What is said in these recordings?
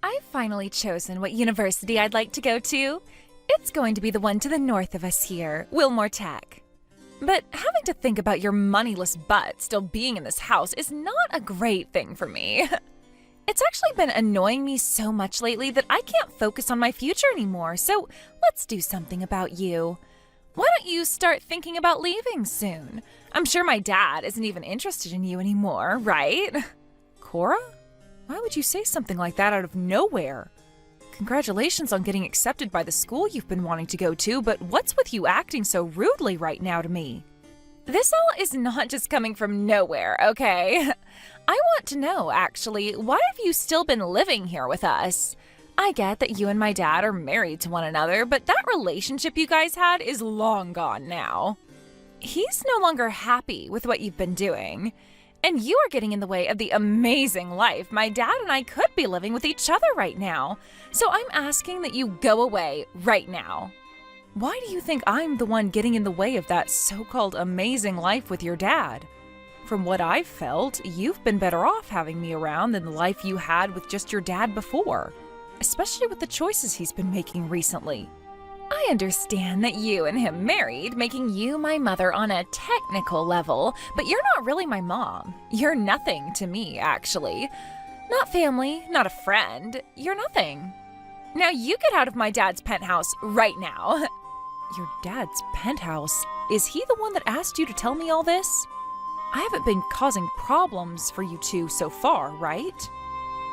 I've finally chosen what university I'd like to go to. It's going to be the one to the north of us here, Wilmore Tech. But having to think about your moneyless butt still being in this house is not a great thing for me. It's actually been annoying me so much lately that I can't focus on my future anymore, so let's do something about you. Why don't you start thinking about leaving soon? I'm sure my dad isn't even interested in you anymore, right? Cora? Why would you say something like that out of nowhere? Congratulations on getting accepted by the school you've been wanting to go to, but what's with you acting so rudely right now to me? This all is not just coming from nowhere, okay? I want to know, actually, why have you still been living here with us? I get that you and my dad are married to one another, but that relationship you guys had is long gone now. He's no longer happy with what you've been doing. And you are getting in the way of the amazing life my dad and I could be living with each other right now. So I'm asking that you go away right now. Why do you think I'm the one getting in the way of that so-called amazing life with your dad? From what I've felt, you've been better off having me around than the life you had with just your dad before, especially with the choices he's been making recently. I understand that you and him married, making you my mother on a technical level, but you're not really my mom. You're nothing to me, actually. Not family, not a friend. You're nothing. Now you get out of my dad's penthouse right now. Your dad's penthouse? Is he the one that asked you to tell me all this? I haven't been causing problems for you two so far, right?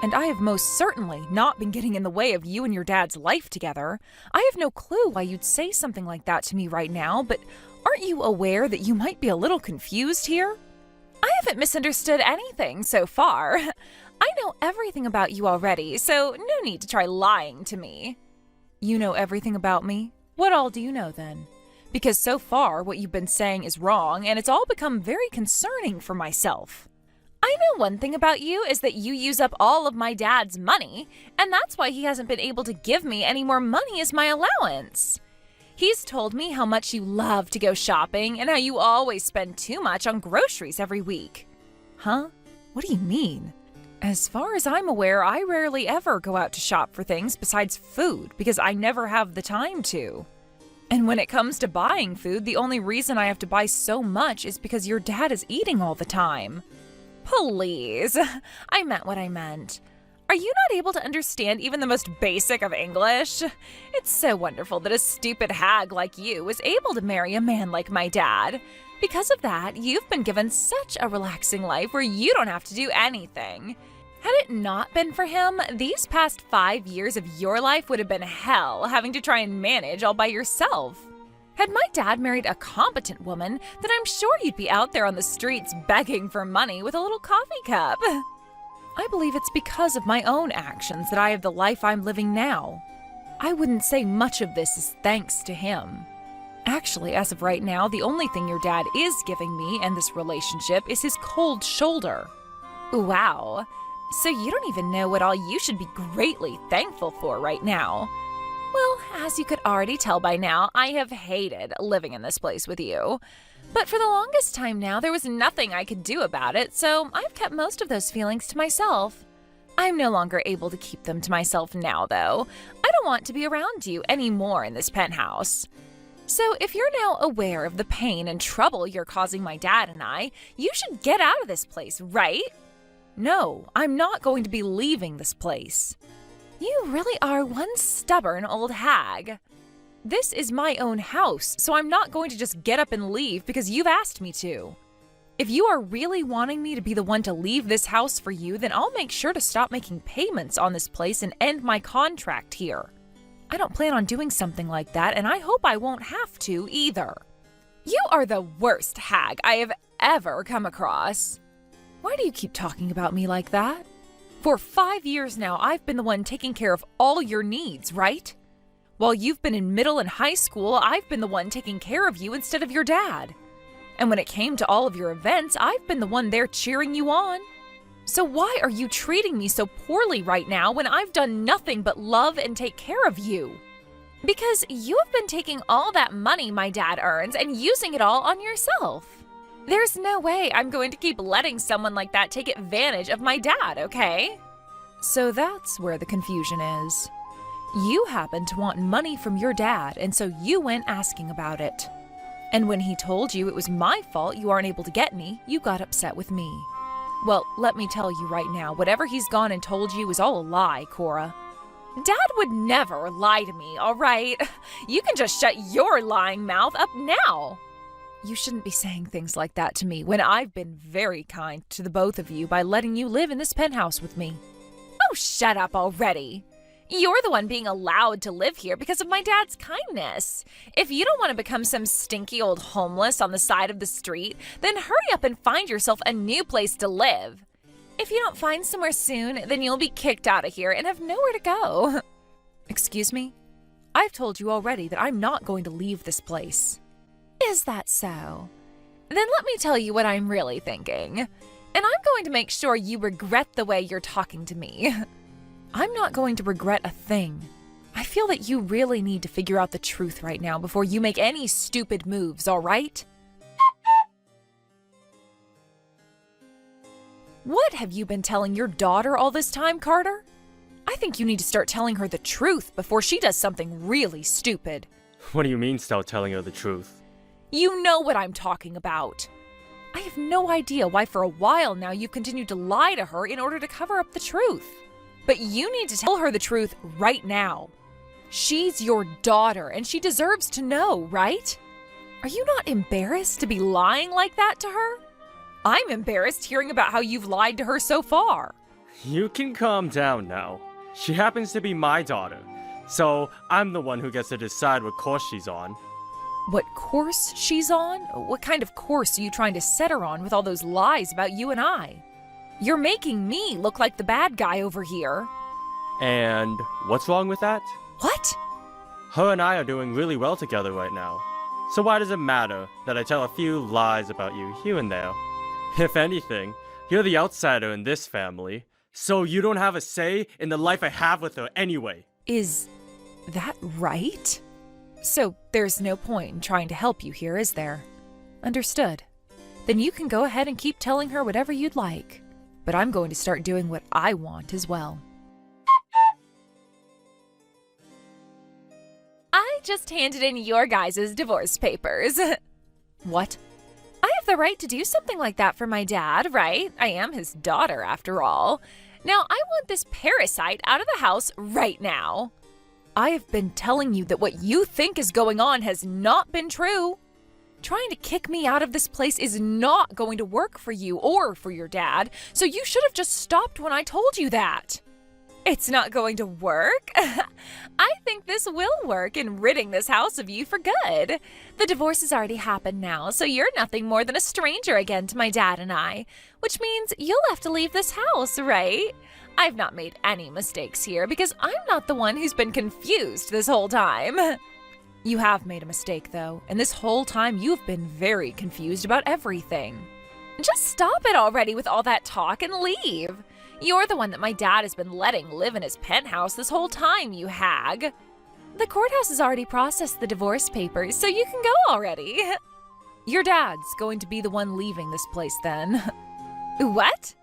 And I have most certainly not been getting in the way of you and your dad's life together. I have no clue why you'd say something like that to me right now, but aren't you aware that you might be a little confused here? I haven't misunderstood anything so far. I know everything about you already, so no need to try lying to me. You know everything about me? What all do you know then? Because so far what you've been saying is wrong, and it's all become very concerning for myself. I know one thing about you is that you use up all of my dad's money, and that's why he hasn't been able to give me any more money as my allowance. He's told me how much you love to go shopping and how you always spend too much on groceries every week. Huh? What do you mean? As far as I'm aware, I rarely ever go out to shop for things besides food because I never have the time to. And when it comes to buying food, the only reason I have to buy so much is because your dad is eating all the time. Please, I meant what I meant. Are you not able to understand even the most basic of English? It's so wonderful that a stupid hag like you was able to marry a man like my dad. Because of that, you've been given such a relaxing life where you don't have to do anything. Had it not been for him, these past 5 years of your life would have been hell, having to try and manage all by yourself. Had my dad married a competent woman, then I'm sure you'd be out there on the streets begging for money with a little coffee cup. I believe it's because of my own actions that I have the life I'm living now. I wouldn't say much of this is thanks to him. Actually, as of right now, the only thing your dad is giving me and this relationship is his cold shoulder. Wow. So you don't even know what all you should be greatly thankful for right now. Well, as you could already tell by now, I have hated living in this place with you. But for the longest time now, there was nothing I could do about it, so I've kept most of those feelings to myself. I'm no longer able to keep them to myself now, though. I don't want to be around you anymore in this penthouse. So if you're now aware of the pain and trouble you're causing my dad and I, you should get out of this place, right? No, I'm not going to be leaving this place. You really are one stubborn old hag. This is my own house, so I'm not going to just get up and leave because you've asked me to. If you are really wanting me to be the one to leave this house for you, then I'll make sure to stop making payments on this place and end my contract here. I don't plan on doing something like that, and I hope I won't have to either. You are the worst hag I have ever come across. Why do you keep talking about me like that? For 5 years now, I've been the one taking care of all your needs, right? While you've been in middle and high school, I've been the one taking care of you instead of your dad. And when it came to all of your events, I've been the one there cheering you on. So why are you treating me so poorly right now when I've done nothing but love and take care of you? Because you have been taking all that money my dad earns and using it all on yourself. There's no way I'm going to keep letting someone like that take advantage of my dad, okay? So that's where the confusion is. You happen to want money from your dad, and so you went asking about it. And when he told you it was my fault you aren't able to get any, you got upset with me. Well, let me tell you right now, whatever he's gone and told you is all a lie, Cora. Dad would never lie to me, all right? You can just shut your lying mouth up now. You shouldn't be saying things like that to me when I've been very kind to the both of you by letting you live in this penthouse with me. Oh, shut up already. You're the one being allowed to live here because of my dad's kindness. If you don't want to become some stinky old homeless on the side of the street, then hurry up and find yourself a new place to live. If you don't find somewhere soon, then you'll be kicked out of here and have nowhere to go. Excuse me? I've told you already that I'm not going to leave this place. Is that so? Then let me tell you what I'm really thinking. And I'm going to make sure you regret the way you're talking to me. I'm not going to regret a thing. I feel that you really need to figure out the truth right now before you make any stupid moves, all right? What have you been telling your daughter all this time, Carter? I think you need to start telling her the truth before she does something really stupid. What do you mean start telling her the truth? You know what I'm talking about. I have no idea why for a while now you've continued to lie to her in order to cover up the truth. But you need to tell her the truth right now. She's your daughter, and she deserves to know, right? Are you not embarrassed to be lying like that to her? I'm embarrassed hearing about how you've lied to her so far. You can calm down now. She happens to be my daughter, so I'm the one who gets to decide what course she's on. What course she's on? What kind of course are you trying to set her on with all those lies about you and I? You're making me look like the bad guy over here. And what's wrong with that? What? Her and I are doing really well together right now. So why does it matter that I tell a few lies about you here and there? If anything, you're the outsider in this family, so you don't have a say in the life I have with her anyway. Is that right? So there's no point in trying to help you here, is there? Understood. Then you can go ahead and keep telling her whatever you'd like. But I'm going to start doing what I want as well. I just handed in your guys' divorce papers. What? I have the right to do something like that for my dad, right? I am his daughter, after all. Now, I want this parasite out of the house right now. I have been telling you that what you think is going on has not been true. Trying to kick me out of this place is not going to work for you or for your dad, so you should have just stopped when I told you that. It's not going to work? I think this will work in ridding this house of you for good. The divorce has already happened now, so you're nothing more than a stranger again to my dad and I, which means you'll have to leave this house, right? I've not made any mistakes here because I'm not the one who's been confused this whole time. You have made a mistake, though, and this whole time you've been very confused about everything. Just stop it already with all that talk and leave. You're the one that my dad has been letting live in his penthouse this whole time, you hag. The courthouse has already processed the divorce papers, so you can go already. Your dad's going to be the one leaving this place then. What?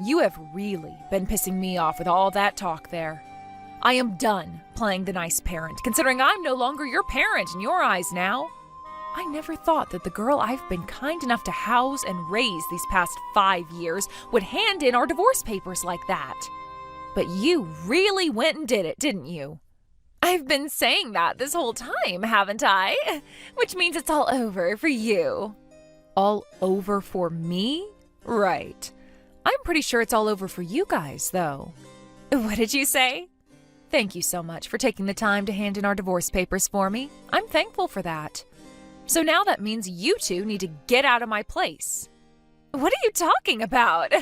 You have really been pissing me off with all that talk there. I am done playing the nice parent, considering I'm no longer your parent in your eyes now. I never thought that the girl I've been kind enough to house and raise these past 5 years would hand in our divorce papers like that. But you really went and did it, didn't you? I've been saying that this whole time, haven't I? Which means it's all over for you. All over for me? Right. I'm pretty sure it's all over for you guys, though. What did you say? Thank you so much for taking the time to hand in our divorce papers for me. I'm thankful for that. So now that means you two need to get out of my place. What are you talking about?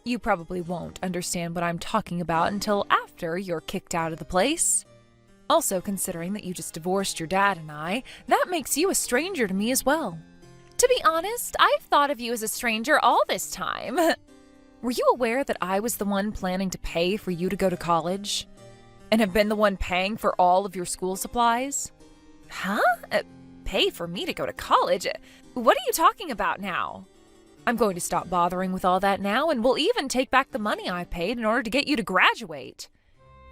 You probably won't understand what I'm talking about until after you're kicked out of the place. Also, considering that you just divorced your dad and I, that makes you a stranger to me as well. To be honest, I've thought of you as a stranger all this time. Were you aware that I was the one planning to pay for you to go to college? And have been the one paying for all of your school supplies? Huh? Pay for me to go to college? What are you talking about now? I'm going to stop bothering with all that now, and we'll even take back the money I paid in order to get you to graduate.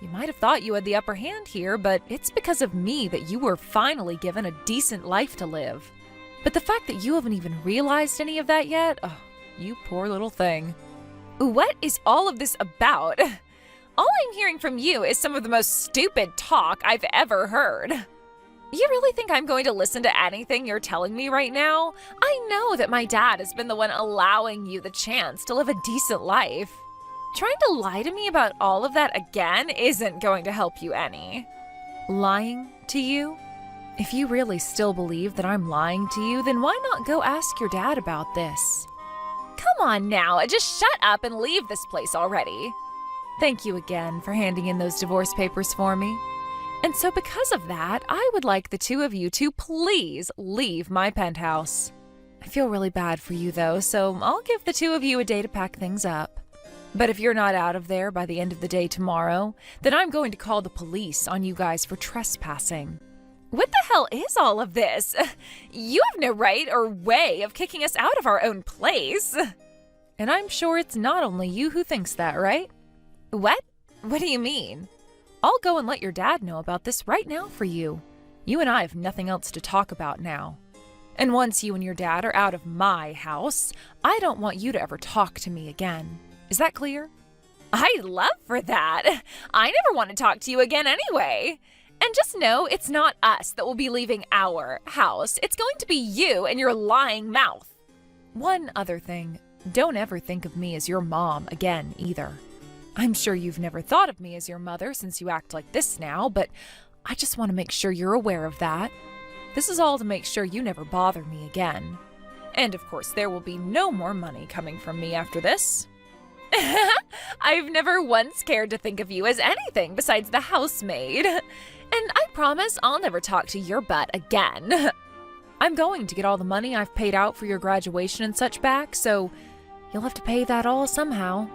You might have thought you had the upper hand here, but it's because of me that you were finally given a decent life to live. But the fact that you haven't even realized any of that yet, oh, you poor little thing. What is all of this about? All I'm hearing from you is some of the most stupid talk I've ever heard. You really think I'm going to listen to anything you're telling me right now? I know that my dad has been the one allowing you the chance to live a decent life. Trying to lie to me about all of that again isn't going to help you any. Lying to you? If you really still believe that I'm lying to you, then why not go ask your dad about this? Come on now, just shut up and leave this place already. Thank you again for handing in those divorce papers for me. And so because of that, I would like the two of you to please leave my penthouse. I feel really bad for you though, so I'll give the two of you a day to pack things up. But if you're not out of there by the end of the day tomorrow, then I'm going to call the police on you guys for trespassing. What the hell is all of this? You have no right or way of kicking us out of our own place. And I'm sure it's not only you who thinks that, right? What? What do you mean? I'll go and let your dad know about this right now for you. You and I have nothing else to talk about now. And once you and your dad are out of my house, I don't want you to ever talk to me again. Is that clear? I'd love for that. I never want to talk to you again anyway. And just know it's not us that will be leaving our house. It's going to be you and your lying mouth. One other thing, don't ever think of me as your mom again either. I'm sure you've never thought of me as your mother since you act like this now, but I just want to make sure you're aware of that. This is all to make sure you never bother me again. And of course, there will be no more money coming from me after this. I've never once cared to think of you as anything besides the housemaid. And I promise I'll never talk to your butt again. I'm going to get all the money I've paid out for your graduation and such back, so you'll have to pay that all somehow.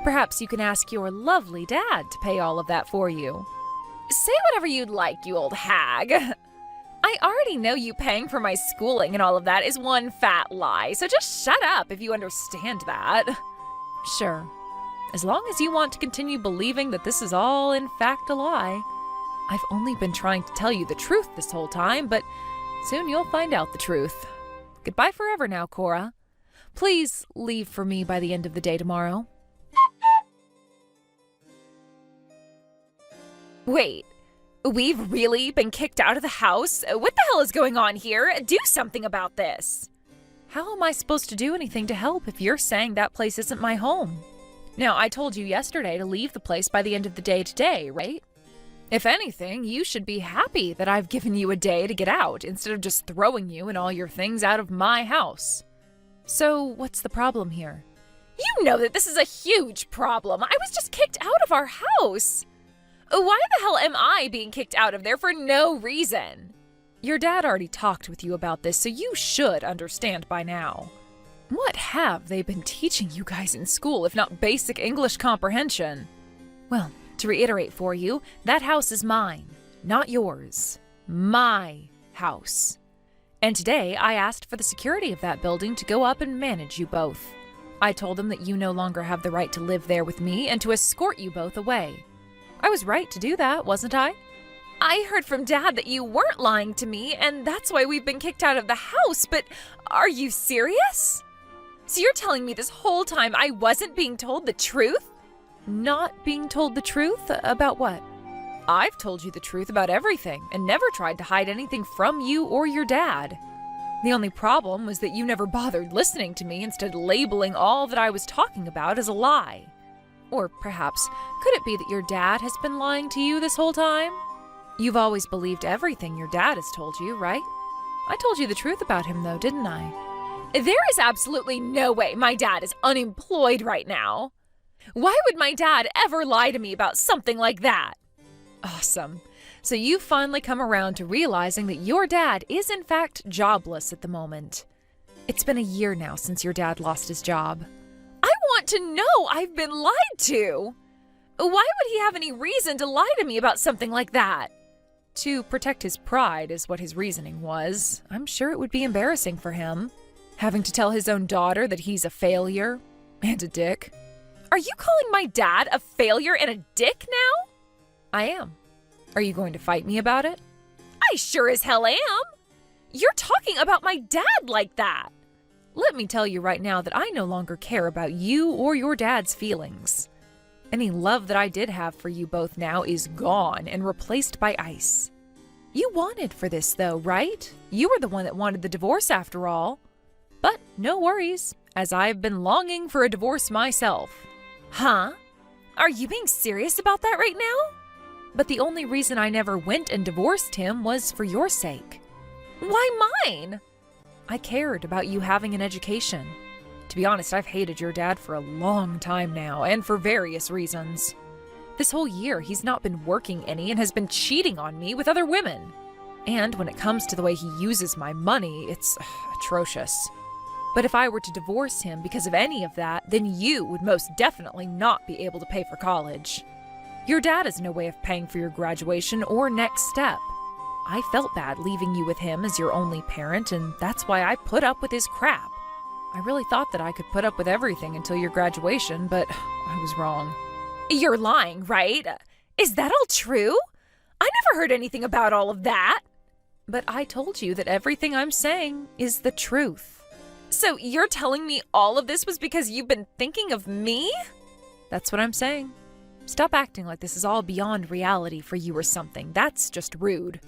Perhaps you can ask your lovely dad to pay all of that for you. Say whatever you'd like, you old hag. I already know you paying for my schooling and all of that is one fat lie, so just shut up if you understand that. Sure, as long as you want to continue believing that this is all in fact a lie. I've only been trying to tell you the truth this whole time, but soon you'll find out the truth. Goodbye forever now, Cora. Please leave for me by the end of the day tomorrow. Wait, we've really been kicked out of the house? What the hell is going on here? Do something about this. How am I supposed to do anything to help if you're saying that place isn't my home? Now, I told you yesterday to leave the place by the end of the day today, right? If anything, you should be happy that I've given you a day to get out instead of just throwing you and all your things out of my house. So, what's the problem here? You know that this is a huge problem. I was just kicked out of our house. Why the hell am I being kicked out of there for no reason? Your dad already talked with you about this, so you should understand by now. What have they been teaching you guys in school if not basic English comprehension? Well, to reiterate for you, that house is mine, not yours. My house. And today I asked for the security of that building to go up and manage you both. I told them that you no longer have the right to live there with me and to escort you both away. I was right to do that, wasn't I? I heard from Dad that you weren't lying to me, and that's why we've been kicked out of the house, but are you serious? So you're telling me this whole time I wasn't being told the truth? Not being told the truth? About what? I've told you the truth about everything, and never tried to hide anything from you or your dad. The only problem was that you never bothered listening to me, instead labeling all that I was talking about as a lie. Or perhaps, could it be that your dad has been lying to you this whole time? You've always believed everything your dad has told you, right? I told you the truth about him, though, didn't I? There is absolutely no way my dad is unemployed right now. Why would my dad ever lie to me about something like that? Awesome. So you've finally come around to realizing that your dad is in fact jobless at the moment. It's been a year now since your dad lost his job. I want to know I've been lied to. Why would he have any reason to lie to me about something like that? To protect his pride is what his reasoning was. I'm sure it would be embarrassing for him. Having to tell his own daughter that he's a failure and a dick. Are you calling my dad a failure and a dick now? I am. Are you going to fight me about it? I sure as hell am. You're talking about my dad like that. Let me tell you right now that I no longer care about you or your dad's feelings. Any love that I did have for you both now is gone and replaced by ice. You wanted for this though, right? You were the one that wanted the divorce after all. But no worries, as I've been longing for a divorce myself. Huh? Are you being serious about that right now? But the only reason I never went and divorced him was for your sake. Why mine? I cared about you having an education. To be honest, I've hated your dad for a long time now, and for various reasons. This whole year, he's not been working any and has been cheating on me with other women. And when it comes to the way he uses my money, it's atrocious. But if I were to divorce him because of any of that, then you would most definitely not be able to pay for college. Your dad has no way of paying for your graduation or next step. I felt bad leaving you with him as your only parent, and that's why I put up with his crap. I really thought that I could put up with everything until your graduation, but I was wrong. You're lying, right? Is that all true? I never heard anything about all of that. But I told you that everything I'm saying is the truth. So you're telling me all of this was because you've been thinking of me? That's what I'm saying. Stop acting like this is all beyond reality for you or something. That's just rude.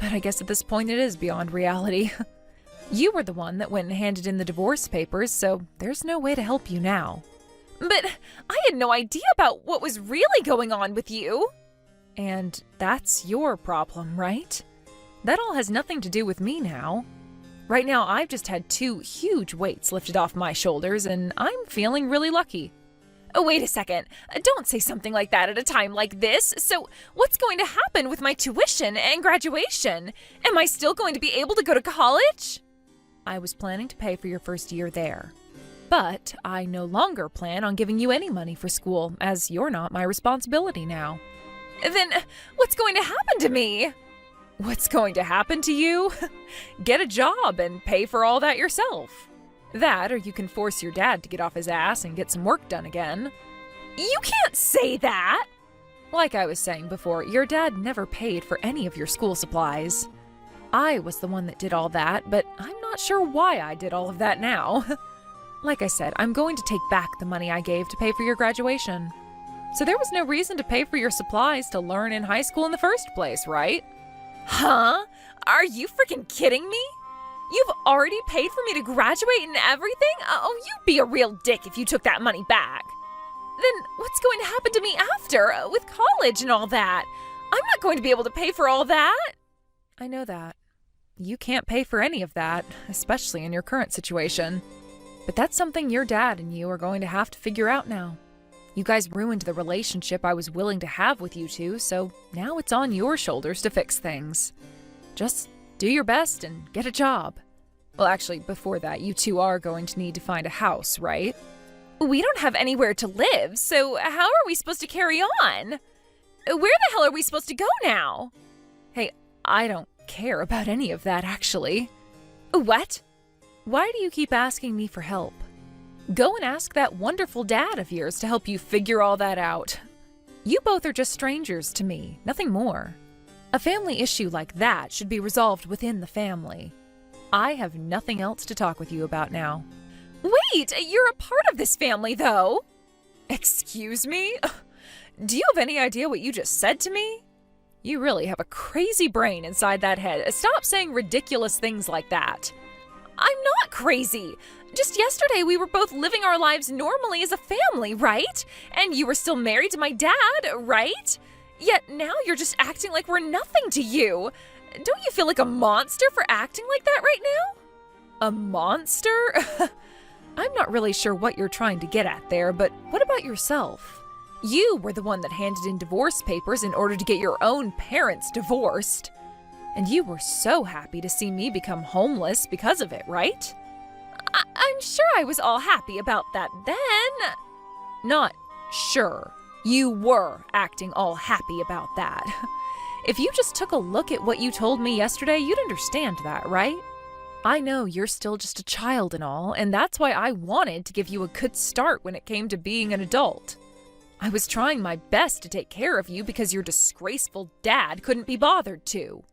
But I guess at this point it is beyond reality. You were the one that went and handed in the divorce papers, so there's no way to help you now. But I had no idea about what was really going on with you. And that's your problem, right? That all has nothing to do with me now. Right now, I've just had 2 huge weights lifted off my shoulders, and I'm feeling really lucky. Oh, wait a second. Don't say something like that at a time like this. So what's going to happen with my tuition and graduation? Am I still going to be able to go to college? I was planning to pay for your first year there. But I no longer plan on giving you any money for school, as you're not my responsibility now. Then what's going to happen to me? What's going to happen to you? Get a job and pay for all that yourself. That, or you can force your dad to get off his ass and get some work done again. You can't say that! Like I was saying before, your dad never paid for any of your school supplies. I was the one that did all that, but I'm not sure why I did all of that now. Like I said, I'm going to take back the money I gave to pay for your graduation. So there was no reason to pay for your supplies to learn in high school in the first place, right? Huh? Are you freaking kidding me? You've already paid for me to graduate and everything? Oh, you'd be a real dick if you took that money back. Then what's going to happen to me after, with college and all that? I'm not going to be able to pay for all that. I know that. You can't pay for any of that, especially in your current situation. But that's something your dad and you are going to have to figure out now. You guys ruined the relationship I was willing to have with you two, so now it's on your shoulders to fix things. Just do your best and get a job. Well, actually, before that, you two are going to need to find a house, right? We don't have anywhere to live, so how are we supposed to carry on? Where the hell are we supposed to go now? Hey, I don't care about any of that, actually. What? Why do you keep asking me for help? Go and ask that wonderful dad of yours to help you figure all that out. You both are just strangers to me, nothing more. A family issue like that should be resolved within the family. I have nothing else to talk with you about now. Wait, you're a part of this family, though. Excuse me? Do you have any idea what you just said to me? You really have a crazy brain inside that head. Stop saying ridiculous things like that. I'm not crazy. Just yesterday we were both living our lives normally as a family, right? And you were still married to my dad, right? Yet now you're just acting like we're nothing to you. Don't you feel like a monster for acting like that right now? A monster? I'm not really sure what you're trying to get at there, but what about yourself? You were the one that handed in divorce papers in order to get your own parents divorced. And you were so happy to see me become homeless because of it, right? I'm sure I was all happy about that then. Not sure. You were acting all happy about that. If you just took a look at what you told me yesterday, you'd understand that, right? I know you're still just a child and all, and that's why I wanted to give you a good start when it came to being an adult. I was trying my best to take care of you because your disgraceful dad couldn't be bothered to.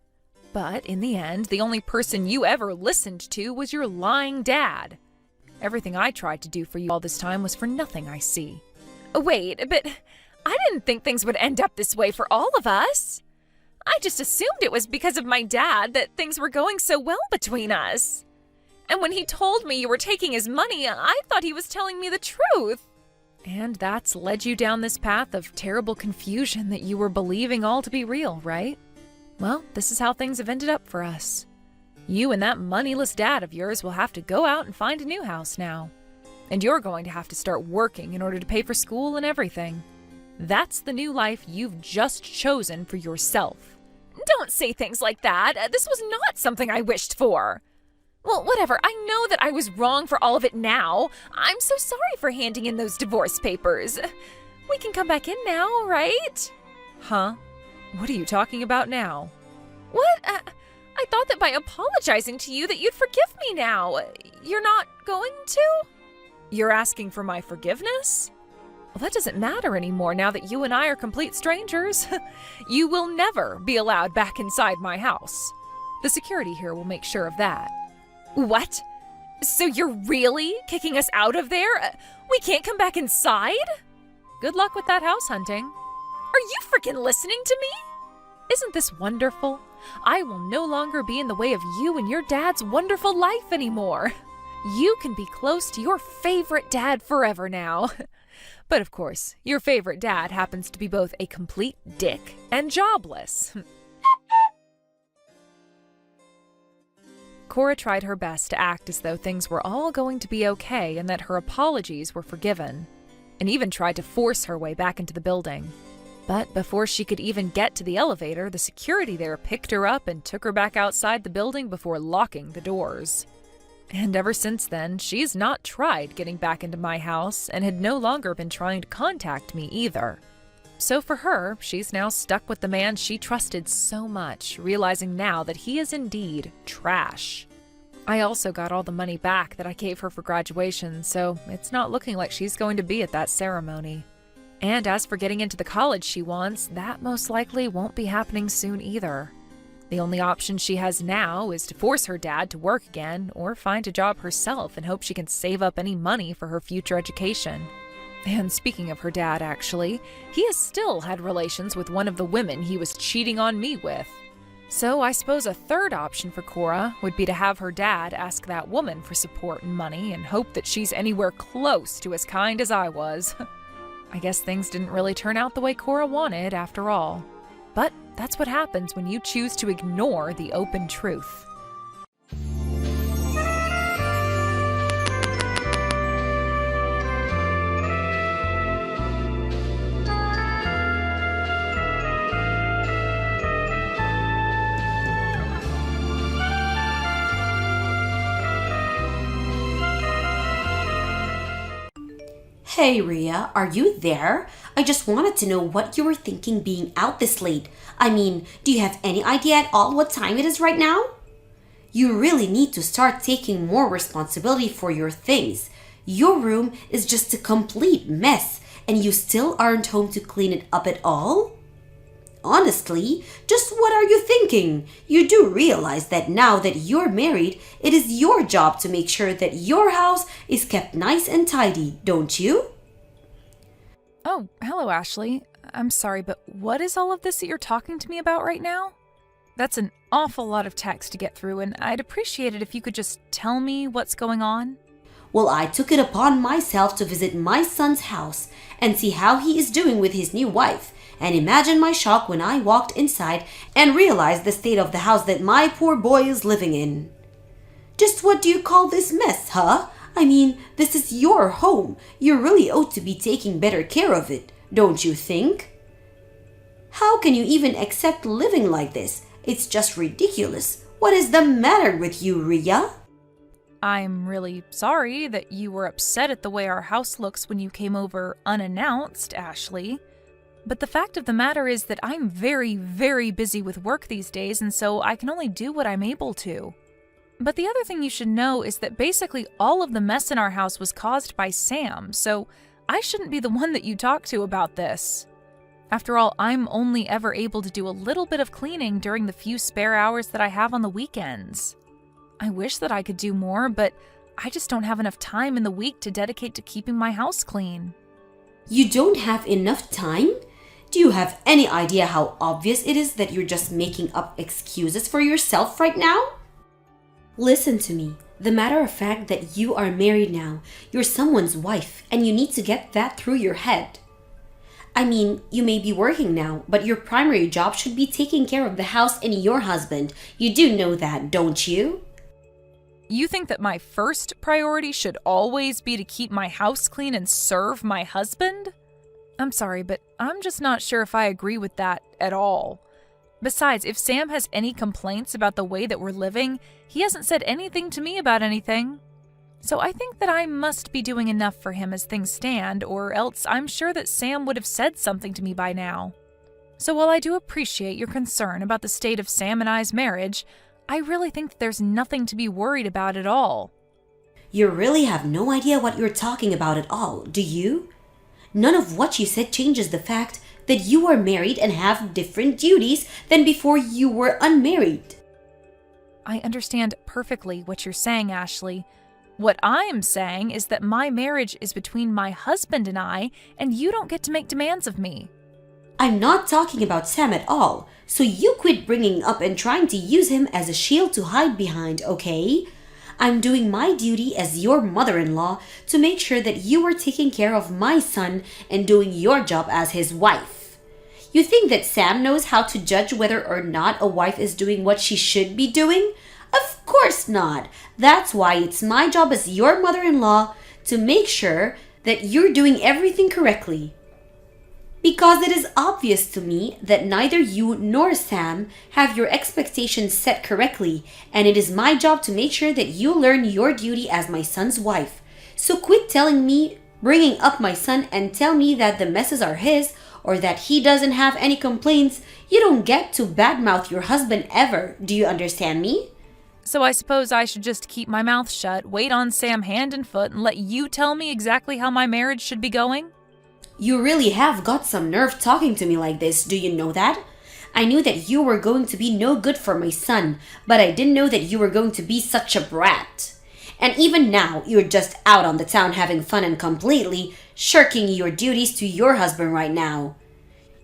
But in the end, the only person you ever listened to was your lying dad. Everything I tried to do for you all this time was for nothing, I see. Wait, but I didn't think things would end up this way for all of us. I just assumed it was because of my dad that things were going so well between us. And when he told me you were taking his money, I thought he was telling me the truth. And that's led you down this path of terrible confusion that you were believing all to be real, right? Well, this is how things have ended up for us. You and that moneyless dad of yours will have to go out and find a new house now. And you're going to have to start working in order to pay for school and everything. That's the new life you've just chosen for yourself. Don't say things like that. This was not something I wished for. Well, whatever. I know that I was wrong for all of it now. I'm so sorry for handing in those divorce papers. We can come back in now, right? Huh? What are you talking about now? What? I thought that by apologizing to you that you'd forgive me now. You're not going to? You're asking for my forgiveness? Well, that doesn't matter anymore now that you and I are complete strangers. You will never be allowed back inside my house. The security here will make sure of that. What? So you're really kicking us out of there? We can't come back inside? Good luck with that house hunting. Are you freaking listening to me? Isn't this wonderful? I will no longer be in the way of you and your dad's wonderful life anymore. You can be close to your favorite dad forever now. But of course, your favorite dad happens to be both a complete dick and jobless. Cora tried her best to act as though things were all going to be okay and that her apologies were forgiven, and even tried to force her way back into the building. But before she could even get to the elevator, the security there picked her up and took her back outside the building before locking the doors. And ever since then, she's not tried getting back into my house and had no longer been trying to contact me either. So for her, she's now stuck with the man she trusted so much, realizing now that he is indeed trash. I also got all the money back that I gave her for graduation, so it's not looking like she's going to be at that ceremony. And as for getting into the college she wants, that most likely won't be happening soon either. The only option she has now is to force her dad to work again or find a job herself and hope she can save up any money for her future education. And speaking of her dad, actually, he has still had relations with one of the women he was cheating on me with. So I suppose a third option for Cora would be to have her dad ask that woman for support and money and hope that she's anywhere close to as kind as I was. I guess things didn't really turn out the way Cora wanted after all. But that's what happens when you choose to ignore the open truth. Hey Ria, are you there? I just wanted to know what you were thinking being out this late. I mean, do you have any idea at all what time it is right now? You really need to start taking more responsibility for your things. Your room is just a complete mess and you still aren't home to clean it up at all? Honestly, just what are you thinking? You do realize that now that you're married, it is your job to make sure that your house is kept nice and tidy, don't you? Oh, hello, Ashley. I'm sorry, but what is all of this that you're talking to me about right now? That's an awful lot of text to get through, and I'd appreciate it if you could just tell me what's going on. Well, I took it upon myself to visit my son's house and see how he is doing with his new wife. And imagine my shock when I walked inside and realized the state of the house that my poor boy is living in. Just what do you call this mess, huh? I mean, this is your home. You really ought to be taking better care of it, don't you think? How can you even accept living like this? It's just ridiculous. What is the matter with you, Ria? I'm really sorry that you were upset at the way our house looks when you came over unannounced, Ashley. But the fact of the matter is that I'm very, very busy with work these days, and so I can only do what I'm able to. But the other thing you should know is that basically all of the mess in our house was caused by Sam, so I shouldn't be the one that you talk to about this. After all, I'm only ever able to do a little bit of cleaning during the few spare hours that I have on the weekends. I wish that I could do more, but I just don't have enough time in the week to dedicate to keeping my house clean. You don't have enough time? Do you have any idea how obvious it is that you're just making up excuses for yourself right now? Listen to me. The matter of fact that you are married now, you're someone's wife, and you need to get that through your head. I mean, you may be working now, but your primary job should be taking care of the house and your husband. You do know that, don't you? You think that my first priority should always be to keep my house clean and serve my husband? I'm sorry, but I'm just not sure if I agree with that at all. Besides, if Sam has any complaints about the way that we're living, he hasn't said anything to me about anything. So I think that I must be doing enough for him as things stand, or else I'm sure that Sam would have said something to me by now. So while I do appreciate your concern about the state of Sam and I's marriage, I really think that there's nothing to be worried about at all. You really have no idea what you're talking about at all, do you? None of what you said changes the fact that you are married and have different duties than before you were unmarried. I understand perfectly what you're saying, Ashley. What I'm saying is that my marriage is between my husband and you don't get to make demands of me. I'm not talking about Sam at all, so you quit bringing up and trying to use him as a shield to hide behind, okay? I'm doing my duty as your mother-in-law to make sure that you are taking care of my son and doing your job as his wife. You think that Sam knows how to judge whether or not a wife is doing what she should be doing? Of course not. That's why it's my job as your mother-in-law to make sure that you're doing everything correctly. Because it is obvious to me that neither you nor Sam have your expectations set correctly, and it is my job to make sure that you learn your duty as my son's wife. So quit telling me, bringing up my son, and tell me that the messes are his, or that he doesn't have any complaints. You don't get to badmouth your husband ever. Do you understand me? So I suppose I should just keep my mouth shut, wait on Sam hand and foot, and let you tell me exactly how my marriage should be going? You really have got some nerve talking to me like this, do you know that? I knew that you were going to be no good for my son, but I didn't know that you were going to be such a brat. And even now, you're just out on the town having fun and completely shirking your duties to your husband right now.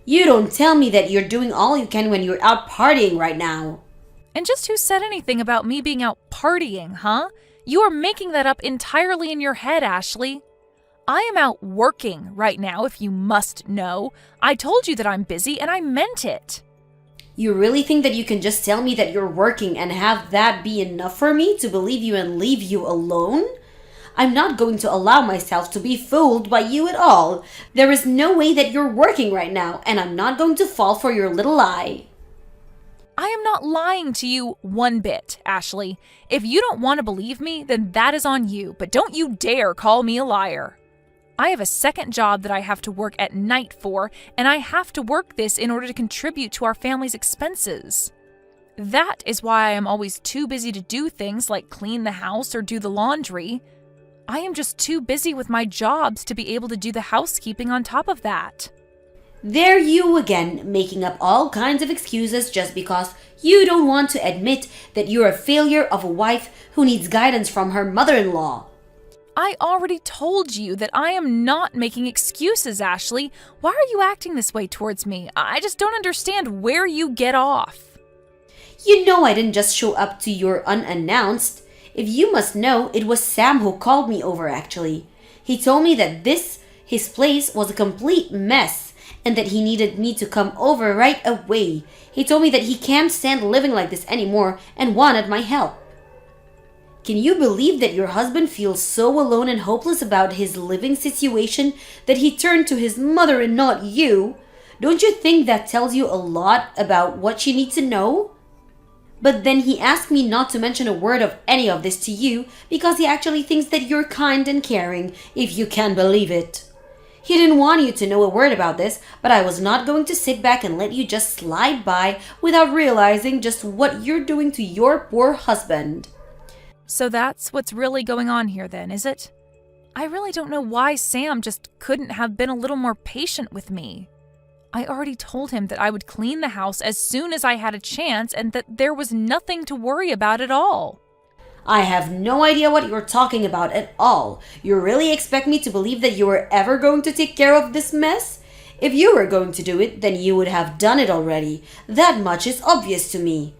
You don't tell me that you're doing all you can when you're out partying right now. And just who said anything about me being out partying, huh? You are making that up entirely in your head, Ashley. I am out working right now, if you must know. I told you that I'm busy, and I meant it. You really think that you can just tell me that you're working and have that be enough for me to believe you and leave you alone? I'm not going to allow myself to be fooled by you at all. There is no way that you're working right now, and I'm not going to fall for your little lie. I am not lying to you one bit, Ashley. If you don't want to believe me, then that is on you, but don't you dare call me a liar. I have a second job that I have to work at night for, and I have to work this in order to contribute to our family's expenses. That is why I am always too busy to do things like clean the house or do the laundry. I am just too busy with my jobs to be able to do the housekeeping on top of that. There you again, making up all kinds of excuses just because you don't want to admit that you're a failure of a wife who needs guidance from her mother-in-law. I already told you that I am not making excuses, Ashley. Why are you acting this way towards me? I just don't understand where you get off. You know I didn't just show up to your unannounced. If you must know, it was Sam who called me over actually. He told me that his place was a complete mess and that he needed me to come over right away. He told me that he can't stand living like this anymore and wanted my help. Can you believe that your husband feels so alone and hopeless about his living situation that he turned to his mother and not you? Don't you think that tells you a lot about what you need to know? But then he asked me not to mention a word of any of this to you because he actually thinks that you're kind and caring, if you can believe it. He didn't want you to know a word about this, but I was not going to sit back and let you just slide by without realizing just what you're doing to your poor husband. So that's what's really going on here then, is it? I really don't know why Sam just couldn't have been a little more patient with me. I already told him that I would clean the house as soon as I had a chance and that there was nothing to worry about at all. I have no idea what you're talking about at all. You really expect me to believe that you were ever going to take care of this mess? If you were going to do it, then you would have done it already. That much is obvious to me.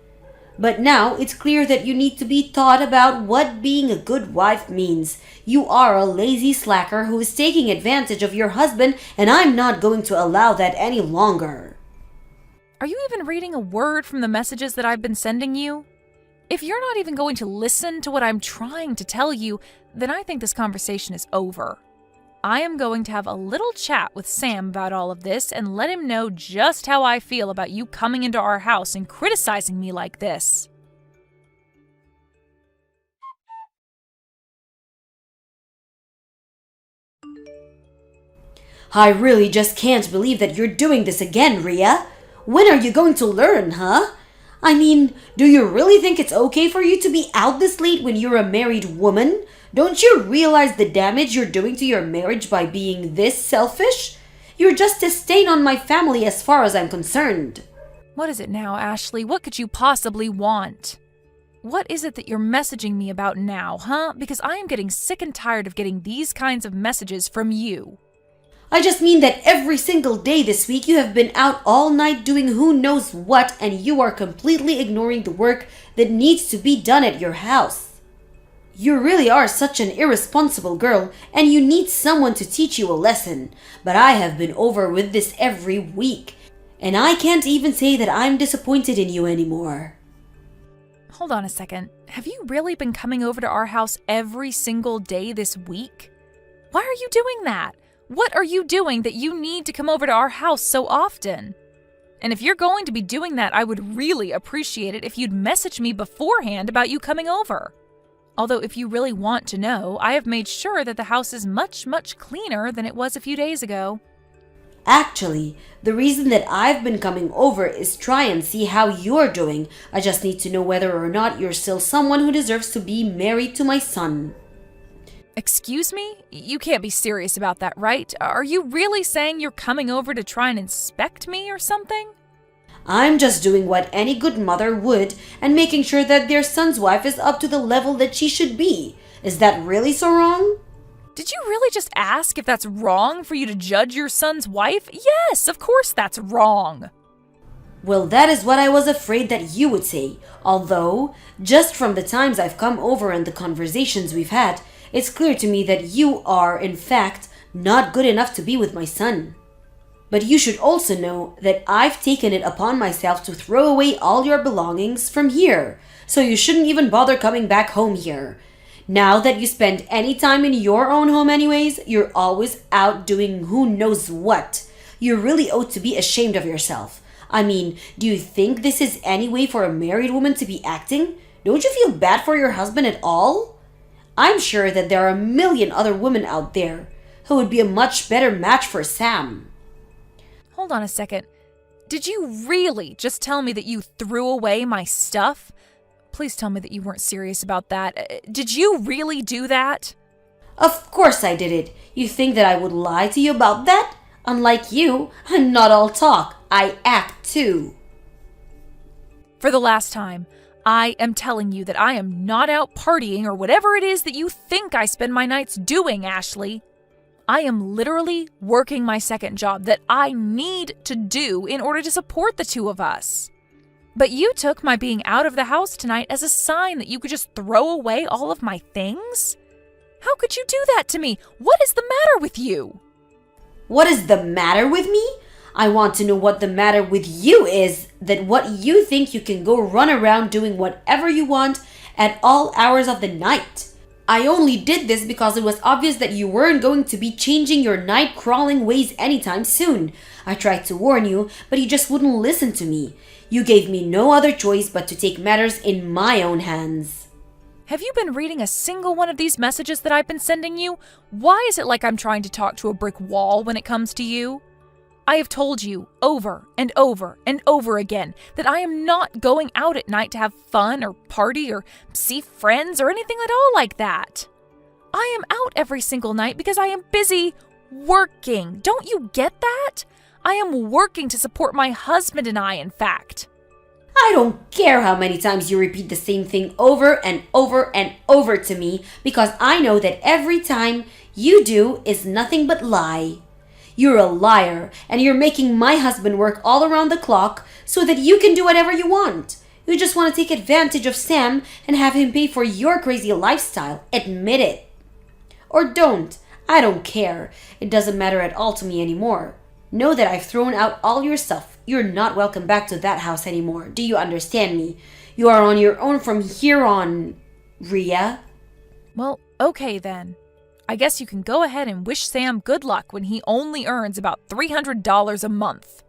But now it's clear that you need to be taught about what being a good wife means. You are a lazy slacker who is taking advantage of your husband, and I'm not going to allow that any longer. Are you even reading a word from the messages that I've been sending you? If you're not even going to listen to what I'm trying to tell you, then I think this conversation is over. I am going to have a little chat with Sam about all of this and let him know just how I feel about you coming into our house and criticizing me like this. I really just can't believe that you're doing this again, Rhea. When are you going to learn, huh? I mean, do you really think it's okay for you to be out this late when you're a married woman? Don't you realize the damage you're doing to your marriage by being this selfish? You're just a stain on my family as far as I'm concerned. What is it now, Ashley? What could you possibly want? What is it that you're messaging me about now, huh? Because I am getting sick and tired of getting these kinds of messages from you. I just mean that every single day this week you have been out all night doing who knows what, and you are completely ignoring the work that needs to be done at your house. You really are such an irresponsible girl, and you need someone to teach you a lesson. But I have been over with this every week, and I can't even say that I'm disappointed in you anymore. Hold on a second. Have you really been coming over to our house every single day this week? Why are you doing that? What are you doing that you need to come over to our house so often? And if you're going to be doing that, I would really appreciate it if you'd message me beforehand about you coming over. Although if you really want to know, I have made sure that the house is much, much cleaner than it was a few days ago. Actually, the reason that I've been coming over is try and see how you're doing. I just need to know whether or not you're still someone who deserves to be married to my son. Excuse me? You can't be serious about that, right? Are you really saying you're coming over to try and inspect me or something? I'm just doing what any good mother would and making sure that their son's wife is up to the level that she should be. Is that really so wrong? Did you really just ask if that's wrong for you to judge your son's wife? Yes, of course that's wrong. Well, that is what I was afraid that you would say. Although, just from the times I've come over and the conversations we've had, it's clear to me that you are, in fact, not good enough to be with my son. But you should also know that I've taken it upon myself to throw away all your belongings from here, so you shouldn't even bother coming back home here. Now that you spend any time in your own home anyways, you're always out doing who knows what. You really ought to be ashamed of yourself. I mean, do you think this is any way for a married woman to be acting? Don't you feel bad for your husband at all? I'm sure that there are a million other women out there who would be a much better match for Sam. Hold on a second. Did you really just tell me that you threw away my stuff? Please tell me that you weren't serious about that. Did you really do that? Of course I did it. You think that I would lie to you about that? Unlike you, I'm not all talk. I act too. For the last time, I am telling you that I am not out partying or whatever it is that you think I spend my nights doing, Ashley. I am literally working my second job that I need to do in order to support the two of us. But you took my being out of the house tonight as a sign that you could just throw away all of my things? How could you do that to me? What is the matter with you? What is the matter with me? I want to know what the matter with you is, that what you think you can go run around doing whatever you want at all hours of the night. I only did this because it was obvious that you weren't going to be changing your night-crawling ways anytime soon. I tried to warn you, but you just wouldn't listen to me. You gave me no other choice but to take matters in my own hands. Have you been reading a single one of these messages that I've been sending you? Why is it like I'm trying to talk to a brick wall when it comes to you? I have told you over and over and over again that I am not going out at night to have fun or party or see friends or anything at all like that. I am out every single night because I am busy working. Don't you get that? I am working to support my husband and I, in fact. I don't care how many times you repeat the same thing over and over and over to me, because I know that every time you do is nothing but lie. You're a liar, and you're making my husband work all around the clock so that you can do whatever you want. You just want to take advantage of Sam and have him pay for your crazy lifestyle. Admit it. Or don't. I don't care. It doesn't matter at all to me anymore. Know that I've thrown out all your stuff. You're not welcome back to that house anymore. Do you understand me? You are on your own from here on, Rhea. Well, okay then. I guess you can go ahead and wish Sam good luck when he only earns about $300 a month.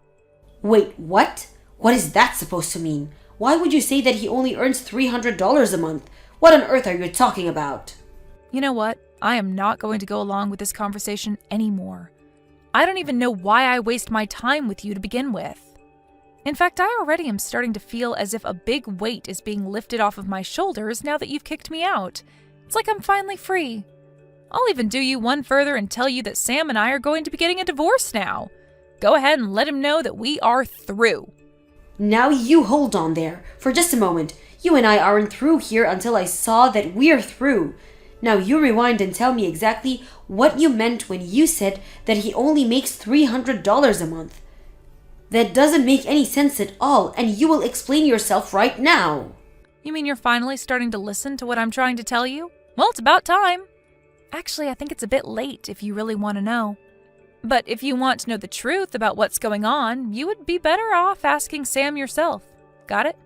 Wait, what? What is that supposed to mean? Why would you say that he only earns $300 a month? What on earth are you talking about? You know what? I am not going to go along with this conversation anymore. I don't even know why I waste my time with you to begin with. In fact, I already am starting to feel as if a big weight is being lifted off of my shoulders now that you've kicked me out. It's like I'm finally free. I'll even do you one further and tell you that Sam and I are going to be getting a divorce now. Go ahead and let him know that we are through. Now you hold on there for just a moment. You and I aren't through here until I saw that we're through. Now you rewind and tell me exactly what you meant when you said that he only makes $300 a month. That doesn't make any sense at all, and you will explain yourself right now. You mean you're finally starting to listen to what I'm trying to tell you? Well, it's about time. Actually, I think it's a bit late if you really want to know. But if you want to know the truth about what's going on, you would be better off asking Sam yourself. Got it?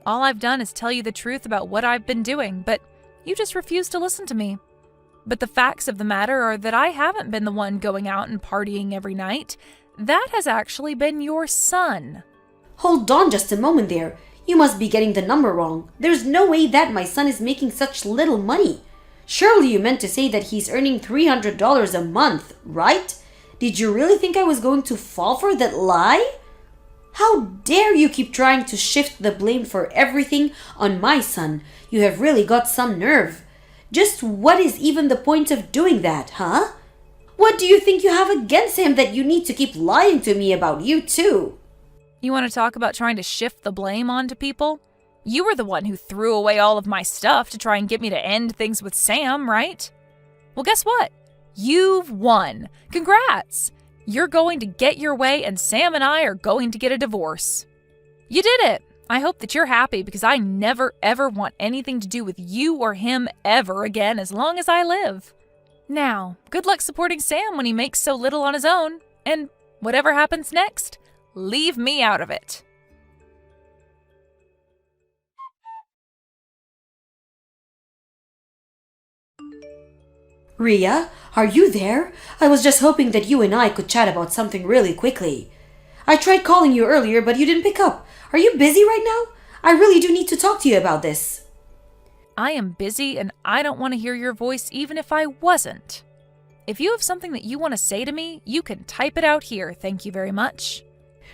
All I've done is tell you the truth about what I've been doing, but you just refuse to listen to me. But the facts of the matter are that I haven't been the one going out and partying every night. That has actually been your son. Hold on just a moment there. You must be getting the number wrong. There's no way that my son is making such little money. Surely you meant to say that he's earning $300 a month, right? Did you really think I was going to fall for that lie? How dare you keep trying to shift the blame for everything on my son? You have really got some nerve. Just what is even the point of doing that, huh? What do you think you have against him that you need to keep lying to me about you too? You want to talk about trying to shift the blame onto people? You were the one who threw away all of my stuff to try and get me to end things with Sam, right? Well, guess what? You've won. Congrats! You're going to get your way, and Sam and I are going to get a divorce. You did it! I hope that you're happy, because I never ever want anything to do with you or him ever again as long as I live. Now, good luck supporting Sam when he makes so little on his own, and whatever happens next, leave me out of it. Rhea, are you there? I was just hoping that you and I could chat about something really quickly. I tried calling you earlier, but you didn't pick up. Are you busy right now? I really do need to talk to you about this. I am busy, and I don't want to hear your voice even if I wasn't. If you have something that you want to say to me, you can type it out here, thank you very much.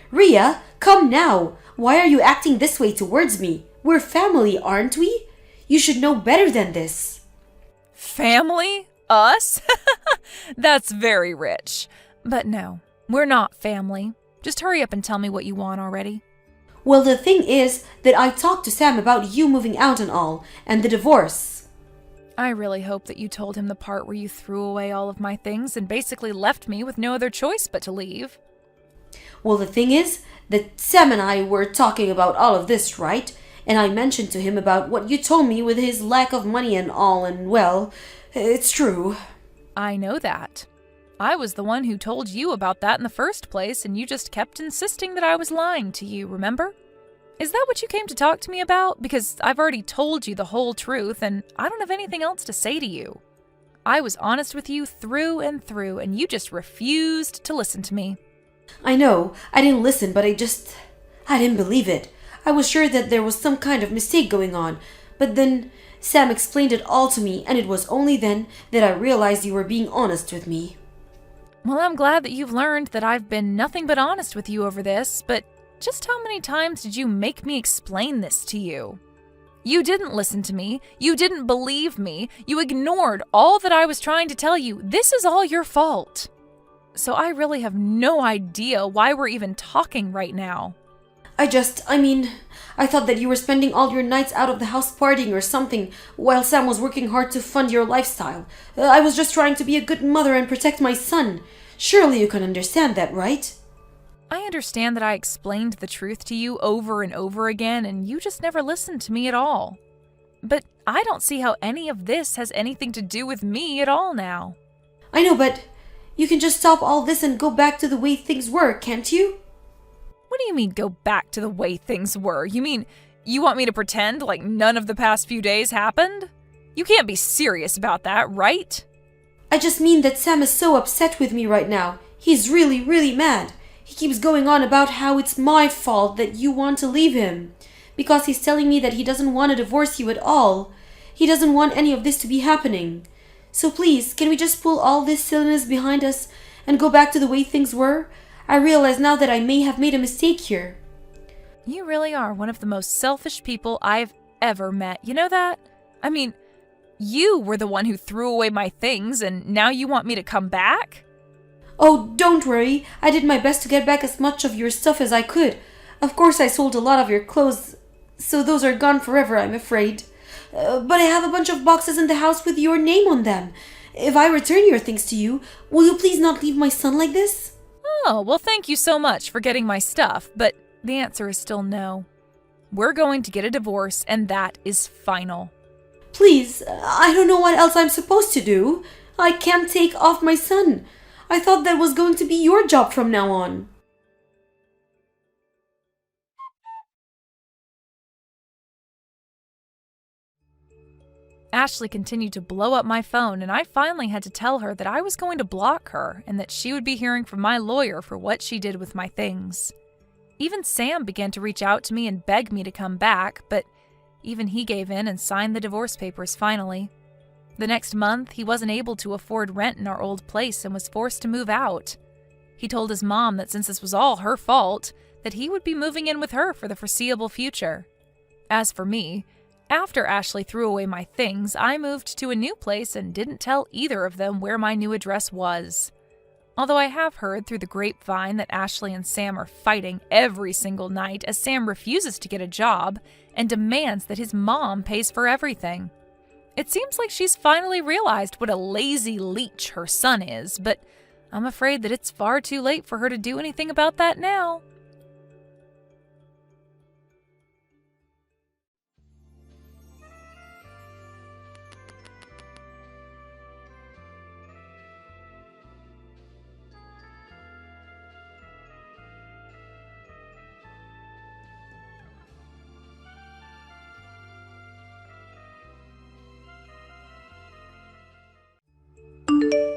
Rhea, come now. Why are you acting this way towards me? We're family, aren't we? You should know better than this. Family? Us? That's very rich. But no, we're not family. Just hurry up and tell me what you want already. Well, the thing is that I talked to Sam about you moving out and all, and the divorce. I really hope that you told him the part where you threw away all of my things and basically left me with no other choice but to leave. Well, the thing is that Sam and I were talking about all of this, right? And I mentioned to him about what you told me with his lack of money and all, and well, it's true. I know that. I was the one who told you about that in the first place, and you just kept insisting that I was lying to you, remember? Is that what you came to talk to me about? Because I've already told you the whole truth, and I don't have anything else to say to you. I was honest with you through and through, and you just refused to listen to me. I know, I didn't listen, but I didn't believe it. I was sure that there was some kind of mistake going on, but then Sam explained it all to me, and it was only then that I realized you were being honest with me. Well, I'm glad that you've learned that I've been nothing but honest with you over this, but just how many times did you make me explain this to you? You didn't listen to me. You didn't believe me. You ignored all that I was trying to tell you. This is all your fault. So I really have no idea why we're even talking right now. I thought that you were spending all your nights out of the house partying or something while Sam was working hard to fund your lifestyle. I was just trying to be a good mother and protect my son. Surely you can understand that, right? I understand that I explained the truth to you over and over again, and you just never listened to me at all. But I don't see how any of this has anything to do with me at all now. I know, but you can just stop all this and go back to the way things were, can't you? What do you mean, go back to the way things were? You mean you want me to pretend like none of the past few days happened? You can't be serious about that, right? I just mean that Sam is so upset with me right now. He's really, really mad. He keeps going on about how it's my fault that you want to leave him. Because he's telling me that he doesn't want to divorce you at all. He doesn't want any of this to be happening. So please, can we just pull all this silliness behind us and go back to the way things were? I realize now that I may have made a mistake here. You really are one of the most selfish people I've ever met. You know that? I mean, you were the one who threw away my things, and now you want me to come back? Oh, don't worry. I did my best to get back as much of your stuff as I could. Of course, I sold a lot of your clothes, so those are gone forever, I'm afraid. But I have a bunch of boxes in the house with your name on them. If I return your things to you, will you please not leave my son like this? Oh, well, thank you so much for getting my stuff, but the answer is still no. We're going to get a divorce, and that is final. Please, I don't know what else I'm supposed to do. I can't take off my son. I thought that was going to be your job from now on. Ashley continued to blow up my phone, and I finally had to tell her that I was going to block her and that she would be hearing from my lawyer for what she did with my things. Even Sam began to reach out to me and beg me to come back, but even he gave in and signed the divorce papers finally. The next month, he wasn't able to afford rent in our old place and was forced to move out. He told his mom that since this was all her fault, that he would be moving in with her for the foreseeable future. As for me, after Ashley threw away my things, I moved to a new place and didn't tell either of them where my new address was. Although I have heard through the grapevine that Ashley and Sam are fighting every single night as Sam refuses to get a job and demands that his mom pays for everything. It seems like she's finally realized what a lazy leech her son is, but I'm afraid that it's far too late for her to do anything about that now.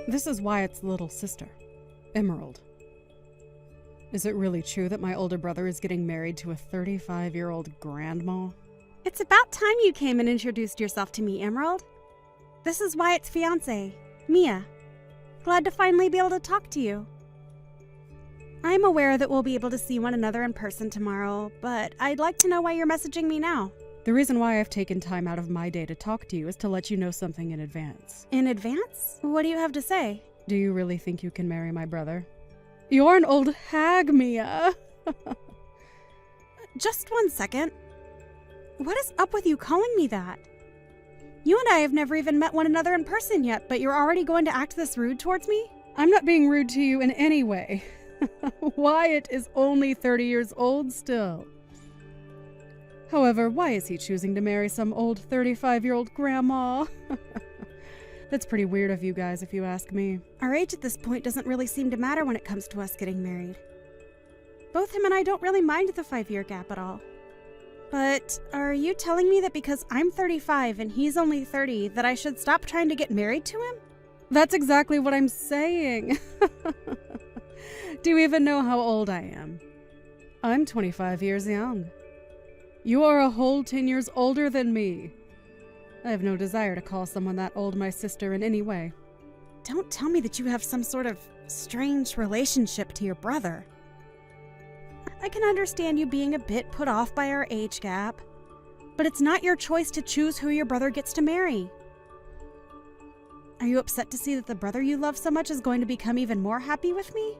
This is Wyatt's little sister, Emerald. Is it really true that my older brother is getting married to a 35-year-old grandma? It's about time you came and introduced yourself to me, Emerald. This is Wyatt's fiancée, Mia. Glad to finally be able to talk to you. I'm aware that we'll be able to see one another in person tomorrow, but I'd like to know why you're messaging me now. The reason why I've taken time out of my day to talk to you is to let you know something in advance. In advance? What do you have to say? Do you really think you can marry my brother? You're an old hag, Mia. Just 1 second. What is up with you calling me that? You and I have never even met one another in person yet, but you're already going to act this rude towards me? I'm not being rude to you in any way. Wyatt is only 30 years old still. However, why is he choosing to marry some old 35-year-old grandma? That's pretty weird of you guys, if you ask me. Our age at this point doesn't really seem to matter when it comes to us getting married. Both him and I don't really mind the 5-year gap at all. But are you telling me that because I'm 35 and he's only 30, that I should stop trying to get married to him? That's exactly what I'm saying. Do you even know how old I am? I'm 25 years young. You are a whole 10 years older than me. I have no desire to call someone that old my sister in any way. Don't tell me that you have some sort of strange relationship to your brother. I can understand you being a bit put off by our age gap, but it's not your choice to choose who your brother gets to marry. Are you upset to see that the brother you love so much is going to become even more happy with me?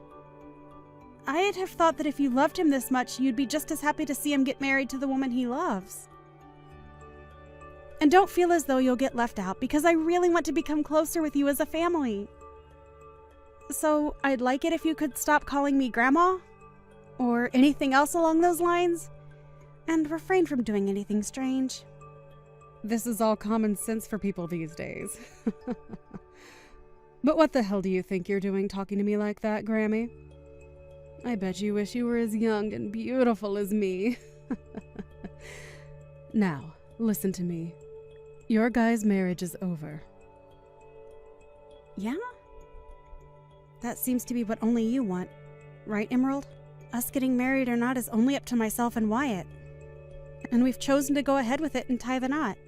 I'd have thought that if you loved him this much, you'd be just as happy to see him get married to the woman he loves. And don't feel as though you'll get left out, because I really want to become closer with you as a family. So I'd like it if you could stop calling me Grandma, or anything else along those lines, and refrain from doing anything strange. This is all common sense for people these days. But what the hell do you think you're doing talking to me like that, Grammy? I bet you wish you were as young and beautiful as me. Now, listen to me. Your guy's marriage is over. Yeah? That seems to be what only you want, right, Emerald? Us getting married or not is only up to myself and Wyatt. And we've chosen to go ahead with it and tie the knot.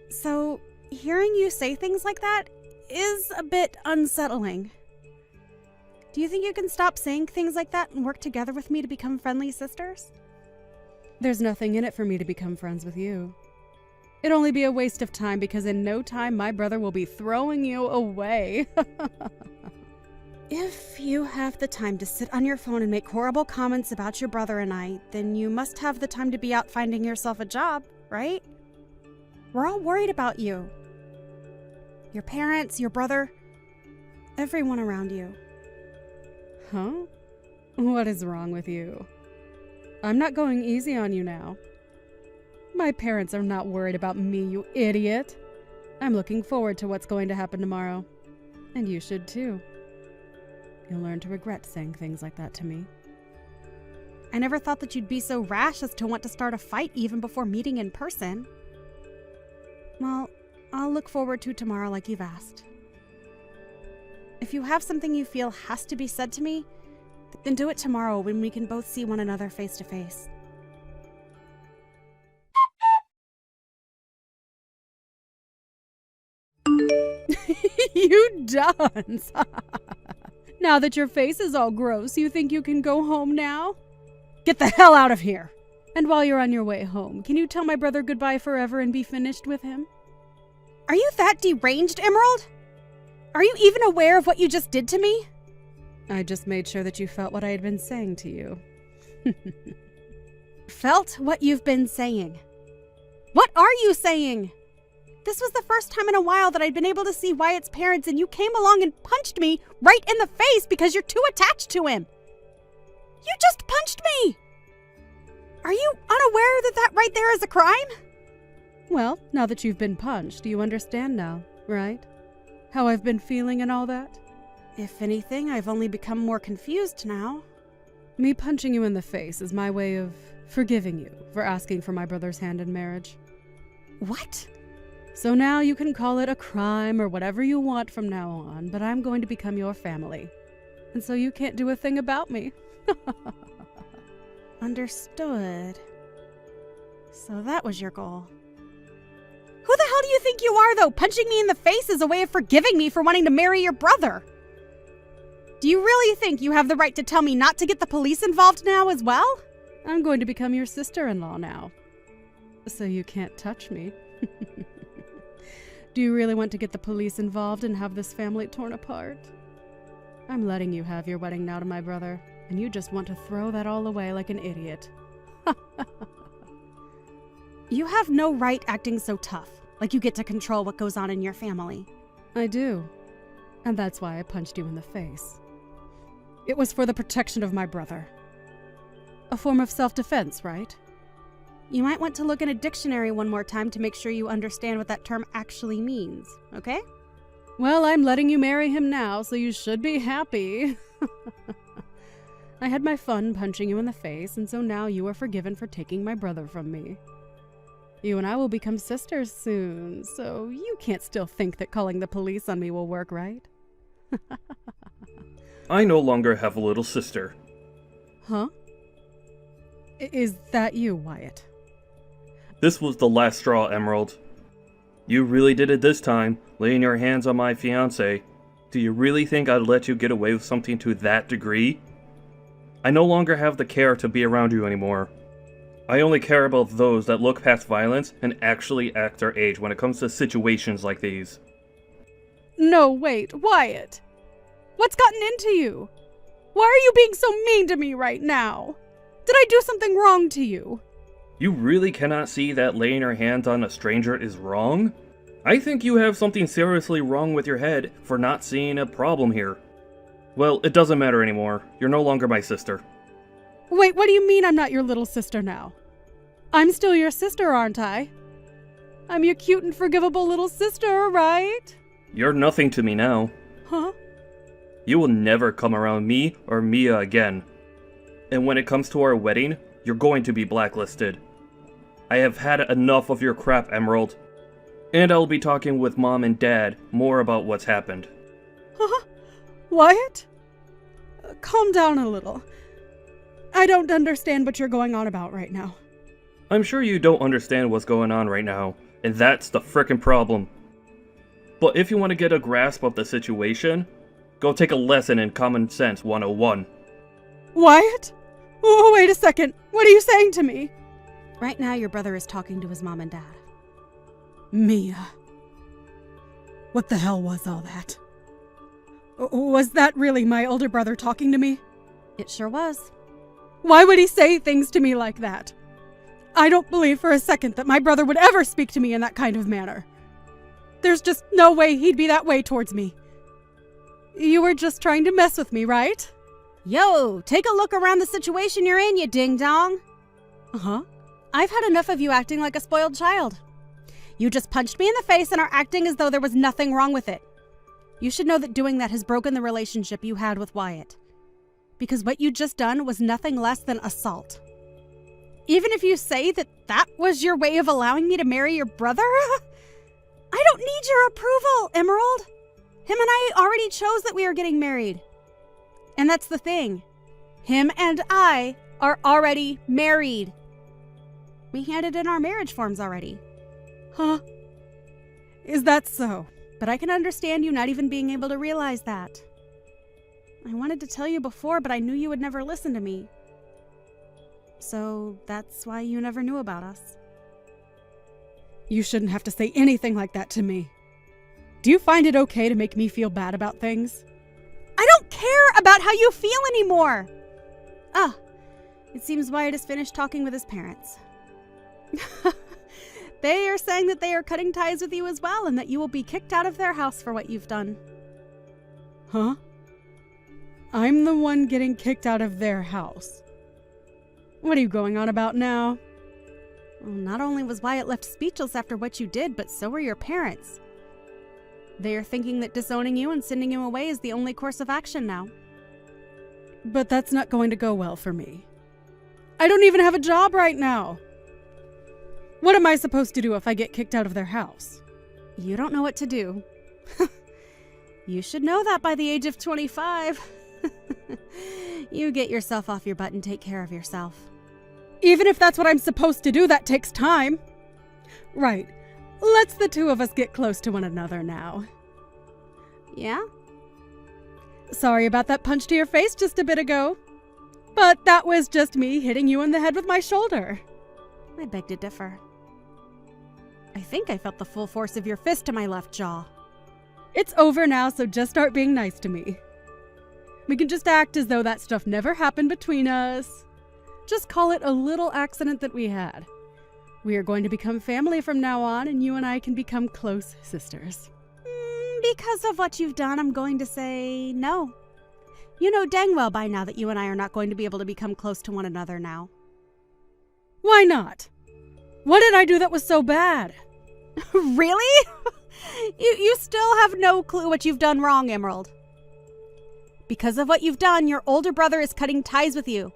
So, hearing you say things like that is a bit unsettling. Do you think you can stop saying things like that and work together with me to become friendly sisters? There's nothing in it for me to become friends with you. It'd only be a waste of time, because in no time my brother will be throwing you away. If you have the time to sit on your phone and make horrible comments about your brother and I, then you must have the time to be out finding yourself a job, right? We're all worried about you. Your parents, your brother, everyone around you. Huh? What is wrong with you? I'm not going easy on you now. My parents are not worried about me, you idiot. I'm looking forward to what's going to happen tomorrow. And you should too. You'll learn to regret saying things like that to me. I never thought that you'd be so rash as to want to start a fight even before meeting in person. Well, I'll look forward to tomorrow like you've asked. If you have something you feel has to be said to me, then do it tomorrow when we can both see one another face to face. You dunce! Now that your face is all gross, you think you can go home now? Get the hell out of here! And while you're on your way home, can you tell my brother goodbye forever and be finished with him? Are you that deranged, Emerald? Are you even aware of what you just did to me? I just made sure that you felt what I had been saying to you. Felt what you've been saying? What are you saying? This was the first time in a while that I'd been able to see Wyatt's parents, and you came along and punched me right in the face because you're too attached to him. You just punched me! Are you unaware that that right there is a crime? Well, now that you've been punched, you understand now, right? How I've been feeling and all that? If anything, I've only become more confused now. Me punching you in the face is my way of forgiving you for asking for my brother's hand in marriage. What? So now you can call it a crime or whatever you want from now on, but I'm going to become your family. And so you can't do a thing about me. Understood. So that was your goal. Who the hell do you think you are, though? Punching me in the face is a way of forgiving me for wanting to marry your brother. Do you really think you have the right to tell me not to get the police involved now as well? I'm going to become your sister-in-law now. So you can't touch me. Do you really want to get the police involved and have this family torn apart? I'm letting you have your wedding now to my brother, and you just want to throw that all away like an idiot. You have no right acting so tough, like you get to control what goes on in your family. I do. And that's why I punched you in the face. It was for the protection of my brother. A form of self-defense, right? You might want to look in a dictionary one more time to make sure you understand what that term actually means, okay? Well, I'm letting you marry him now, so you should be happy. I had my fun punching you in the face, and so now you are forgiven for taking my brother from me. You and I will become sisters soon, so you can't still think that calling the police on me will work, right? I no longer have a little sister. Huh? Is that you, Wyatt? This was the last straw, Emerald. You really did it this time, laying your hands on my fiancé. Do you really think I'd let you get away with something to that degree? I no longer have the care to be around you anymore. I only care about those that look past violence and actually act their age when it comes to situations like these. No, wait, Wyatt. What's gotten into you? Why are you being so mean to me right now? Did I do something wrong to you? You really cannot see that laying your hands on a stranger is wrong? I think you have something seriously wrong with your head for not seeing a problem here. Well, it doesn't matter anymore. You're no longer my sister. Wait, what do you mean I'm not your little sister now? I'm still your sister, aren't I? I'm your cute and forgivable little sister, right? You're nothing to me now. Huh? You will never come around me or Mia again. And when it comes to our wedding, you're going to be blacklisted. I have had enough of your crap, Emerald. And I'll be talking with Mom and Dad more about what's happened. Huh? Wyatt? Calm down a little. I don't understand what you're going on about right now. I'm sure you don't understand what's going on right now, and that's the frickin' problem. But if you want to get a grasp of the situation, go take a lesson in Common Sense 101. Wyatt? Oh, wait a second. What are you saying to me? Right now, your brother is talking to his mom and dad. Mia. What the hell was all that? Was that really my older brother talking to me? It sure was. Why would he say things to me like that? I don't believe for a second that my brother would ever speak to me in that kind of manner. There's just no way he'd be that way towards me. You were just trying to mess with me, right? Yo, take a look around the situation you're in, you ding-dong. Uh-huh. I've had enough of you acting like a spoiled child. You just punched me in the face and are acting as though there was nothing wrong with it. You should know that doing that has broken the relationship you had with Wyatt. Because what you just done was nothing less than assault. Even if you say that that was your way of allowing me to marry your brother, I don't need your approval, Emerald. Him and I already chose that we are getting married. And that's the thing. Him and I are already married. We handed in our marriage forms already. Huh? Is that so? But I can understand you not even being able to realize that. I wanted to tell you before, but I knew you would never listen to me. So that's why you never knew about us. You shouldn't have to say anything like that to me. Do you find it okay to make me feel bad about things? I don't care about how you feel anymore! It seems Wyatt has finished talking with his parents. They are saying that they are cutting ties with you as well and that you will be kicked out of their house for what you've done. Huh? I'm the one getting kicked out of their house. What are you going on about now? Well, not only was Wyatt left speechless after what you did, but so were your parents. They are thinking that disowning you and sending you away is the only course of action now. But that's not going to go well for me. I don't even have a job right now. What am I supposed to do if I get kicked out of their house? You don't know what to do. You should know that by the age of 25. You get yourself off your butt and take care of yourself. Even if that's what I'm supposed to do, that takes time. Right. Let's the two of us get close to one another now. Yeah? Sorry about that punch to your face just a bit ago. But that was just me hitting you in the head with my shoulder. I beg to differ. I think I felt the full force of your fist to my left jaw. It's over now, so just start being nice to me. We can just act as though that stuff never happened between us. Just call it a little accident that we had. We are going to become family from now on, and you and I can become close sisters. Because of what you've done, I'm going to say no. You know dang well by now that you and I are not going to be able to become close to one another now. Why not? What did I do that was so bad? Really? You still have no clue what you've done wrong, Emerald. Because of what you've done, your older brother is cutting ties with you.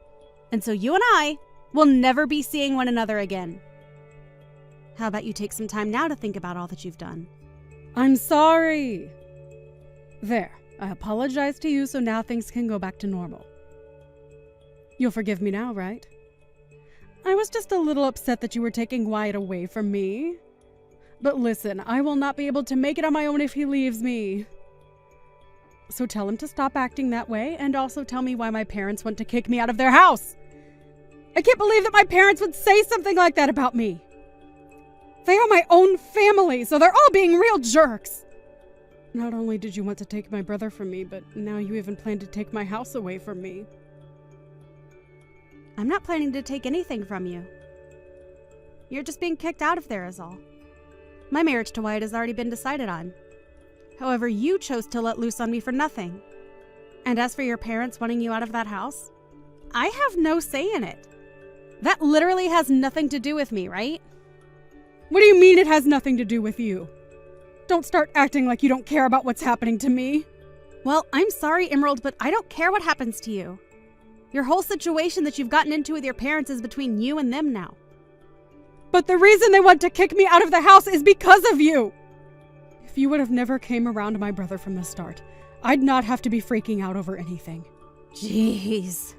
And so you and I will never be seeing one another again. How about you take some time now to think about all that you've done? I'm sorry. There, I apologize to you, so now things can go back to normal. You'll forgive me now, right? I was just a little upset that you were taking Wyatt away from me. But listen, I will not be able to make it on my own if he leaves me. So tell him to stop acting that way, and also tell me why my parents want to kick me out of their house. I can't believe that my parents would say something like that about me. They are my own family, so they're all being real jerks. Not only did you want to take my brother from me, but now you even plan to take my house away from me. I'm not planning to take anything from you. You're just being kicked out of there is all. My marriage to Wyatt has already been decided on. However, you chose to let loose on me for nothing. And as for your parents wanting you out of that house, I have no say in it. That literally has nothing to do with me, right? What do you mean it has nothing to do with you? Don't start acting like you don't care about what's happening to me. Well, I'm sorry, Emerald, but I don't care what happens to you. Your whole situation that you've gotten into with your parents is between you and them now. But the reason they want to kick me out of the house is because of you! If you would have never came around my brother from the start, I'd not have to be freaking out over anything. Jeez.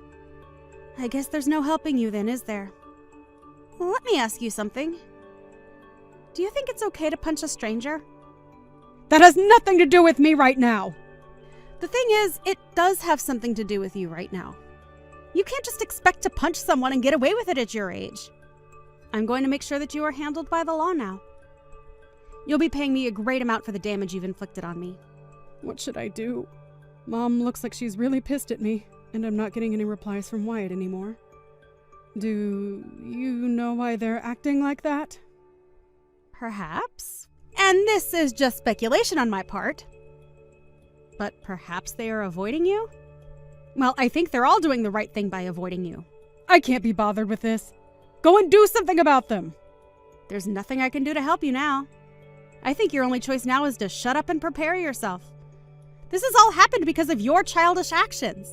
I guess there's no helping you then, is there? Well, let me ask you something. Do you think it's okay to punch a stranger? That has nothing to do with me right now! The thing is, it does have something to do with you right now. You can't just expect to punch someone and get away with it at your age. I'm going to make sure that you are handled by the law now. You'll be paying me a great amount for the damage you've inflicted on me. What should I do? Mom looks like she's really pissed at me, and I'm not getting any replies from Wyatt anymore. Do you know why they're acting like that? Perhaps. And this is just speculation on my part. But perhaps they are avoiding you? Well, I think they're all doing the right thing by avoiding you. I can't be bothered with this. Go and do something about them. There's nothing I can do to help you now. I think your only choice now is to shut up and prepare yourself. This has all happened because of your childish actions.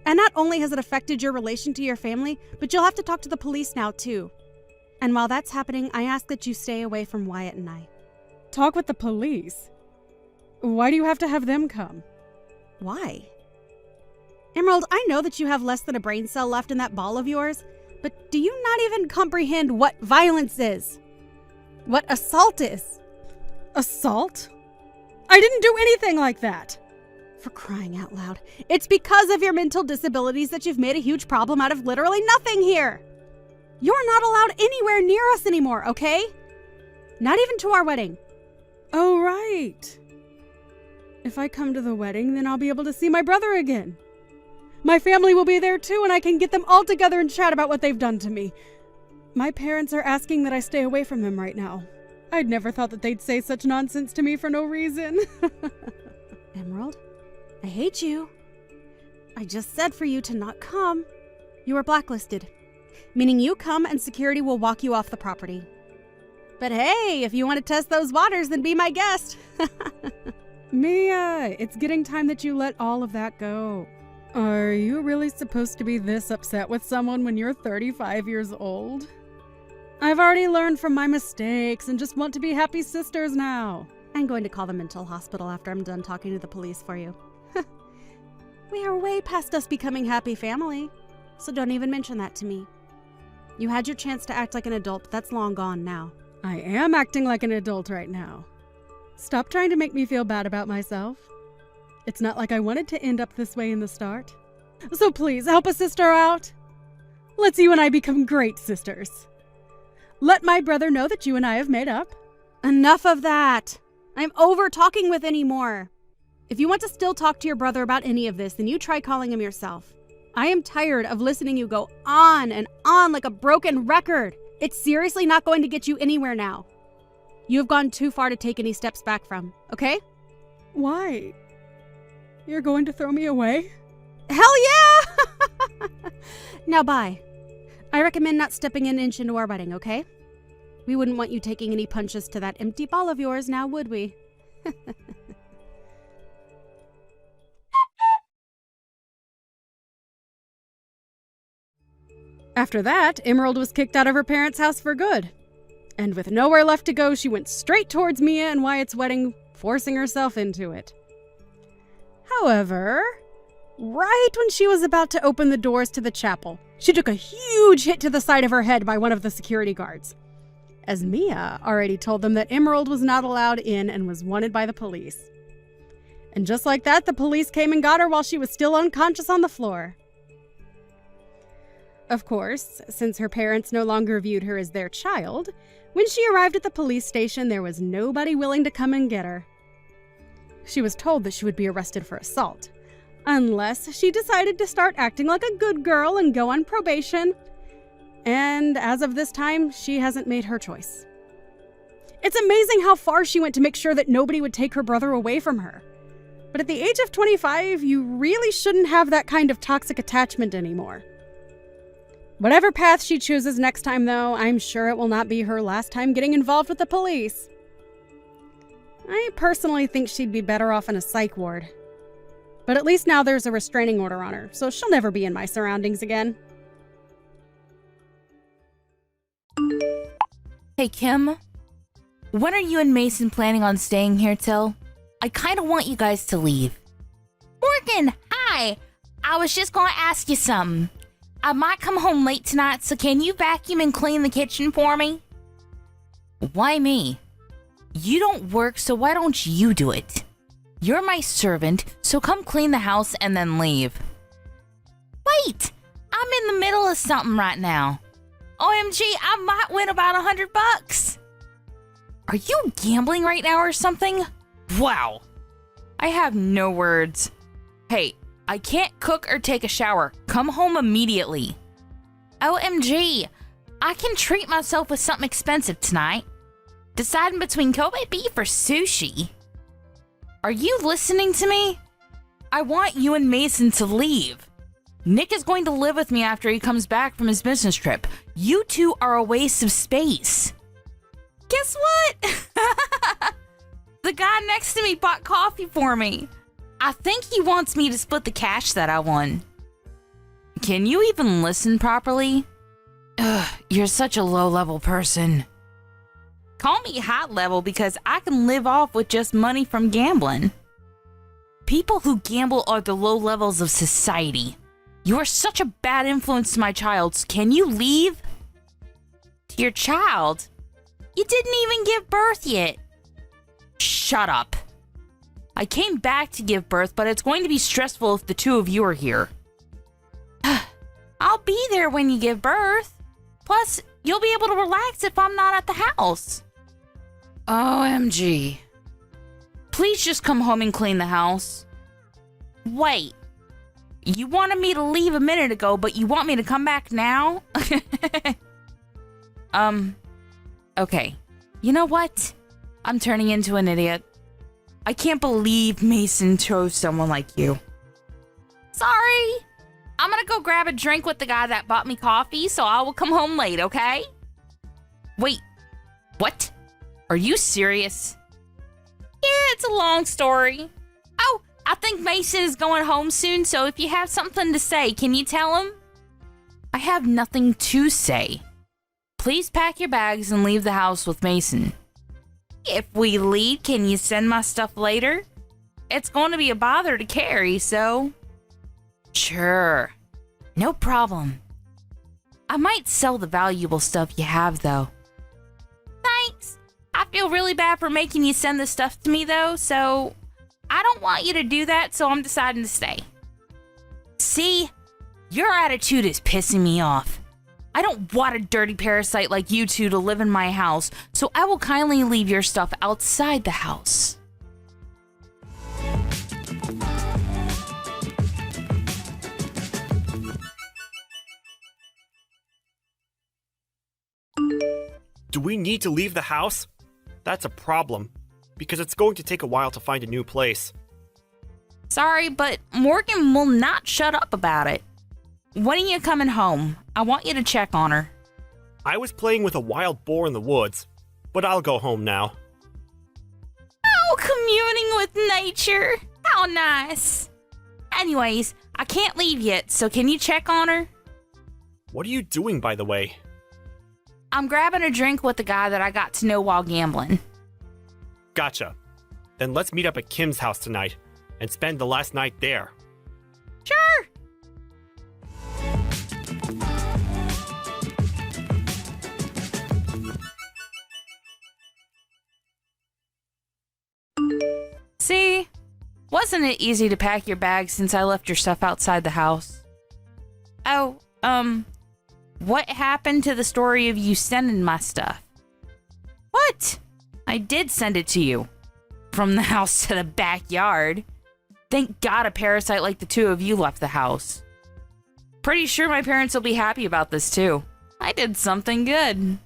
And not only has it affected your relation to your family, but you'll have to talk to the police now too. And while that's happening, I ask that you stay away from Wyatt and I. Talk with the police? Why do you have to have them come? Why? Emerald, I know that you have less than a brain cell left in that ball of yours, but do you not even comprehend what violence is? What assault is? Assault? I didn't do anything like that! For crying out loud. It's because of your mental disabilities that you've made a huge problem out of literally nothing here! You're not allowed anywhere near us anymore, okay? Not even to our wedding. Oh, right. If I come to the wedding, then I'll be able to see my brother again. My family will be there too, and I can get them all together and chat about what they've done to me. My parents are asking that I stay away from them right now. I'd never thought that they'd say such nonsense to me for no reason. Emerald, I hate you. I just said for you to not come. You are blacklisted, meaning you come and security will walk you off the property. But hey, if you want to test those waters, then be my guest. Mia, it's getting time that you let all of that go. Are you really supposed to be this upset with someone when you're 35 years old? I've already learned from my mistakes and just want to be happy sisters now. I'm going to call the mental hospital after I'm done talking to the police for you. We are way past us becoming happy family, so don't even mention that to me. You had your chance to act like an adult, but that's long gone now. I am acting like an adult right now. Stop trying to make me feel bad about myself. It's not like I wanted to end up this way in the start. So please, help a sister out. Let's you and I become great sisters. Let my brother know that you and I have made up. Enough of that. I'm over talking with anymore. If you want to still talk to your brother about any of this, then you try calling him yourself. I am tired of listening you go on and on like a broken record. It's seriously not going to get you anywhere now. You have gone too far to take any steps back from, okay? Why? You're going to throw me away? Hell yeah! Now bye. I recommend not stepping an inch into our wedding, okay? We wouldn't want you taking any punches to that empty ball of yours now, would we? After that, Emerald was kicked out of her parents' house for good. And with nowhere left to go, she went straight towards Mia and Wyatt's wedding, forcing herself into it. However, right when she was about to open the doors to the chapel, she took a huge hit to the side of her head by one of the security guards, as Mia already told them that Emerald was not allowed in and was wanted by the police. And just like that, the police came and got her while she was still unconscious on the floor. Of course, since her parents no longer viewed her as their child, when she arrived at the police station, there was nobody willing to come and get her. She was told that she would be arrested for assault, unless she decided to start acting like a good girl and go on probation. And as of this time, she hasn't made her choice. It's amazing how far she went to make sure that nobody would take her brother away from her. But at the age of 25, you really shouldn't have that kind of toxic attachment anymore. Whatever path she chooses next time, though, I'm sure it will not be her last time getting involved with the police. I personally think she'd be better off in a psych ward. But at least now there's a restraining order on her, so she'll never be in my surroundings again. Hey, Kim. When are you and Mason planning on staying here till? I kind of want you guys to leave. Morgan, hi. I was just going to ask you something. I might come home late tonight, so can you vacuum and clean the kitchen for me? Why me? You don't work, so why don't you do it? You're my servant, so come clean the house and then leave. Wait! I'm in the middle of something right now. OMG, I might win about $100. Are you gambling right now or something? Wow. I have no words. Hey, I can't cook or take a shower. Come home immediately. OMG, I can treat myself with something expensive tonight. Deciding between Kobe beef or sushi. Are you listening to me? I want you and Mason to leave. Nick is going to live with me after he comes back from his business trip. You two are a waste of space. Guess what? The guy next to me bought coffee for me. I think he wants me to split the cash that I won. Can you even listen properly? Ugh, you're such a low-level person. Call me high-level because I can live off with just money from gambling. People who gamble are the low levels of society. You are such a bad influence to my child. So can you leave? To your child? You didn't even give birth yet. Shut up. I came back to give birth, but it's going to be stressful if the two of you are here. I'll be there when you give birth. Plus, you'll be able to relax if I'm not at the house. OMG. Please just come home and clean the house. Wait. You wanted me to leave a minute ago, but you want me to come back now? Okay. You know what? I'm turning into an idiot. I can't believe Mason chose someone like you. Sorry. I'm gonna go grab a drink with the guy that bought me coffee, so I will come home late, okay? Wait. What? Are you serious? Yeah, it's a long story. Oh, I think Mason is going home soon, so if you have something to say, can you tell him? I have nothing to say. Please pack your bags and leave the house with Mason. If we leave, can you send my stuff later? It's going to be a bother to carry, so... Sure. No problem. I might sell the valuable stuff you have, though. Thanks. I feel really bad for making you send this stuff to me, though, so... I don't want you to do that, so I'm deciding to stay. See? Your attitude is pissing me off. I don't want a dirty parasite like you two to live in my house, so I will kindly leave your stuff outside the house. Do we need to leave the house? That's a problem, because it's going to take a while to find a new place. Sorry, but Morgan will not shut up about it. When are you coming home? I want you to check on her. I was playing with a wild boar in the woods, but I'll go home now. Oh, communing with nature. How nice. Anyways, I can't leave yet, so can you check on her? What are you doing, by the way? I'm grabbing a drink with the guy that I got to know while gambling. Gotcha. Then let's meet up at Kim's house tonight and spend the last night there. Sure. See? Wasn't it easy to pack your bags since I left your stuff outside the house? Oh, what happened to the story of you sending my stuff? What? I did send it to you. From the house to the backyard. Thank God a parasite like the two of you left the house. Pretty sure my parents will be happy about this too. I did something good.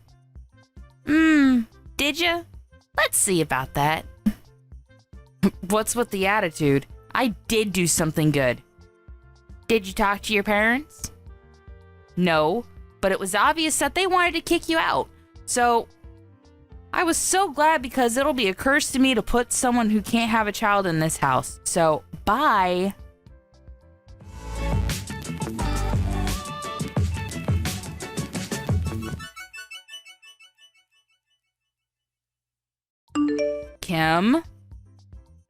Did ya? Let's see about that. What's with the attitude? I did do something good. Did you talk to your parents? No, but it was obvious that they wanted to kick you out. So, I was so glad because it'll be a curse to me to put someone who can't have a child in this house. So, bye. Kim?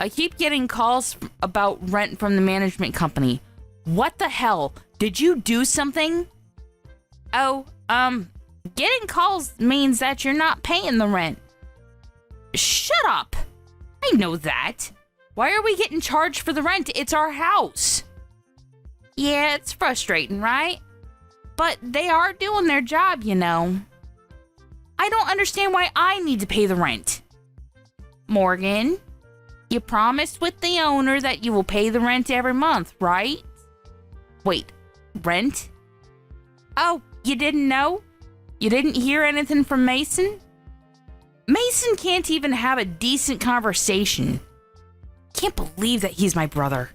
I keep getting calls about rent from the management company. What the hell? Did you do something? Oh, getting calls means that you're not paying the rent. Shut up! I know that. Why are we getting charged for the rent? It's our house. Yeah, it's frustrating, right? But they are doing their job, you know. I don't understand why I need to pay the rent. Morgan, you promised with the owner that you will pay the rent every month, right? Wait, rent? Oh, you didn't know? You didn't hear anything from Mason? Mason can't even have a decent conversation. Can't believe that he's my brother.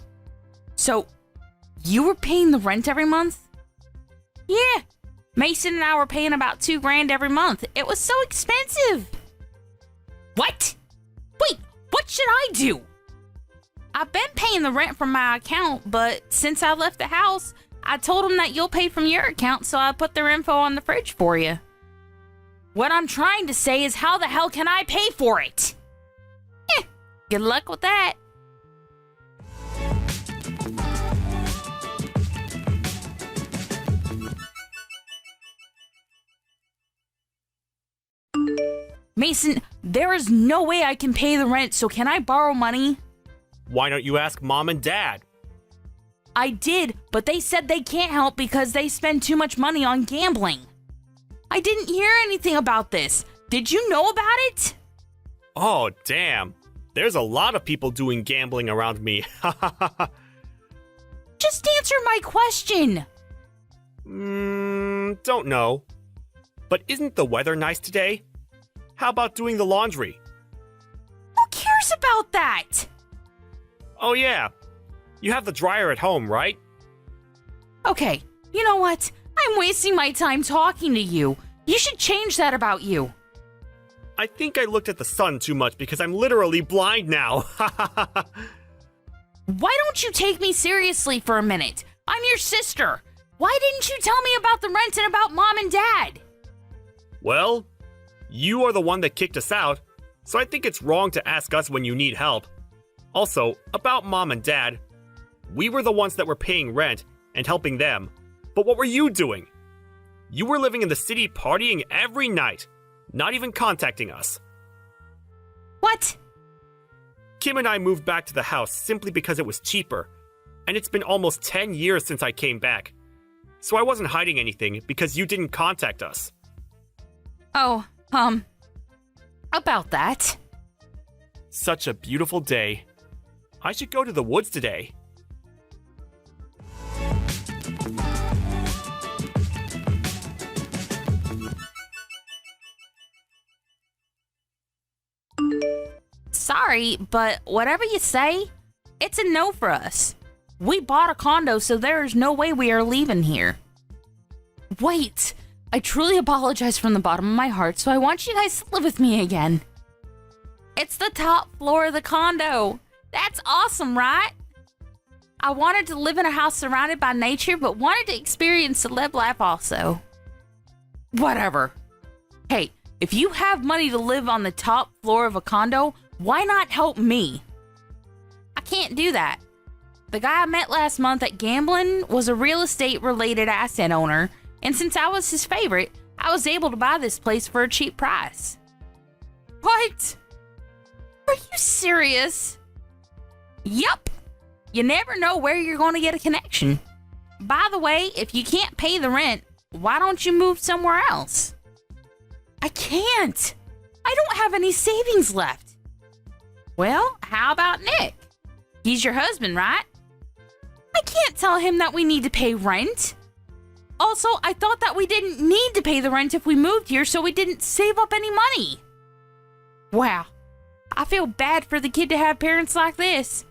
So, you were paying the rent every month? Yeah, Mason and I were paying about $2,000 every month. It was so expensive. What? Wait, what should I do? I've been paying the rent from my account, but since I left the house, I told them that you'll pay from your account, so I put their info on the fridge for you. What I'm trying to say is, how the hell can I pay for it? Good luck with that. Mason, there is no way I can pay the rent, so can I borrow money? Why don't you ask Mom and Dad? I did, but they said they can't help because they spend too much money on gambling. I didn't hear anything about this. Did you know about it? Oh, damn. There's a lot of people doing gambling around me. Just answer my question. Don't know. But isn't the weather nice today? How about doing the laundry? Who cares about that? Oh yeah, you have the dryer at home, right? Okay, you know what? I'm wasting my time talking to you. You should change that about you. I think I looked at the sun too much because I'm literally blind now. Why don't you take me seriously for a minute? I'm your sister. Why didn't you tell me about the rent and about Mom and Dad? Well, you are the one that kicked us out, so I think it's wrong to ask us when you need help. Also, about Mom and Dad, we were the ones that were paying rent and helping them, but what were you doing? You were living in the city partying every night, not even contacting us. What? Kim and I moved back to the house simply because it was cheaper, and it's been almost 10 years since I came back. So I wasn't hiding anything because you didn't contact us. Oh, about that. Such a beautiful day. I should go to the woods today. Sorry, but whatever you say, it's a no for us. We bought a condo, so there is no way we are leaving here. Wait, I truly apologize from the bottom of my heart, so I want you guys to live with me again. It's the top floor of the condo. That's awesome, right? I wanted to live in a house surrounded by nature, but wanted to experience the live life also. Whatever. Hey, if you have money to live on the top floor of a condo, why not help me? I can't do that. The guy I met last month at gambling was a real estate related asset owner, and since I was his favorite, I was able to buy this place for a cheap price. What? Are you serious? Yup. You never know where you're going to get a connection. By the way, if you can't pay the rent, why don't you move somewhere else? I can't. I don't have any savings left. Well, how about Nick? He's your husband, right? I can't tell him that we need to pay rent. Also, I thought that we didn't need to pay the rent if we moved here, so we didn't save up any money. Wow. I feel bad for the kid to have parents like this.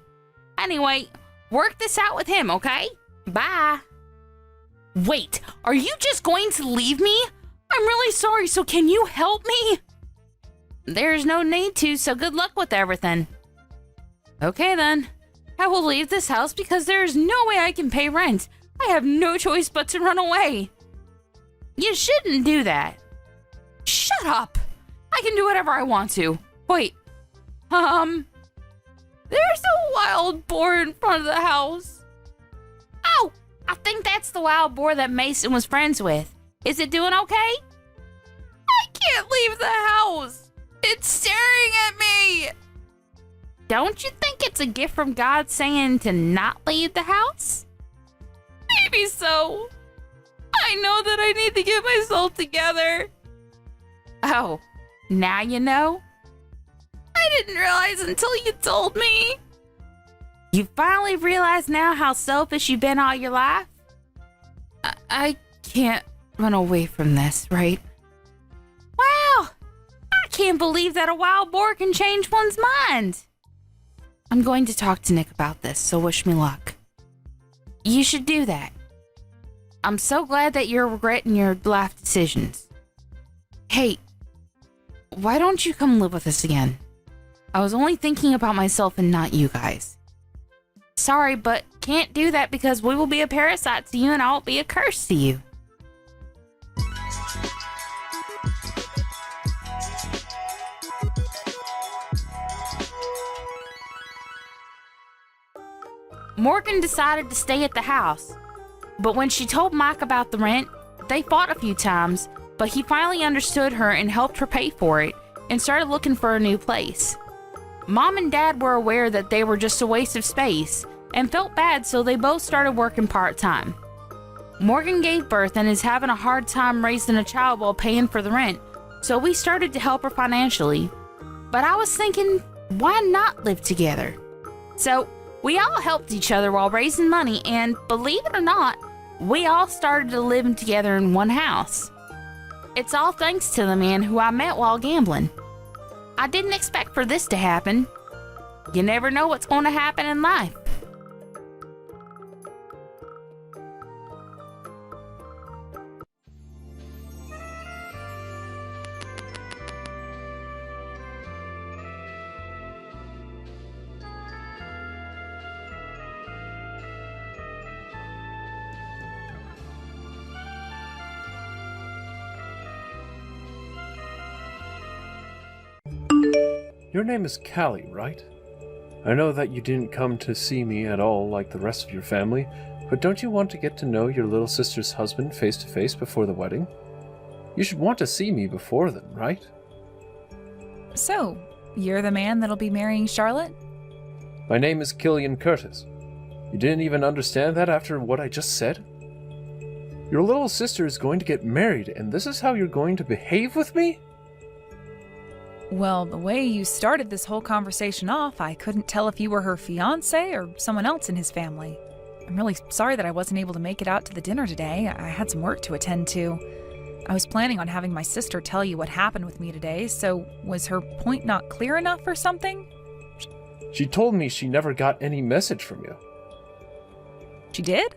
Anyway, work this out with him, okay? Bye. Wait, are you just going to leave me? I'm really sorry, so can you help me? There's no need to, so good luck with everything. Okay then. I will leave this house because there is no way I can pay rent. I have no choice but to run away. You shouldn't do that. Shut up. I can do whatever I want to. Wait. There's a wild boar in front of the house. Oh, I think that's the wild boar that Mason was friends with. Is it doing okay? I can't leave the house. It's staring at me. Don't you think it's a gift from God saying to not leave the house? Maybe so. I know that I need to get myself together. Oh, now you know? I didn't realize until you told me. You finally realize now how selfish you've been all your life? I can't run away from this, right? Wow! I can't believe that a wild boar can change one's mind. I'm going to talk to Nick about this, so wish me luck. You should do that. I'm so glad that you're regretting your life decisions. Hey, why don't you come live with us again? I was only thinking about myself and not you guys. Sorry, but can't do that because we will be a parasite to you and I'll be a curse to you. Morgan decided to stay at the house, but when she told Mike about the rent, they fought a few times, but he finally understood her and helped her pay for it and started looking for a new place. Mom and Dad were aware that they were just a waste of space and felt bad, so they both started working part-time. Morgan gave birth and is having a hard time raising a child while paying for the rent, so we started to help her financially. But I was thinking, why not live together? So we all helped each other while raising money, and believe it or not, we all started to live together in one house. It's all thanks to the man who I met while gambling. I didn't expect for this to happen. You never know what's going to happen in life. Your name is Callie, right? I know that you didn't come to see me at all like the rest of your family, but don't you want to get to know your little sister's husband face to face before the wedding? You should want to see me before then, right? So, you're the man that'll be marrying Charlotte? My name is Killian Curtis. You didn't even understand that after what I just said? Your little sister is going to get married, and this is how you're going to behave with me? Well, the way you started this whole conversation off, I couldn't tell if you were her fiancé or someone else in his family. I'm really sorry that I wasn't able to make it out to the dinner today. I had some work to attend to. I was planning on having my sister tell you what happened with me today, so was her point not clear enough or something? She told me she never got any message from you. She did?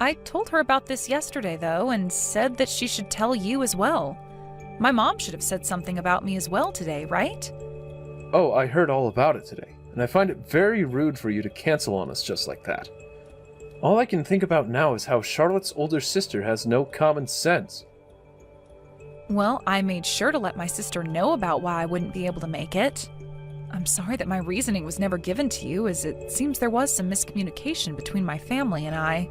I told her about this yesterday, though, and said that she should tell you as well. My mom should have said something about me as well today, right? Oh, I heard all about it today, and I find it very rude for you to cancel on us just like that. All I can think about now is how Charlotte's older sister has no common sense. Well, I made sure to let my sister know about why I wouldn't be able to make it. I'm sorry that my reasoning was never given to you, as it seems there was some miscommunication between my family and I.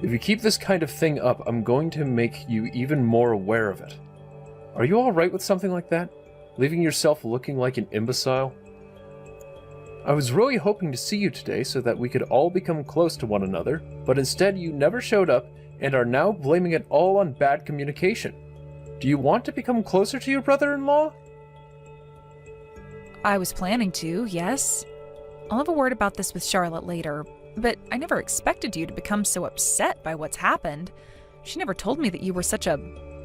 If you keep this kind of thing up, I'm going to make you even more aware of it. Are you alright with something like that? Leaving yourself looking like an imbecile? I was really hoping to see you today so that we could all become close to one another, but instead you never showed up and are now blaming it all on bad communication. Do you want to become closer to your brother-in-law? I was planning to, yes. I'll have a word about this with Charlotte later, but I never expected you to become so upset by what's happened. She never told me that you were such a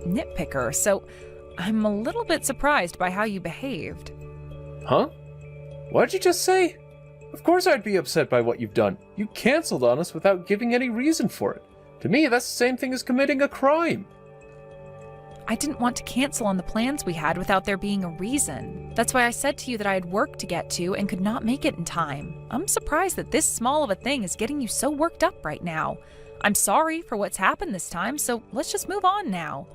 nitpicker, so I'm a little bit surprised by how you behaved. Huh? What did you just say? Of course I'd be upset by what you've done. You canceled on us without giving any reason for it. To me, that's the same thing as committing a crime. I didn't want to cancel on the plans we had without there being a reason. That's why I said to you that I had work to get to and could not make it in time. I'm surprised that this small of a thing is getting you so worked up right now. I'm sorry for what's happened this time, so let's just move on now.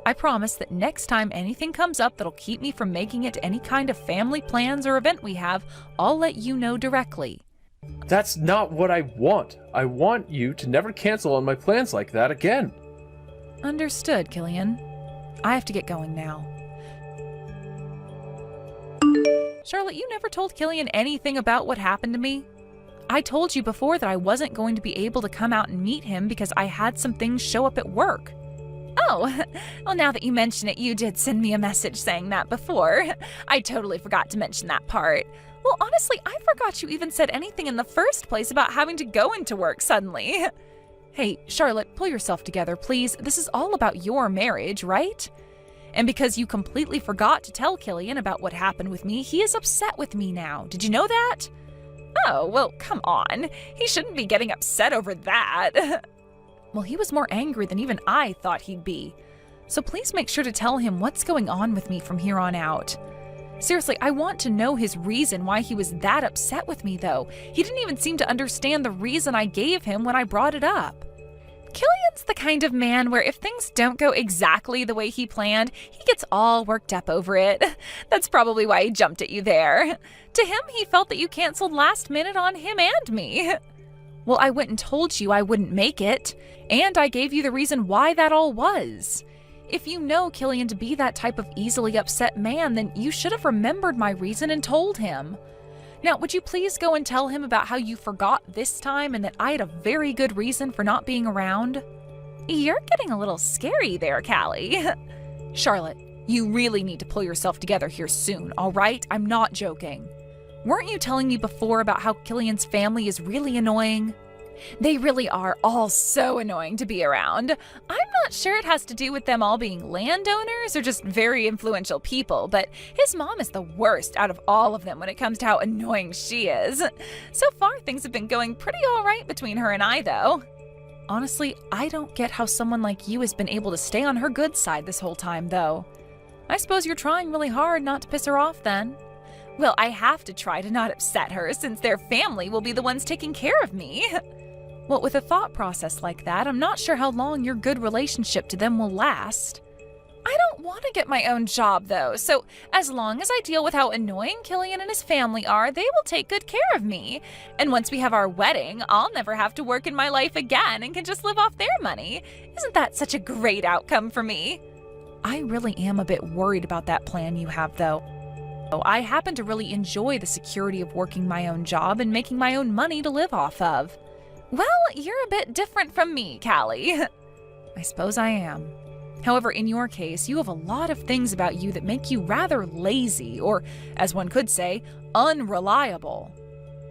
I promise that next time anything comes up that'll keep me from making it to any kind of family plans or event we have, I'll let you know directly. That's not what I want. I want you to never cancel on my plans like that again. Understood, Killian. I have to get going now. Charlotte, you never told Killian anything about what happened to me. I told you before that I wasn't going to be able to come out and meet him because I had some things show up at work. Oh, well, now that you mention it, you did send me a message saying that before. I totally forgot to mention that part. Well, honestly, I forgot you even said anything in the first place about having to go into work suddenly. Hey, Charlotte, pull yourself together, please. This is all about your marriage, right? And because you completely forgot to tell Killian about what happened with me, he is upset with me now. Did you know that? Oh, well, come on. He shouldn't be getting upset over that. Well, he was more angry than even I thought he'd be. So please make sure to tell him what's going on with me from here on out. Seriously, I want to know his reason why he was that upset with me, though. He didn't even seem to understand the reason I gave him when I brought it up. Killian's the kind of man where if things don't go exactly the way he planned, he gets all worked up over it. That's probably why he jumped at you there. To him, he felt that you canceled last minute on him and me. Well, I went and told you I wouldn't make it, and I gave you the reason why that all was. If you know Killian to be that type of easily upset man, then you should have remembered my reason and told him. Now, would you please go and tell him about how you forgot this time and that I had a very good reason for not being around? You're getting a little scary there, Callie. Charlotte, you really need to pull yourself together here soon, all right? I'm not joking. Weren't you telling me before about how Killian's family is really annoying? They really are all so annoying to be around. I'm not sure it has to do with them all being landowners or just very influential people, but his mom is the worst out of all of them when it comes to how annoying she is. So far, things have been going pretty all right between her and I, though. Honestly, I don't get how someone like you has been able to stay on her good side this whole time, though. I suppose you're trying really hard not to piss her off, then. Well, I have to try to not upset her since their family will be the ones taking care of me. Well, with a thought process like that, I'm not sure how long your good relationship to them will last. I don't want to get my own job, though, so as long as I deal with how annoying Killian and his family are, they will take good care of me. And once we have our wedding, I'll never have to work in my life again and can just live off their money. Isn't that such a great outcome for me? I really am a bit worried about that plan you have, though. I happen to really enjoy the security of working my own job and making my own money to live off of. Well, you're a bit different from me, Callie. I suppose I am. However, in your case, you have a lot of things about you that make you rather lazy, or, as one could say, unreliable.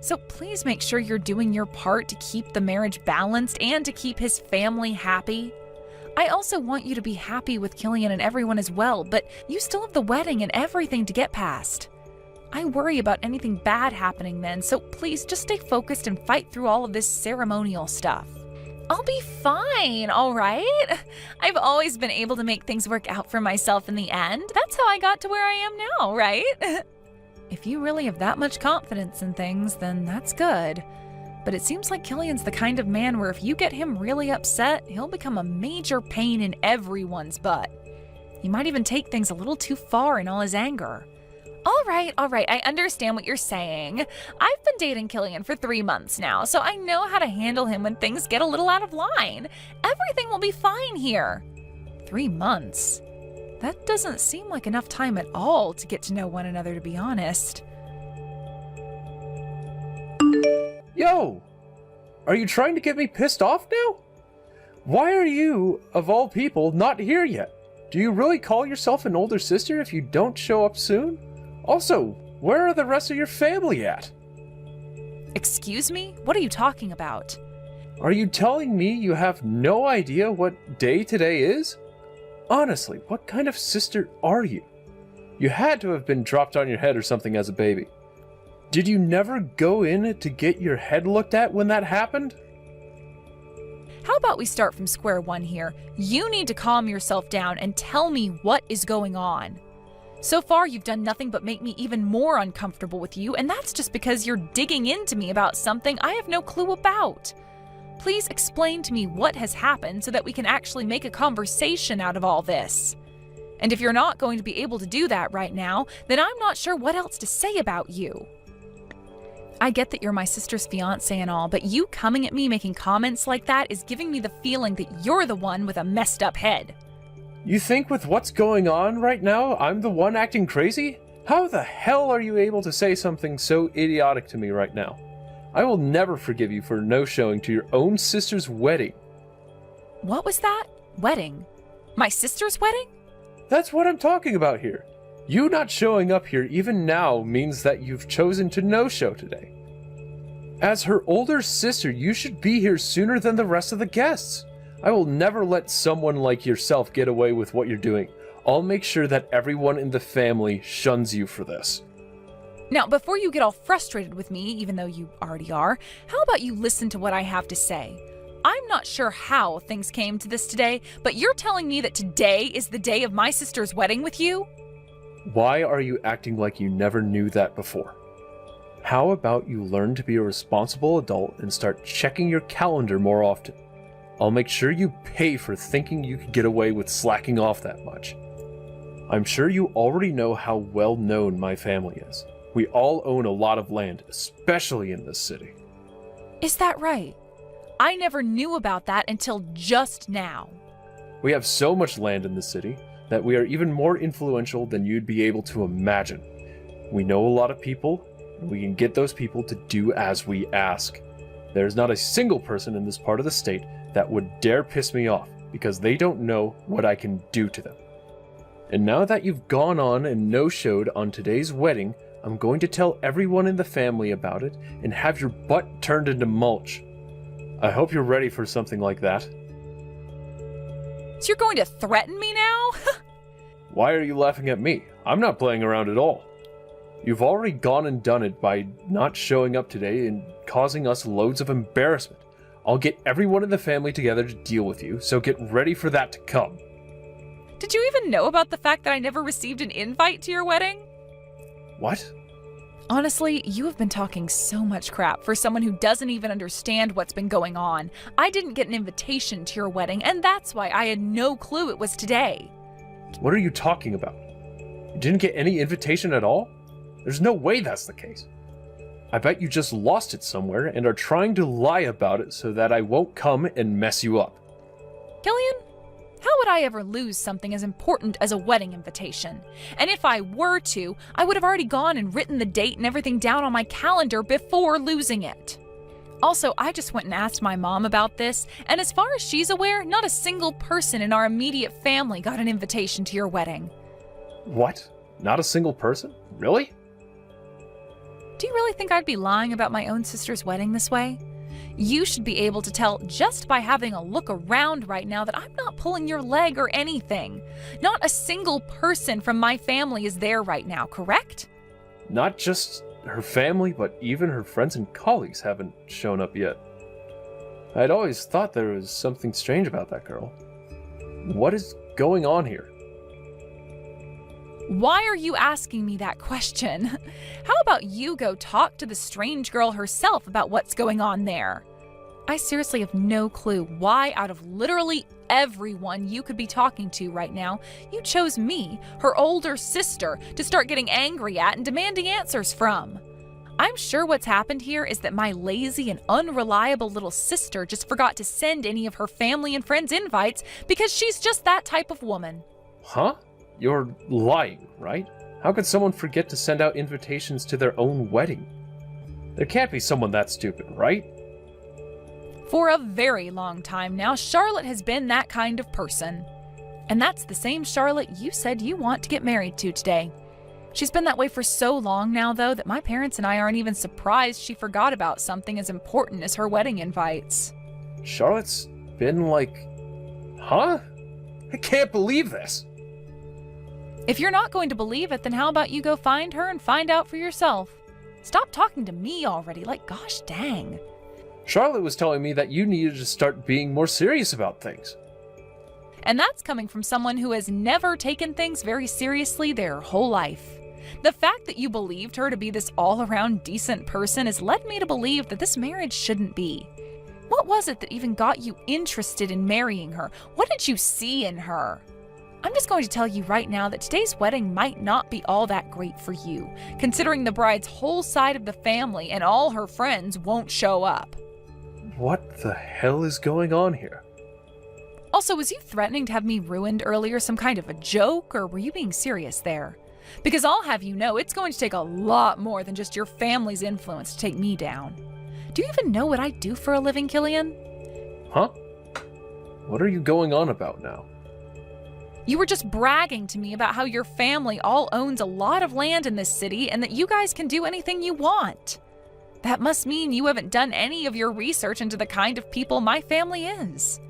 So please make sure you're doing your part to keep the marriage balanced and to keep his family happy. I also want you to be happy with Killian and everyone as well, but you still have the wedding and everything to get past. I worry about anything bad happening then, so please just stay focused and fight through all of this ceremonial stuff. I'll be fine, all right? I've always been able to make things work out for myself in the end. That's how I got to where I am now, right? If you really have that much confidence in things, then that's good. But it seems like Killian's the kind of man where if you get him really upset, he'll become a major pain in everyone's butt. He might even take things a little too far in all his anger. All right, I understand what you're saying. I've been dating Killian for 3 months now, so I know how to handle him when things get a little out of line. Everything will be fine here. 3 months? That doesn't seem like enough time at all to get to know one another, to be honest. Yo! Are you trying to get me pissed off now? Why are you, of all people, not here yet? Do you really call yourself an older sister if you don't show up soon? Also, where are the rest of your family at? Excuse me? What are you talking about? Are you telling me you have no idea what day today is? Honestly, what kind of sister are you? You had to have been dropped on your head or something as a baby. Did you never go in to get your head looked at when that happened? How about we start from square one here? You need to calm yourself down and tell me what is going on. So far, you've done nothing but make me even more uncomfortable with you, and that's just because you're digging into me about something I have no clue about. Please explain to me what has happened so that we can actually make a conversation out of all this. And if you're not going to be able to do that right now, then I'm not sure what else to say about you. I get that you're my sister's fiancé and all, but you coming at me making comments like that is giving me the feeling that you're the one with a messed up head. You think with what's going on right now, I'm the one acting crazy? How the hell are you able to say something so idiotic to me right now? I will never forgive you for no-showing to your own sister's wedding. What was that? Wedding? My sister's wedding? That's what I'm talking about here. You not showing up here even now means that you've chosen to no-show today. As her older sister, you should be here sooner than the rest of the guests. I will never let someone like yourself get away with what you're doing. I'll make sure that everyone in the family shuns you for this. Now, before you get all frustrated with me, even though you already are, how about you listen to what I have to say? I'm not sure how things came to this today, but you're telling me that today is the day of my sister's wedding with you? Why are you acting like you never knew that before? How about you learn to be a responsible adult and start checking your calendar more often? I'll make sure you pay for thinking you could get away with slacking off that much. I'm sure you already know how well known my family is. We all own a lot of land, especially in this city. Is that right? I never knew about that until just now. We have so much land in the city that we are even more influential than you'd be able to imagine. We know a lot of people, and we can get those people to do as we ask. There's not a single person in this part of the state that would dare piss me off because they don't know what I can do to them. And now that you've gone on and no-showed on today's wedding, I'm going to tell everyone in the family about it and have your butt turned into mulch. I hope you're ready for something like that. So you're going to threaten me now? Why are you laughing at me? I'm not playing around at all. You've already gone and done it by not showing up today and causing us loads of embarrassment. I'll get everyone in the family together to deal with you, so get ready for that to come. Did you even know about the fact that I never received an invite to your wedding? What? Honestly, you have been talking so much crap for someone who doesn't even understand what's been going on. I didn't get an invitation to your wedding, and that's why I had no clue it was today. What are you talking about? You didn't get any invitation at all? There's no way that's the case. I bet you just lost it somewhere and are trying to lie about it so that I won't come and mess you up. Killian, how would I ever lose something as important as a wedding invitation? And if I were to, I would have already gone and written the date and everything down on my calendar before losing it. Also, I just went and asked my mom about this, and as far as she's aware, not a single person in our immediate family got an invitation to your wedding. What? Not a single person? Really? Do you really think I'd be lying about my own sister's wedding this way? You should be able to tell just by having a look around right now that I'm not pulling your leg or anything. Not a single person from my family is there right now, correct? Not just her family, but even her friends and colleagues haven't shown up yet. I'd always thought there was something strange about that girl. What is going on here? Why are you asking me that question? How about you go talk to the strange girl herself about what's going on there? I seriously have no clue why, out of literally everyone you could be talking to right now, you chose me, her older sister, to start getting angry at and demanding answers from. I'm sure what's happened here is that my lazy and unreliable little sister just forgot to send any of her family and friends invites because she's just that type of woman. Huh? You're lying, right? How could someone forget to send out invitations to their own wedding? There can't be someone that stupid, right? For a very long time now, Charlotte has been that kind of person. And that's the same Charlotte you said you want to get married to today. She's been that way for so long now, though, that my parents and I aren't even surprised she forgot about something as important as her wedding invites. Charlotte's been like... Huh? I can't believe this. If you're not going to believe it, then how about you go find her and find out for yourself? Stop talking to me already, like gosh dang. Charlotte was telling me that you needed to start being more serious about things. And that's coming from someone who has never taken things very seriously their whole life. The fact that you believed her to be this all-around decent person has led me to believe that this marriage shouldn't be. What was it that even got you interested in marrying her? What did you see in her? I'm just going to tell you right now that today's wedding might not be all that great for you, considering the bride's whole side of the family and all her friends won't show up. What the hell is going on here? Also, was you threatening to have me ruined earlier some kind of a joke, or were you being serious there? Because I'll have you know, it's going to take a lot more than just your family's influence to take me down. Do you even know what I do for a living, Killian? Huh? What are you going on about now? You were just bragging to me about how your family all owns a lot of land in this city and that you guys can do anything you want. That must mean you haven't done any of your research into the kind of people my family is.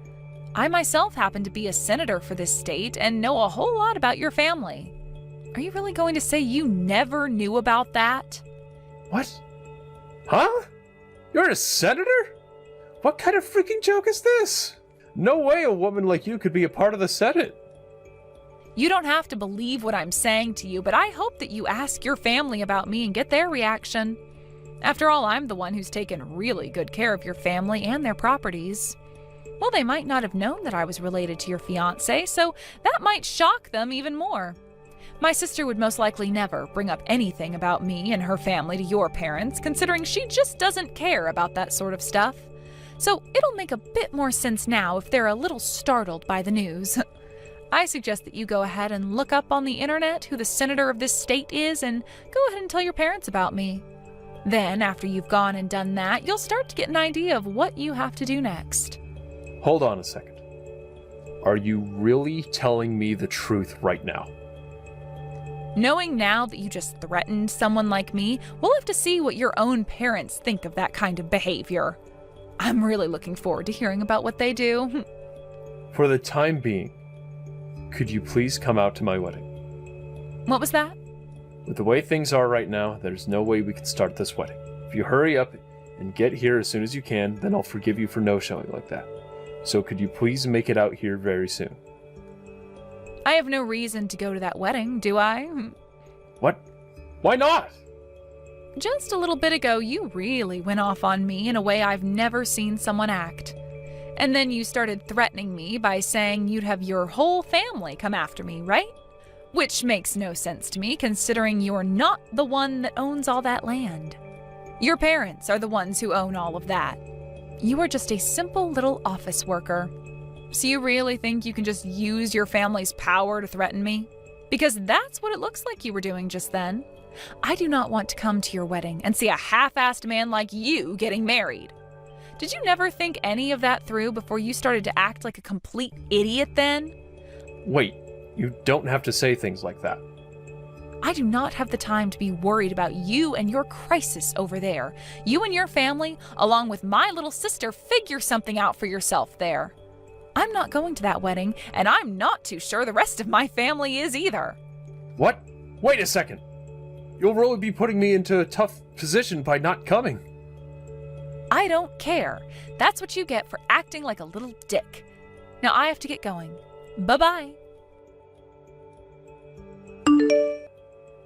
I myself happen to be a senator for this state and know a whole lot about your family. Are you really going to say you never knew about that? What? Huh? You're a senator? What kind of freaking joke is this? No way a woman like you could be a part of the Senate. You don't have to believe what I'm saying to you, but I hope that you ask your family about me and get their reaction. After all, I'm the one who's taken really good care of your family and their properties. Well, they might not have known that I was related to your fiancé, so that might shock them even more. My sister would most likely never bring up anything about me and her family to your parents, considering she just doesn't care about that sort of stuff. So it'll make a bit more sense now if they're a little startled by the news. I suggest that you go ahead and look up on the internet who the senator of this state is and go ahead and tell your parents about me. Then, after you've gone and done that, you'll start to get an idea of what you have to do next. Hold on a second. Are you really telling me the truth right now? Knowing now that you just threatened someone like me, we'll have to see what your own parents think of that kind of behavior. I'm really looking forward to hearing about what they do. For the time being, could you please come out to my wedding? What was that? With the way things are right now, there's no way we can start this wedding. If you hurry up and get here as soon as you can, then I'll forgive you for no-showing like that. So could you please make it out here very soon? I have no reason to go to that wedding, do I? What? Why not? Just a little bit ago, you really went off on me in a way I've never seen someone act. And then you started threatening me by saying you'd have your whole family come after me, right? Which makes no sense to me, considering you're not the one that owns all that land. Your parents are the ones who own all of that. You are just a simple little office worker. So you really think you can just use your family's power to threaten me? Because that's what it looks like you were doing just then. I do not want to come to your wedding and see a half-assed man like you getting married. Did you never think any of that through before you started to act like a complete idiot then? Wait, you don't have to say things like that. I do not have the time to be worried about you and your crisis over there. You and your family, along with my little sister, figure something out for yourself there. I'm not going to that wedding, and I'm not too sure the rest of my family is either. What? Wait a second. You'll really be putting me into a tough position by not coming. I don't care. That's what you get for acting like a little dick. Now I have to get going. Bye-bye.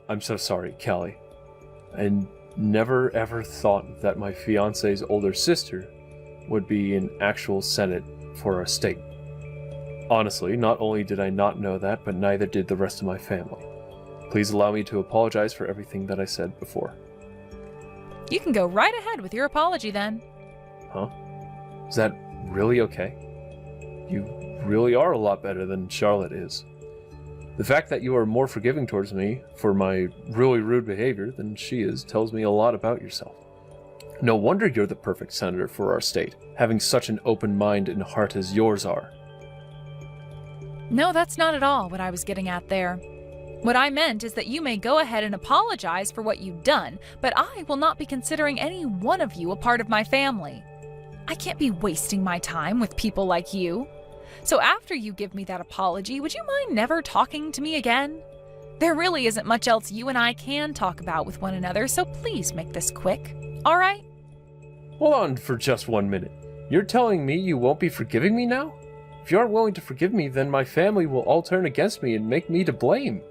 I'm so sorry, Callie. I never ever thought that my fiance's older sister would be in actual Senate for our state. Honestly, not only did I not know that, but neither did the rest of my family. Please allow me to apologize for everything that I said before. You can go right ahead with your apology then. Huh? Is that really okay? You really are a lot better than Charlotte is. The fact that you are more forgiving towards me for my really rude behavior than she is tells me a lot about yourself. No wonder you're the perfect senator for our state, having such an open mind and heart as yours are. No, that's not at all what I was getting at there. What I meant is that you may go ahead and apologize for what you've done, but I will not be considering any one of you a part of my family. I can't be wasting my time with people like you. So after you give me that apology, would you mind never talking to me again? There really isn't much else you and I can talk about with one another, so please make this quick, all right? Hold on for just 1 minute. You're telling me you won't be forgiving me now? If you aren't willing to forgive me, then my family will all turn against me and make me to blame.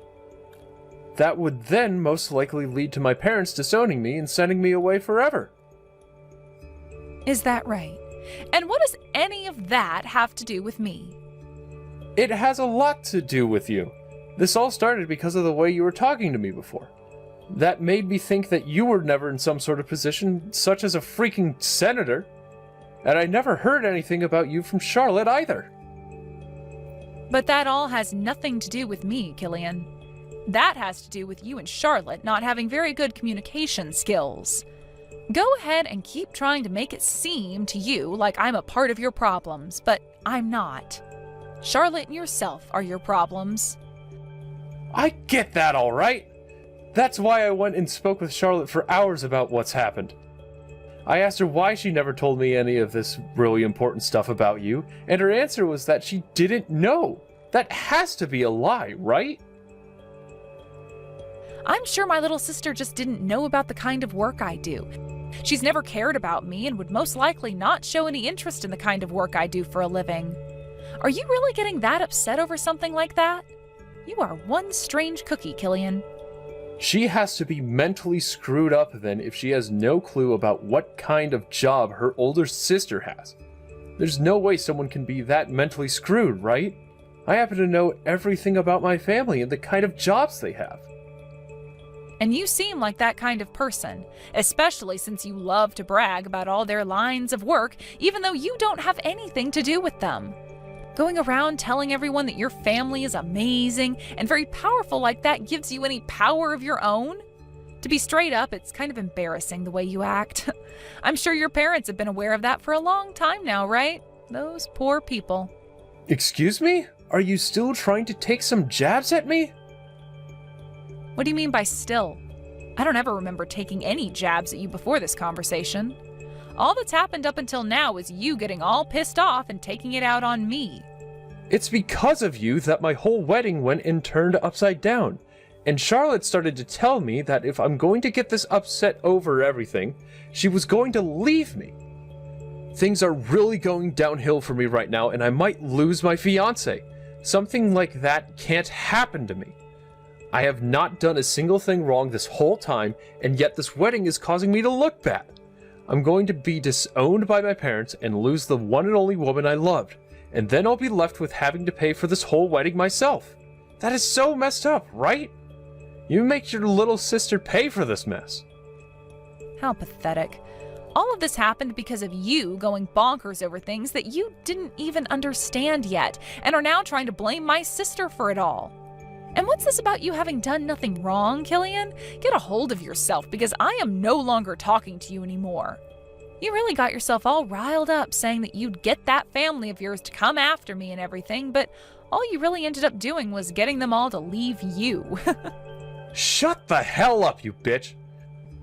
That would then most likely lead to my parents disowning me and sending me away forever. Is that right? And what does any of that have to do with me? It has a lot to do with you. This all started because of the way you were talking to me before. That made me think that you were never in some sort of position, such as a freaking senator. And I never heard anything about you from Charlotte either. But that all has nothing to do with me, Killian. That has to do with you and Charlotte not having very good communication skills. Go ahead and keep trying to make it seem to you like I'm a part of your problems, but I'm not. Charlotte and yourself are your problems. I get that, all right. That's why I went and spoke with Charlotte for hours about what's happened. I asked her why she never told me any of this really important stuff about you, and her answer was that she didn't know. That has to be a lie, right? I'm sure my little sister just didn't know about the kind of work I do. She's never cared about me and would most likely not show any interest in the kind of work I do for a living. Are you really getting that upset over something like that? You are one strange cookie, Killian. She has to be mentally screwed up then if she has no clue about what kind of job her older sister has. There's no way someone can be that mentally screwed, right? I happen to know everything about my family and the kind of jobs they have. And you seem like that kind of person, especially since you love to brag about all their lines of work, even though you don't have anything to do with them. Going around telling everyone that your family is amazing and very powerful like that gives you any power of your own? To be straight up, it's kind of embarrassing the way you act. I'm sure your parents have been aware of that for a long time now, right? Those poor people. Excuse me? Are you still trying to take some jabs at me? What do you mean by still? I don't ever remember taking any jabs at you before this conversation. All that's happened up until now is you getting all pissed off and taking it out on me. It's because of you that my whole wedding went and turned upside down. And Charlotte started to tell me that if I'm going to get this upset over everything, she was going to leave me. Things are really going downhill for me right now, and I might lose my fiancé. Something like that can't happen to me. I have not done a single thing wrong this whole time, and yet this wedding is causing me to look bad. I'm going to be disowned by my parents and lose the one and only woman I loved, and then I'll be left with having to pay for this whole wedding myself. That is so messed up, right? You make your little sister pay for this mess. How pathetic. All of this happened because of you going bonkers over things that you didn't even understand yet, and are now trying to blame my sister for it all. And what's this about you having done nothing wrong, Killian? Get a hold of yourself, because I am no longer talking to you anymore. You really got yourself all riled up saying that you'd get that family of yours to come after me and everything, but all you really ended up doing was getting them all to leave you. Shut the hell up, you bitch!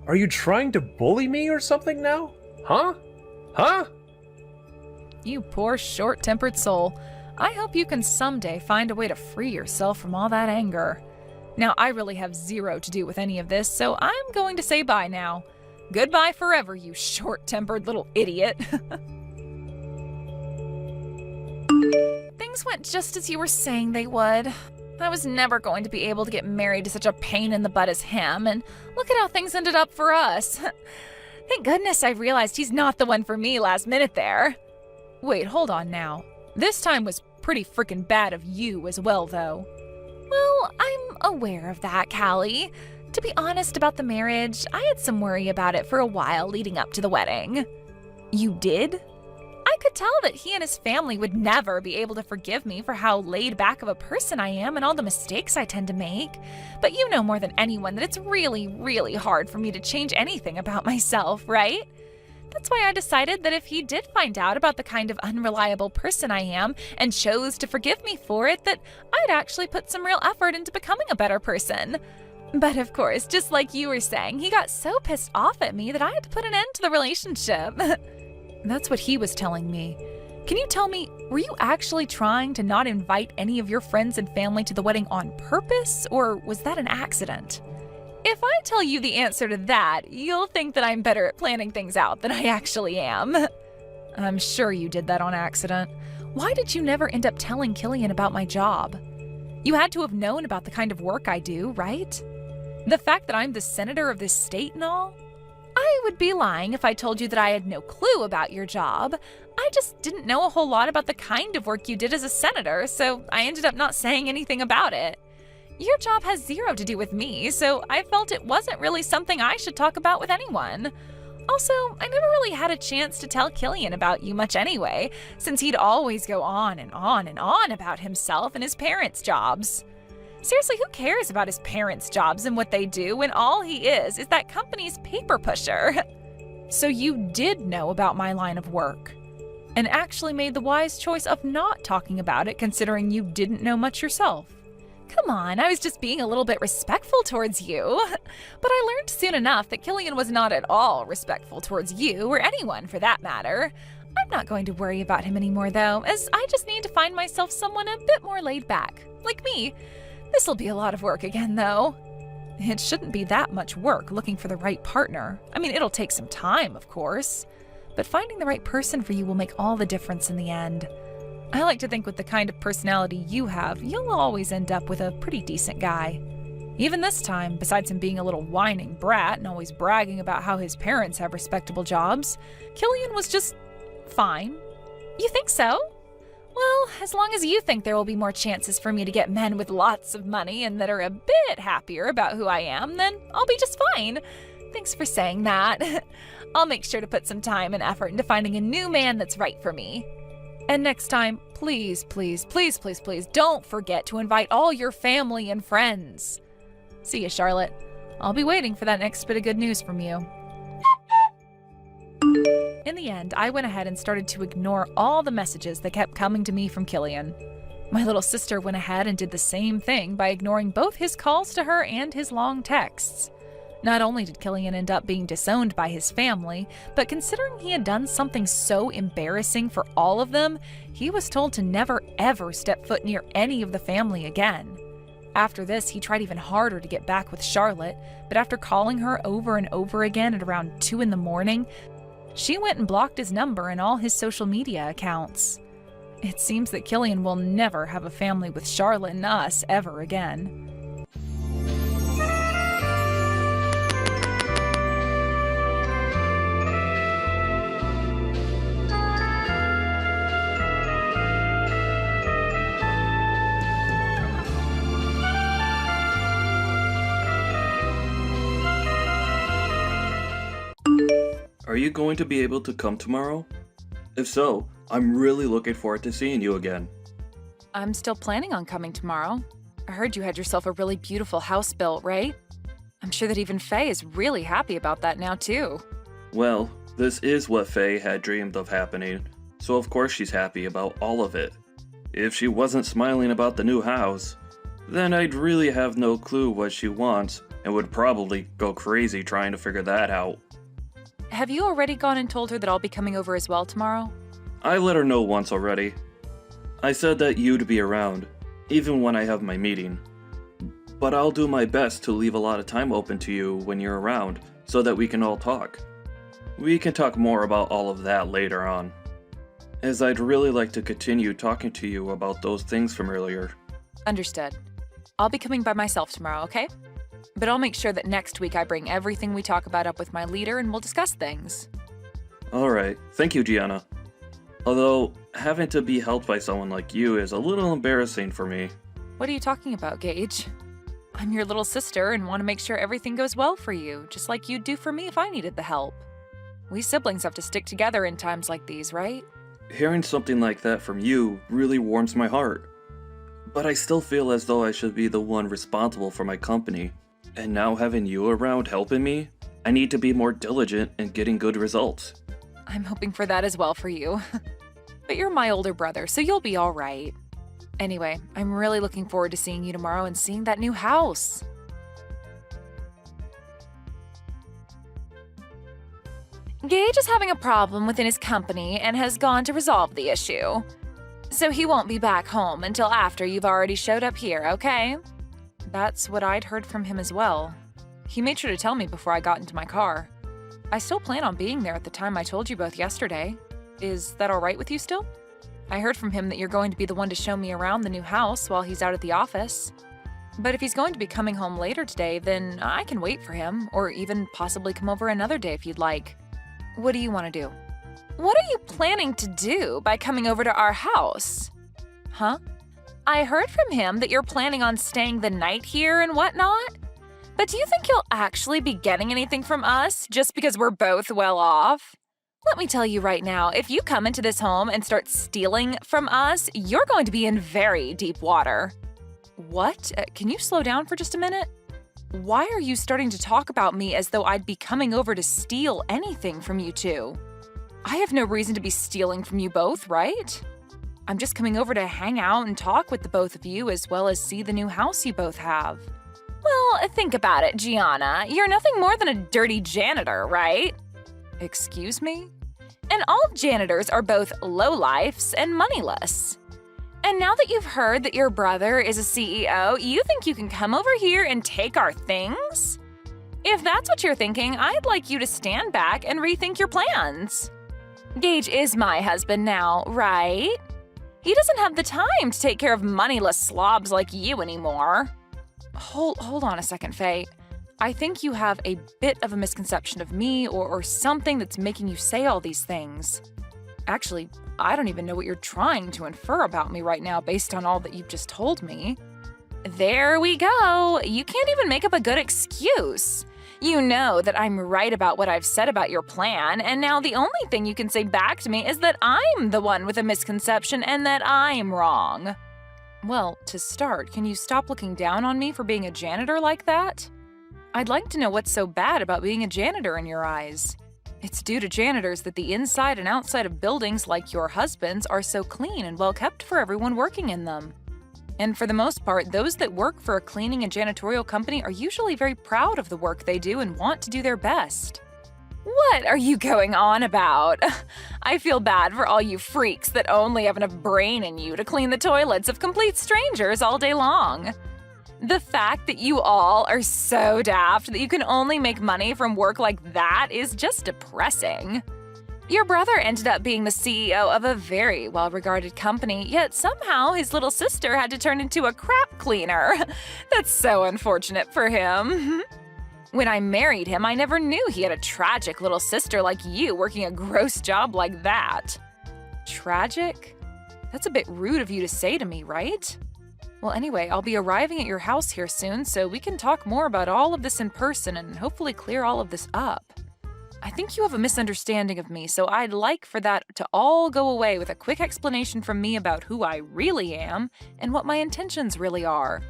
Are you trying to bully me or something now? Huh? Huh? You poor short-tempered soul. I hope you can someday find a way to free yourself from all that anger. Now, I really have zero to do with any of this, so I'm going to say bye now. Goodbye forever, you short-tempered little idiot. Things went just as you were saying they would. I was never going to be able to get married to such a pain in the butt as him, and look at how things ended up for us. Thank goodness I realized he's not the one for me last minute there. Wait, hold on now. This time was pretty freaking bad of you as well, though. Well, I'm aware of that, Callie. To be honest about the marriage, I had some worry about it for a while leading up to the wedding. You did? I could tell that he and his family would never be able to forgive me for how laid back of a person I am and all the mistakes I tend to make. But you know more than anyone that it's really, really hard for me to change anything about myself, right? That's why I decided that if he did find out about the kind of unreliable person I am and chose to forgive me for it, that I'd actually put some real effort into becoming a better person. But of course, just like you were saying, he got so pissed off at me that I had to put an end to the relationship. That's what he was telling me. Can you tell me, were you actually trying to not invite any of your friends and family to the wedding on purpose, or was that an accident? If I tell you the answer to that, you'll think that I'm better at planning things out than I actually am. I'm sure you did that on accident. Why did you never end up telling Killian about my job? You had to have known about the kind of work I do, right? The fact that I'm the senator of this state and all? I would be lying if I told you that I had no clue about your job. I just didn't know a whole lot about the kind of work you did as a senator, so I ended up not saying anything about it. Your job has zero to do with me, so I felt it wasn't really something I should talk about with anyone. Also, I never really had a chance to tell Killian about you much anyway, since he'd always go on and on and on about himself and his parents' jobs. Seriously, who cares about his parents' jobs and what they do when all he is that company's paper pusher? So you did know about my line of work, and actually made the wise choice of not talking about it considering you didn't know much yourself. Come on, I was just being a little bit respectful towards you. But I learned soon enough that Killian was not at all respectful towards you, or anyone for that matter. I'm not going to worry about him anymore though, as I just need to find myself someone a bit more laid back, like me. This'll be a lot of work again though. It shouldn't be that much work looking for the right partner. I mean, it'll take some time, of course, but finding the right person for you will make all the difference in the end. I like to think with the kind of personality you have, you'll always end up with a pretty decent guy. Even this time, besides him being a little whining brat and always bragging about how his parents have respectable jobs, Killian was just fine. You think so? Well, as long as you think there will be more chances for me to get men with lots of money and that are a bit happier about who I am, then I'll be just fine. Thanks for saying that. I'll make sure to put some time and effort into finding a new man that's right for me. And next time, please, please, please, please, please don't forget to invite all your family and friends. See you, Charlotte. I'll be waiting for that next bit of good news from you. In the end, I went ahead and started to ignore all the messages that kept coming to me from Killian. My little sister went ahead and did the same thing by ignoring both his calls to her and his long texts. Not only did Killian end up being disowned by his family, but considering he had done something so embarrassing for all of them, he was told to never ever step foot near any of the family again. After this, he tried even harder to get back with Charlotte, but after calling her over and over again at around 2 in the morning, she went and blocked his number and all his social media accounts. It seems that Killian will never have a family with Charlotte and us ever again. Are you going to be able to come tomorrow? If so, I'm really looking forward to seeing you again. I'm still planning on coming tomorrow. I heard you had yourself a really beautiful house built, right? I'm sure that even Faye is really happy about that now, too. Well, this is what Faye had dreamed of happening, so of course she's happy about all of it. If she wasn't smiling about the new house, then I'd really have no clue what she wants and would probably go crazy trying to figure that out. Have you already gone and told her that I'll be coming over as well tomorrow? I let her know once already. I said that you'd be around, even when I have my meeting. But I'll do my best to leave a lot of time open to you when you're around, so that we can all talk. We can talk more about all of that later on, as I'd really like to continue talking to you about those things from earlier. Understood. I'll be coming by myself tomorrow, okay? But I'll make sure that next week I bring everything we talk about up with my leader and we'll discuss things. Alright, thank you, Gianna. Although, having to be helped by someone like you is a little embarrassing for me. What are you talking about, Gage? I'm your little sister and want to make sure everything goes well for you, just like you'd do for me if I needed the help. We siblings have to stick together in times like these, right? Hearing something like that from you really warms my heart. But I still feel as though I should be the one responsible for my company. And now having you around helping me, I need to be more diligent in getting good results. I'm hoping for that as well for you. But you're my older brother, so you'll be all right. Anyway, I'm really looking forward to seeing you tomorrow and seeing that new house. Gage is having a problem within his company and has gone to resolve the issue. So he won't be back home until after you've already showed up here, okay? That's what I'd heard from him as well. He made sure to tell me before I got into my car. I still plan on being there at the time I told you both yesterday. Is that all right with you still? I heard from him that you're going to be the one to show me around the new house while he's out at the office. But if he's going to be coming home later today, then I can wait for him, or even possibly come over another day if you'd like. What do you want to do? What are you planning to do by coming over to our house? Huh? I heard from him that you're planning on staying the night here and whatnot. But do you think you'll actually be getting anything from us just because we're both well off? Let me tell you right now, if you come into this home and start stealing from us, you're going to be in very deep water. What? Can you slow down for just a minute? Why are you starting to talk about me as though I'd be coming over to steal anything from you two? I have no reason to be stealing from you both, right? I'm just coming over to hang out and talk with the both of you as well as see the new house you both have. Well, think about it, Gianna. You're nothing more than a dirty janitor, right? Excuse me? And all janitors are both lowlifes and moneyless. And now that you've heard that your brother is a CEO, you think you can come over here and take our things? If that's what you're thinking, I'd like you to stand back and rethink your plans. Gage is my husband now, right? He doesn't have the time to take care of moneyless slobs like you anymore. Hold on a second, Faye. I think you have a bit of a misconception of me or something that's making you say all these things. Actually, I don't even know what you're trying to infer about me right now based on all that you've just told me. There we go. You can't even make up a good excuse. You know that I'm right about what I've said about your plan, and now the only thing you can say back to me is that I'm the one with a misconception and that I'm wrong. Well, to start, can you stop looking down on me for being a janitor like that? I'd like to know what's so bad about being a janitor in your eyes. It's due to janitors that the inside and outside of buildings like your husband's are so clean and well kept for everyone working in them. And for the most part, those that work for a cleaning and janitorial company are usually very proud of the work they do and want to do their best. What are you going on about? I feel bad for all you freaks that only have enough brain in you to clean the toilets of complete strangers all day long. The fact that you all are so daft that you can only make money from work like that is just depressing. Your brother ended up being the CEO of a very well-regarded company, yet somehow his little sister had to turn into a crap cleaner. That's so unfortunate for him. When I married him, I never knew he had a tragic little sister like you working a gross job like that. Tragic? That's a bit rude of you to say to me, right? Well, anyway, I'll be arriving at your house here soon, so we can talk more about all of this in person and hopefully clear all of this up. I think you have a misunderstanding of me, so I'd like for that to all go away with a quick explanation from me about who I really am and what my intentions really are.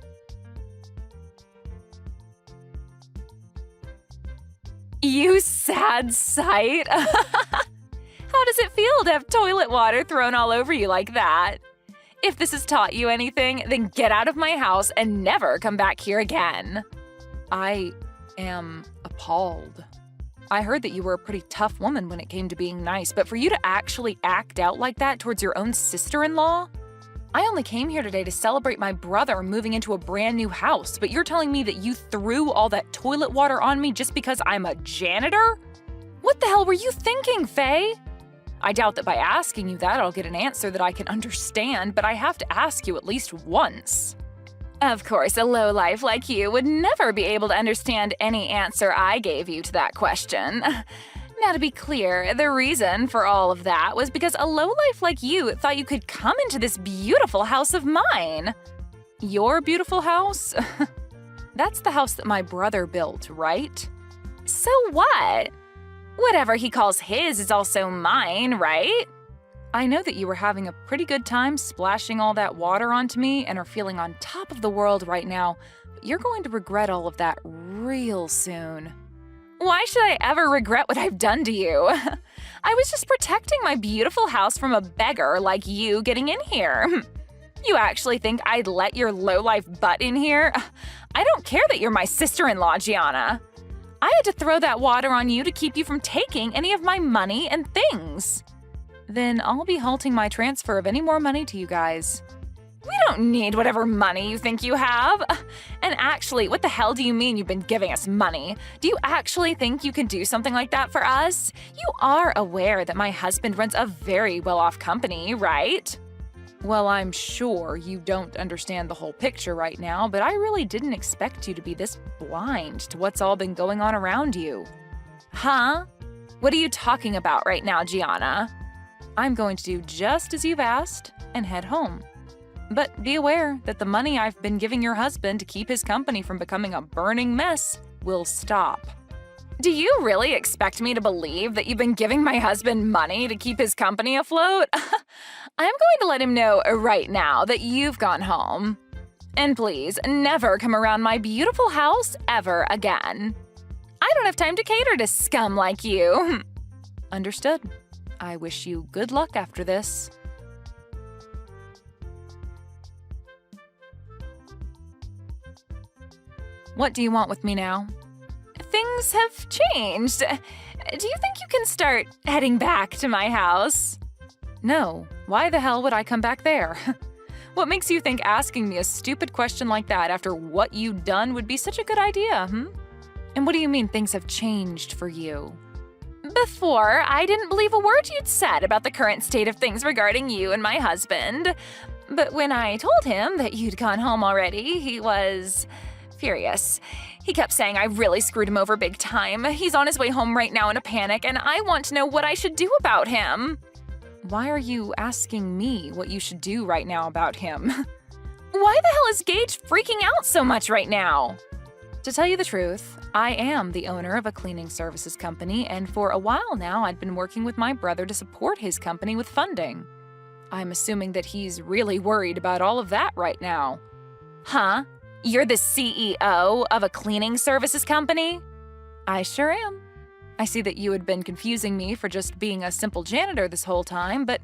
You sad sight! How does it feel to have toilet water thrown all over you like that? If this has taught you anything, then get out of my house and never come back here again. I am appalled. I heard that you were a pretty tough woman when it came to being nice, but for you to actually act out like that towards your own sister-in-law? I only came here today to celebrate my brother moving into a brand new house, but you're telling me that you threw all that toilet water on me just because I'm a janitor? What the hell were you thinking, Faye? I doubt that by asking you that I'll get an answer that I can understand, but I have to ask you at least once. Of course, a lowlife like you would never be able to understand any answer I gave you to that question. Now, to be clear, the reason for all of that was because a lowlife like you thought you could come into this beautiful house of mine. Your beautiful house? That's the house that my brother built, right? So what? Whatever he calls his is also mine, right? I know that you were having a pretty good time splashing all that water onto me and are feeling on top of the world right now, but you're going to regret all of that real soon. Why should I ever regret what I've done to you? I was just protecting my beautiful house from a beggar like you getting in here. You actually think I'd let your lowlife butt in here? I don't care that you're my sister-in-law, Gianna. I had to throw that water on you to keep you from taking any of my money and things. Then I'll be halting my transfer of any more money to you guys. We don't need whatever money you think you have. And actually, what the hell do you mean you've been giving us money? Do you actually think you can do something like that for us? You are aware that my husband runs a very well-off company, right? Well, I'm sure you don't understand the whole picture right now, but I really didn't expect you to be this blind to what's all been going on around you. Huh? What are you talking about right now, Gianna? I'm going to do just as you've asked and head home. But be aware that the money I've been giving your husband to keep his company from becoming a burning mess will stop. Do you really expect me to believe that you've been giving my husband money to keep his company afloat? I'm going to let him know right now that you've gone home. And please, never come around my beautiful house ever again. I don't have time to cater to scum like you. Understood. I wish you good luck after this. What do you want with me now? Things have changed. Do you think you can start heading back to my house? No. Why the hell would I come back there? What makes you think asking me a stupid question like that after what you've done would be such a good idea, And what do you mean things have changed for you? Before, I didn't believe a word you'd said about the current state of things regarding you and my husband. But when I told him that you'd gone home already, he was furious. He kept saying I really screwed him over big time. He's on his way home right now in a panic, and I want to know what I should do about him. Why are you asking me what you should do right now about him? Why the hell is Gage freaking out so much right now? To tell you the truth, I am the owner of a cleaning services company, and for a while now I'd been working with my brother to support his company with funding. I'm assuming that he's really worried about all of that right now. Huh? You're the CEO of a cleaning services company? I sure am. I see that you had been confusing me for just being a simple janitor this whole time, but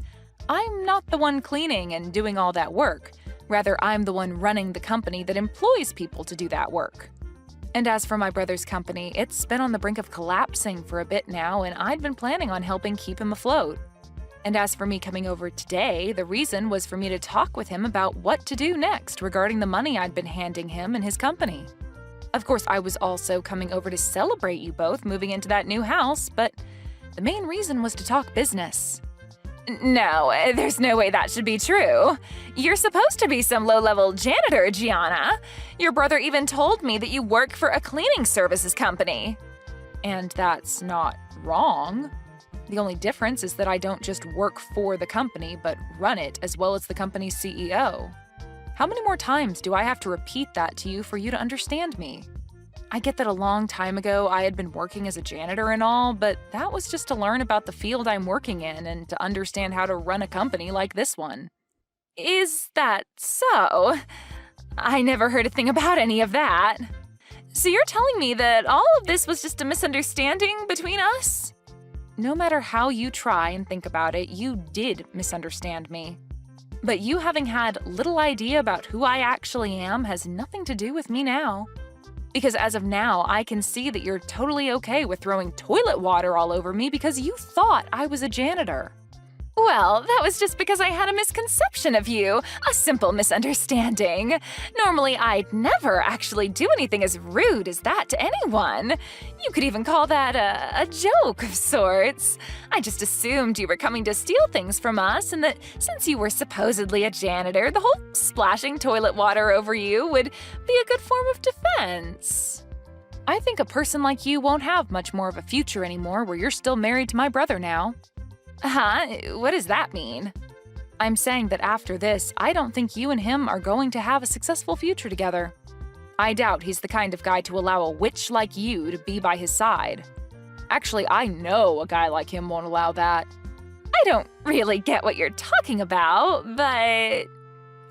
I'm not the one cleaning and doing all that work. Rather, I'm the one running the company that employs people to do that work. And as for my brother's company, it's been on the brink of collapsing for a bit now, and I'd been planning on helping keep him afloat. And as for me coming over today, the reason was for me to talk with him about what to do next regarding the money I'd been handing him and his company. Of course, I was also coming over to celebrate you both moving into that new house, but the main reason was to talk business. No, there's no way that should be true. You're supposed to be some low-level janitor, Gianna. Your brother even told me that you work for a cleaning services company. And that's not wrong. The only difference is that I don't just work for the company, but run it as well as the company's CEO. How many more times do I have to repeat that to you for you to understand me? I get that a long time ago I had been working as a janitor and all, but that was just to learn about the field I'm working in and to understand how to run a company like this one. Is that so? I never heard a thing about any of that. So you're telling me that all of this was just a misunderstanding between us? No matter how you try and think about it, you did misunderstand me. But you having had little idea about who I actually am has nothing to do with me now. Because as of now, I can see that you're totally okay with throwing toilet water all over me because you thought I was a janitor. Well, that was just because I had a misconception of you, a simple misunderstanding. Normally, I'd never actually do anything as rude as that to anyone. You could even call that a joke of sorts. I just assumed you were coming to steal things from us and that since you were supposedly a janitor, the whole splashing toilet water over you would be a good form of defense. I think a person like you won't have much more of a future anymore where you're still married to my brother now. Huh? What does that mean? I'm saying that after this, I don't think you and him are going to have a successful future together. I doubt he's the kind of guy to allow a witch like you to be by his side. Actually, I know a guy like him won't allow that. I don't really get what you're talking about, but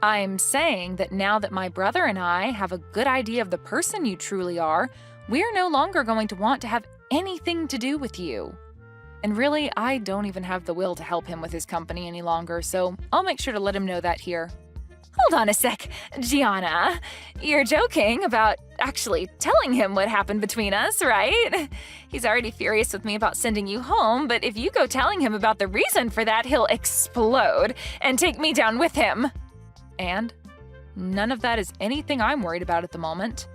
I'm saying that now that my brother and I have a good idea of the person you truly are, we're no longer going to want to have anything to do with you. And really, I don't even have the will to help him with his company any longer, so I'll make sure to let him know that here. Hold on a sec, Gianna. You're joking about actually telling him what happened between us, right? He's already furious with me about sending you home, but if you go telling him about the reason for that, he'll explode and take me down with him. And none of that is anything I'm worried about at the moment.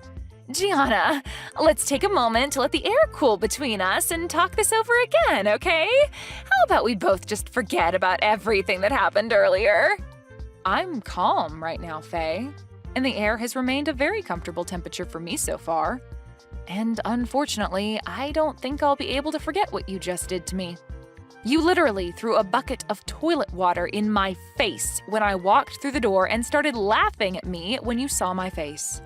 Gianna, let's take a moment to let the air cool between us and talk this over again, okay? How about we both just forget about everything that happened earlier? I'm calm right now, Faye, and the air has remained a very comfortable temperature for me so far. And unfortunately, I don't think I'll be able to forget what you just did to me. You literally threw a bucket of toilet water in my face when I walked through the door and started laughing at me when you saw my face.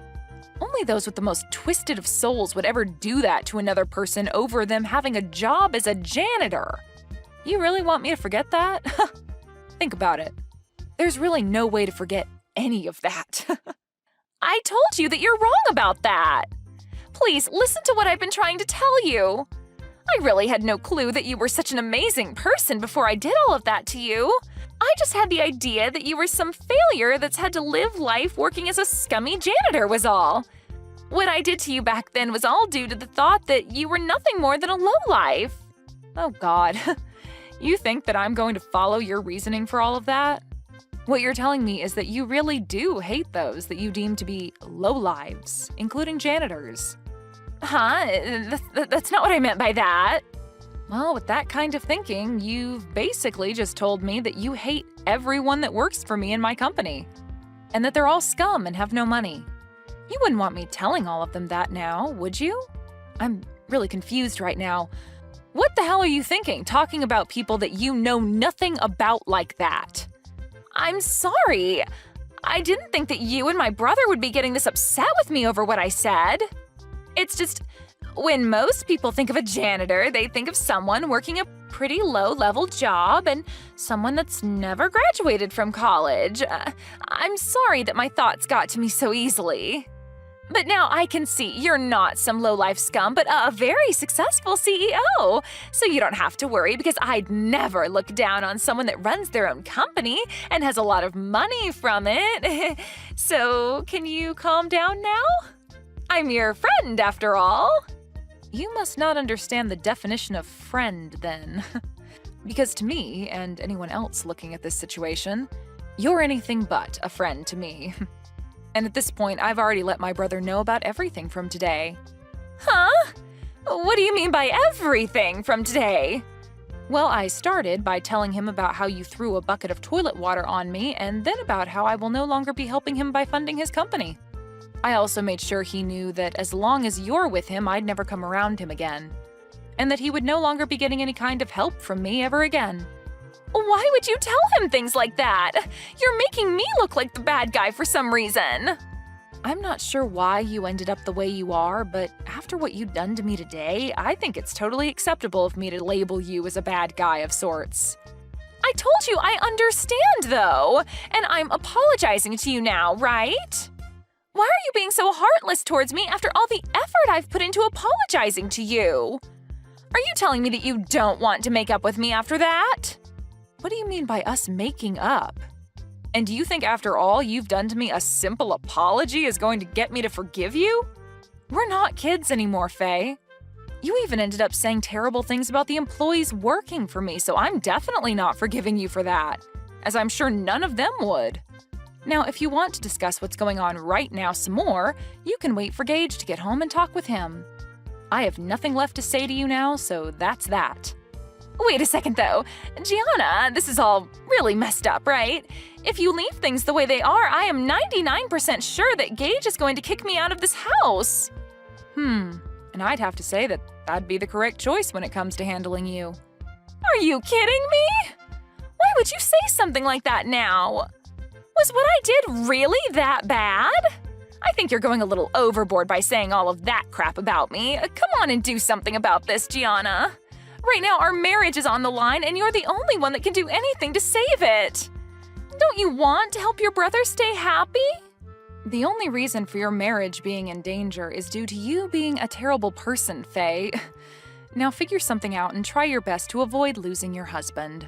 Only those with the most twisted of souls would ever do that to another person over them having a job as a janitor. You really want me to forget that? Think about it. There's really no way to forget any of that. I told you that you're wrong about that. Please listen to what I've been trying to tell you. I really had no clue that you were such an amazing person before I did all of that to you. I just had the idea that you were some failure that's had to live life working as a scummy janitor was all. What I did to you back then was all due to the thought that you were nothing more than a lowlife. Oh God, you think that I'm going to follow your reasoning for all of that? What you're telling me is that you really do hate those that you deem to be lowlives, including janitors. Huh? That's not what I meant by that. Well, with that kind of thinking, you've basically just told me that you hate everyone that works for me in my company, and that they're all scum and have no money. You wouldn't want me telling all of them that now, would you? I'm really confused right now. What the hell are you thinking, talking about people that you know nothing about like that? I'm sorry. I didn't think that you and my brother would be getting this upset with me over what I said. It's just, when most people think of a janitor, they think of someone working a pretty low-level job and someone that's never graduated from college. I'm sorry that my thoughts got to me so easily. But now I can see you're not some low-life scum, but a very successful CEO. So you don't have to worry because I'd never look down on someone that runs their own company and has a lot of money from it. So can you calm down now? I'm your friend, after all. You must not understand the definition of friend, then. Because to me, and anyone else looking at this situation, you're anything but a friend to me. And at this point, I've already let my brother know about everything from today. Huh? What do you mean by everything from today? Well, I started by telling him about how you threw a bucket of toilet water on me, and then about how I will no longer be helping him by funding his company. I also made sure he knew that as long as you're with him, I'd never come around him again. And that he would no longer be getting any kind of help from me ever again. Why would you tell him things like that? You're making me look like the bad guy for some reason. I'm not sure why you ended up the way you are, but after what you've done to me today, I think it's totally acceptable of me to label you as a bad guy of sorts. I told you I understand, though, and I'm apologizing to you now, right? Why are you being so heartless towards me after all the effort I've put into apologizing to you? Are you telling me that you don't want to make up with me after that? What do you mean by us making up? And do you think after all you've done to me, a simple apology is going to get me to forgive you? We're not kids anymore, Faye. You even ended up saying terrible things about the employees working for me, so I'm definitely not forgiving you for that, as I'm sure none of them would. Now, if you want to discuss what's going on right now some more, you can wait for Gage to get home and talk with him. I have nothing left to say to you now, so that's that. Wait a second, though. Gianna, this is all really messed up, right? If you leave things the way they are, I am 99% sure that Gage is going to kick me out of this house. And I'd have to say that that'd be the correct choice when it comes to handling you. Are you kidding me? Why would you say something like that now? Was what I did really that bad? I think you're going a little overboard by saying all of that crap about me. Come on and do something about this, Gianna. Right now, our marriage is on the line, and you're the only one that can do anything to save it. Don't you want to help your brother stay happy? The only reason for your marriage being in danger is due to you being a terrible person, Faye. Now figure something out and try your best to avoid losing your husband.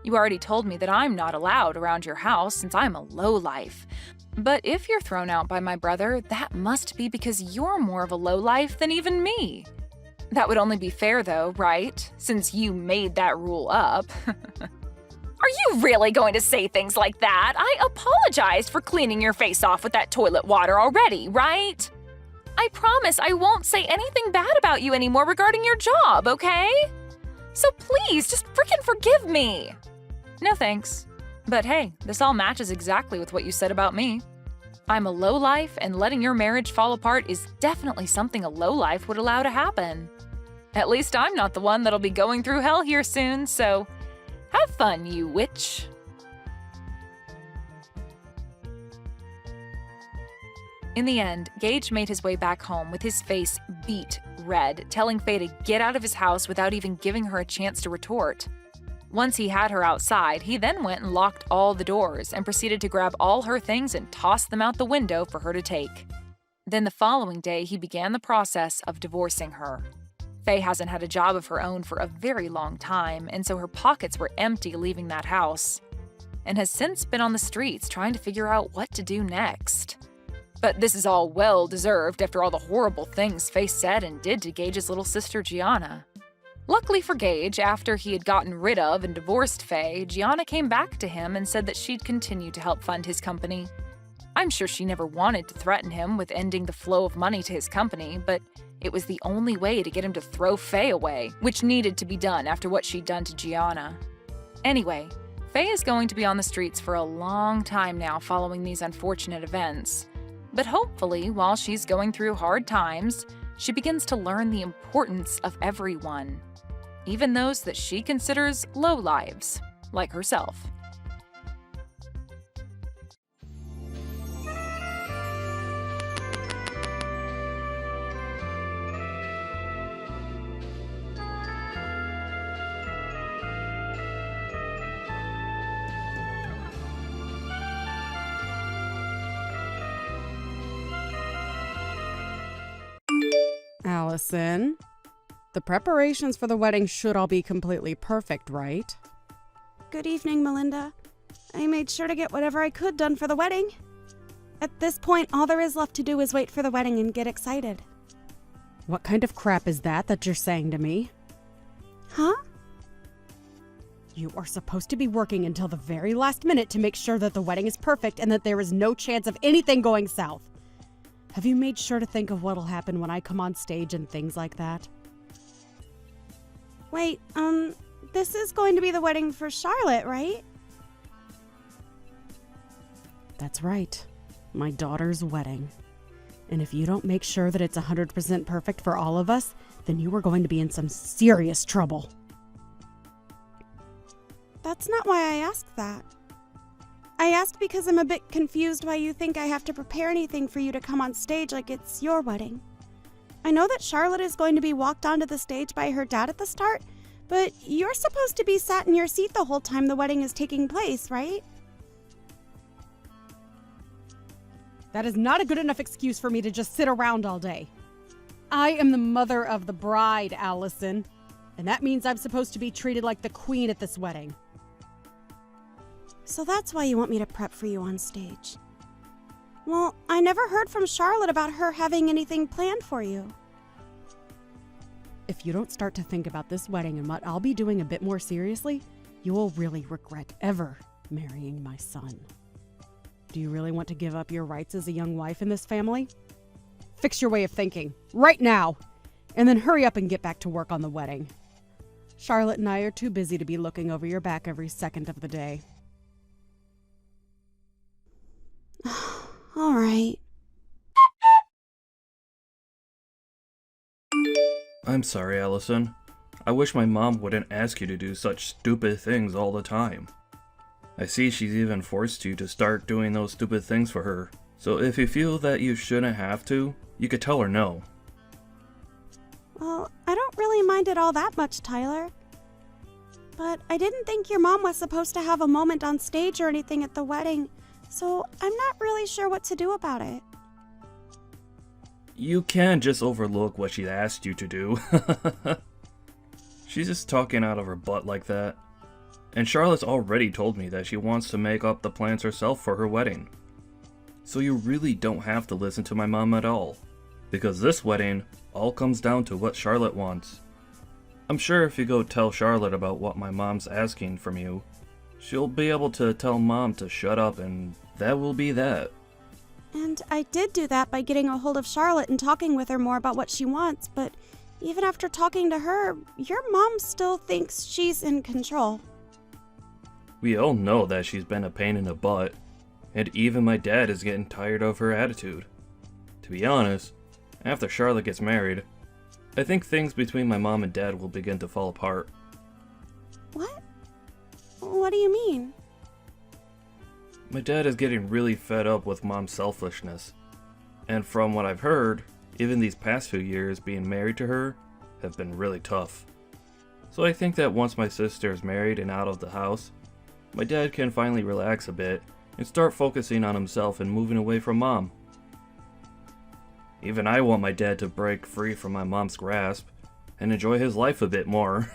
You already told me that I'm not allowed around your house since I'm a lowlife. But if you're thrown out by my brother, that must be because you're more of a lowlife than even me. That would only be fair though, right? Since you made that rule up. Are you really going to say things like that? I apologized for cleaning your face off with that toilet water already, right? I promise I won't say anything bad about you anymore regarding your job, okay? So please, just freaking forgive me. No thanks. But hey, this all matches exactly with what you said about me. I'm a lowlife, and letting your marriage fall apart is definitely something a lowlife would allow to happen. At least I'm not the one that'll be going through hell here soon, so have fun, you witch. In the end, Gage made his way back home with his face beet red, telling Faye to get out of his house without even giving her a chance to retort. Once he had her outside, he then went and locked all the doors and proceeded to grab all her things and toss them out the window for her to take. Then the following day, he began the process of divorcing her. Faye hasn't had a job of her own for a very long time, and so her pockets were empty leaving that house, and has since been on the streets trying to figure out what to do next. But this is all well-deserved after all the horrible things Faye said and did to Gage's little sister Gianna. Luckily for Gage, after he had gotten rid of and divorced Faye, Gianna came back to him and said that she'd continue to help fund his company. I'm sure she never wanted to threaten him with ending the flow of money to his company, but it was the only way to get him to throw Faye away, which needed to be done after what she'd done to Gianna. Anyway, Faye is going to be on the streets for a long time now following these unfortunate events. But hopefully, while she's going through hard times, she begins to learn the importance of everyone, even those that she considers low lives, like herself. Allison, the preparations for the wedding should all be completely perfect, right? Good evening, Melinda. I made sure to get whatever I could done for the wedding. At this point, all there is left to do is wait for the wedding and get excited. What kind of crap is that you're saying to me? Huh? You are supposed to be working until the very last minute to make sure that the wedding is perfect and that there is no chance of anything going south. Have you made sure to think of what'll happen when I come on stage and things like that? Wait, this is going to be the wedding for Charlotte, right? That's right. My daughter's wedding. And if you don't make sure that it's 100% perfect for all of us, then you are going to be in some serious trouble. That's not why I asked that. I asked because I'm a bit confused why you think I have to prepare anything for you to come on stage like it's your wedding. I know that Charlotte is going to be walked onto the stage by her dad at the start, but you're supposed to be sat in your seat the whole time the wedding is taking place, right? That is not a good enough excuse for me to just sit around all day. I am the mother of the bride, Allison, and that means I'm supposed to be treated like the queen at this wedding. So that's why you want me to prep for you on stage. Well, I never heard from Charlotte about her having anything planned for you. If you don't start to think about this wedding and what I'll be doing a bit more seriously, you will really regret ever marrying my son. Do you really want to give up your rights as a young wife in this family? Fix your way of thinking, right now, and then hurry up and get back to work on the wedding. Charlotte and I are too busy to be looking over your back every second of the day. All right. I'm sorry, Allison. I wish my mom wouldn't ask you to do such stupid things all the time. I see she's even forced you to start doing those stupid things for her. So if you feel that you shouldn't have to, you could tell her no. Well, I don't really mind it all that much, Tyler. But I didn't think your mom was supposed to have a moment on stage or anything at the wedding, so I'm not really sure what to do about it. You can't just overlook what she asked you to do. She's just talking out of her butt like that. And Charlotte's already told me that she wants to make up the plans herself for her wedding. So you really don't have to listen to my mom at all. Because this wedding all comes down to what Charlotte wants. I'm sure if you go tell Charlotte about what my mom's asking from you, she'll be able to tell Mom to shut up, and that will be that. And I did do that by getting a hold of Charlotte and talking with her more about what she wants, but even after talking to her, your mom still thinks she's in control. We all know that she's been a pain in the butt, and even my dad is getting tired of her attitude. To be honest, after Charlotte gets married, I think things between my mom and dad will begin to fall apart. What? What do you mean? My dad is getting really fed up with mom's selfishness. And from what I've heard, even these past few years being married to her have been really tough. So I think that once my sister is married and out of the house, my dad can finally relax a bit and start focusing on himself and moving away from mom. Even I want my dad to break free from my mom's grasp and enjoy his life a bit more.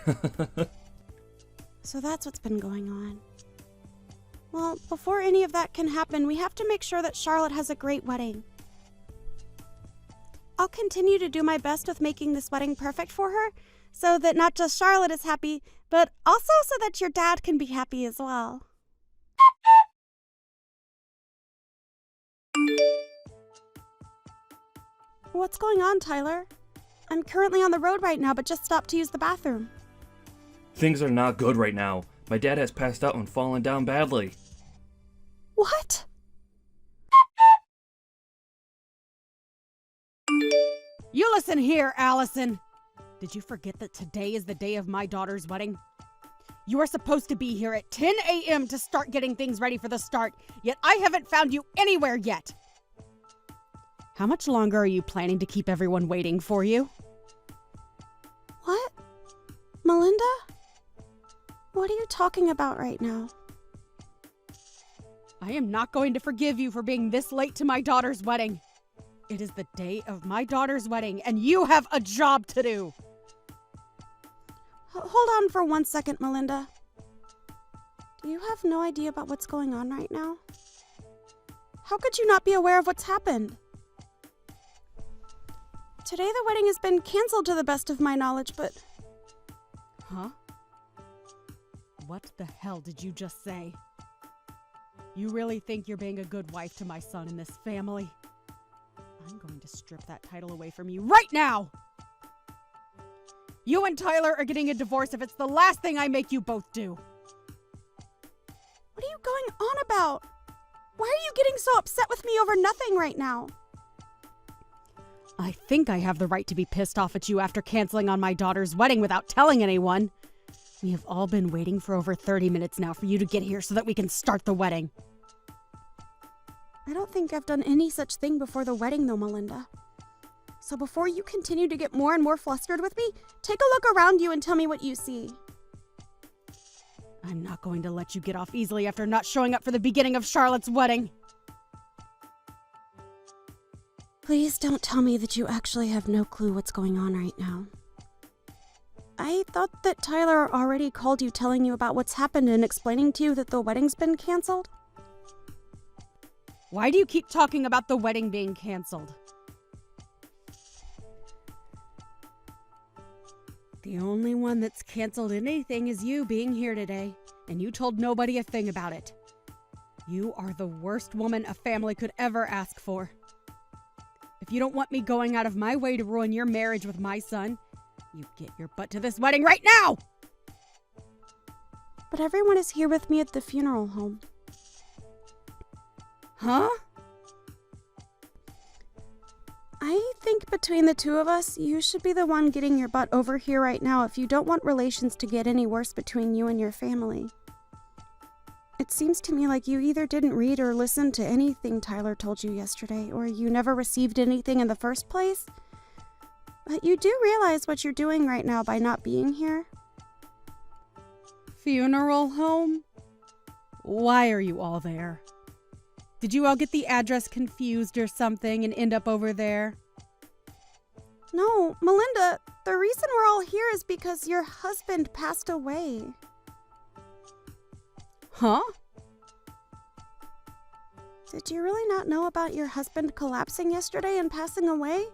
So that's what's been going on. Well, before any of that can happen, we have to make sure that Charlotte has a great wedding. I'll continue to do my best with making this wedding perfect for her, so that not just Charlotte is happy, but also so that your dad can be happy as well. What's going on, Tyler? I'm currently on the road right now, but just stopped to use the bathroom. Things are not good right now. My dad has passed out and fallen down badly. What? You listen here, Allison. Did you forget that today is the day of my daughter's wedding? You are supposed to be here at 10 a.m. to start getting things ready for the start, yet I haven't found you anywhere yet. How much longer are you planning to keep everyone waiting for you? What? Melinda? What are you talking about right now? I am not going to forgive you for being this late to my daughter's wedding. It is the day of my daughter's wedding, and you have a job to do. Hold on for 1 second, Melinda. Do you have no idea about what's going on right now? How could you not be aware of what's happened? Today the wedding has been canceled to the best of my knowledge, but... Huh? What the hell did you just say? You really think you're being a good wife to my son in this family? I'm going to strip that title away from you right now! You and Tyler are getting a divorce if it's the last thing I make you both do. What are you going on about? Why are you getting so upset with me over nothing right now? I think I have the right to be pissed off at you after canceling on my daughter's wedding without telling anyone. We have all been waiting for over 30 minutes now for you to get here so that we can start the wedding. I don't think I've done any such thing before the wedding though, Melinda. So before you continue to get more and more flustered with me, take a look around you and tell me what you see. I'm not going to let you get off easily after not showing up for the beginning of Charlotte's wedding. Please don't tell me that you actually have no clue what's going on right now. I thought that Tyler already called you telling you about what's happened and explaining to you that the wedding's been canceled. Why do you keep talking about the wedding being canceled? The only one that's canceled anything is you being here today, and you told nobody a thing about it. You are the worst woman a family could ever ask for. If you don't want me going out of my way to ruin your marriage with my son, you get your butt to this wedding right now! But everyone is here with me at the funeral home. Huh? I think between the two of us, you should be the one getting your butt over here right now if you don't want relations to get any worse between you and your family. It seems to me like you either didn't read or listen to anything Tyler told you yesterday, or you never received anything in the first place. But you do realize what you're doing right now by not being here. Funeral home? Why are you all there? Did you all get the address confused or something and end up over there? No, Melinda, the reason we're all here is because your husband passed away. Huh? Did you really not know about your husband collapsing yesterday and passing away?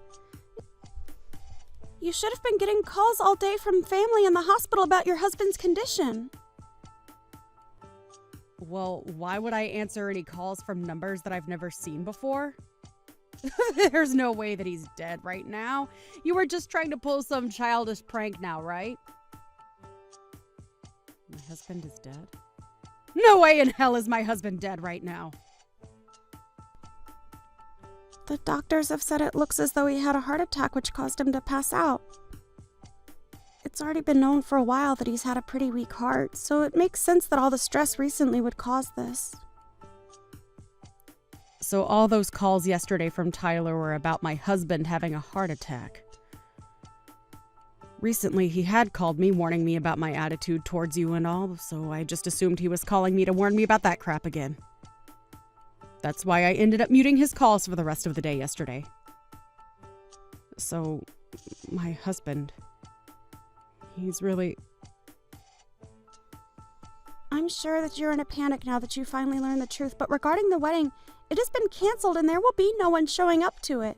You should have been getting calls all day from family in the hospital about your husband's condition. Well, why would I answer any calls from numbers that I've never seen before? There's no way that he's dead right now. You were just trying to pull some childish prank now, right? My husband is dead? No way in hell is my husband dead right now. The doctors have said it looks as though he had a heart attack which caused him to pass out. It's already been known for a while that he's had a pretty weak heart, so it makes sense that all the stress recently would cause this. So all those calls yesterday from Tyler were about my husband having a heart attack. Recently, he had called me warning me about my attitude towards you and all, so I just assumed he was calling me to warn me about that crap again. That's why I ended up muting his calls for the rest of the day yesterday. So, my husband, he's really... I'm sure that you're in a panic now that you finally learned the truth, but regarding the wedding, it has been canceled and there will be no one showing up to it.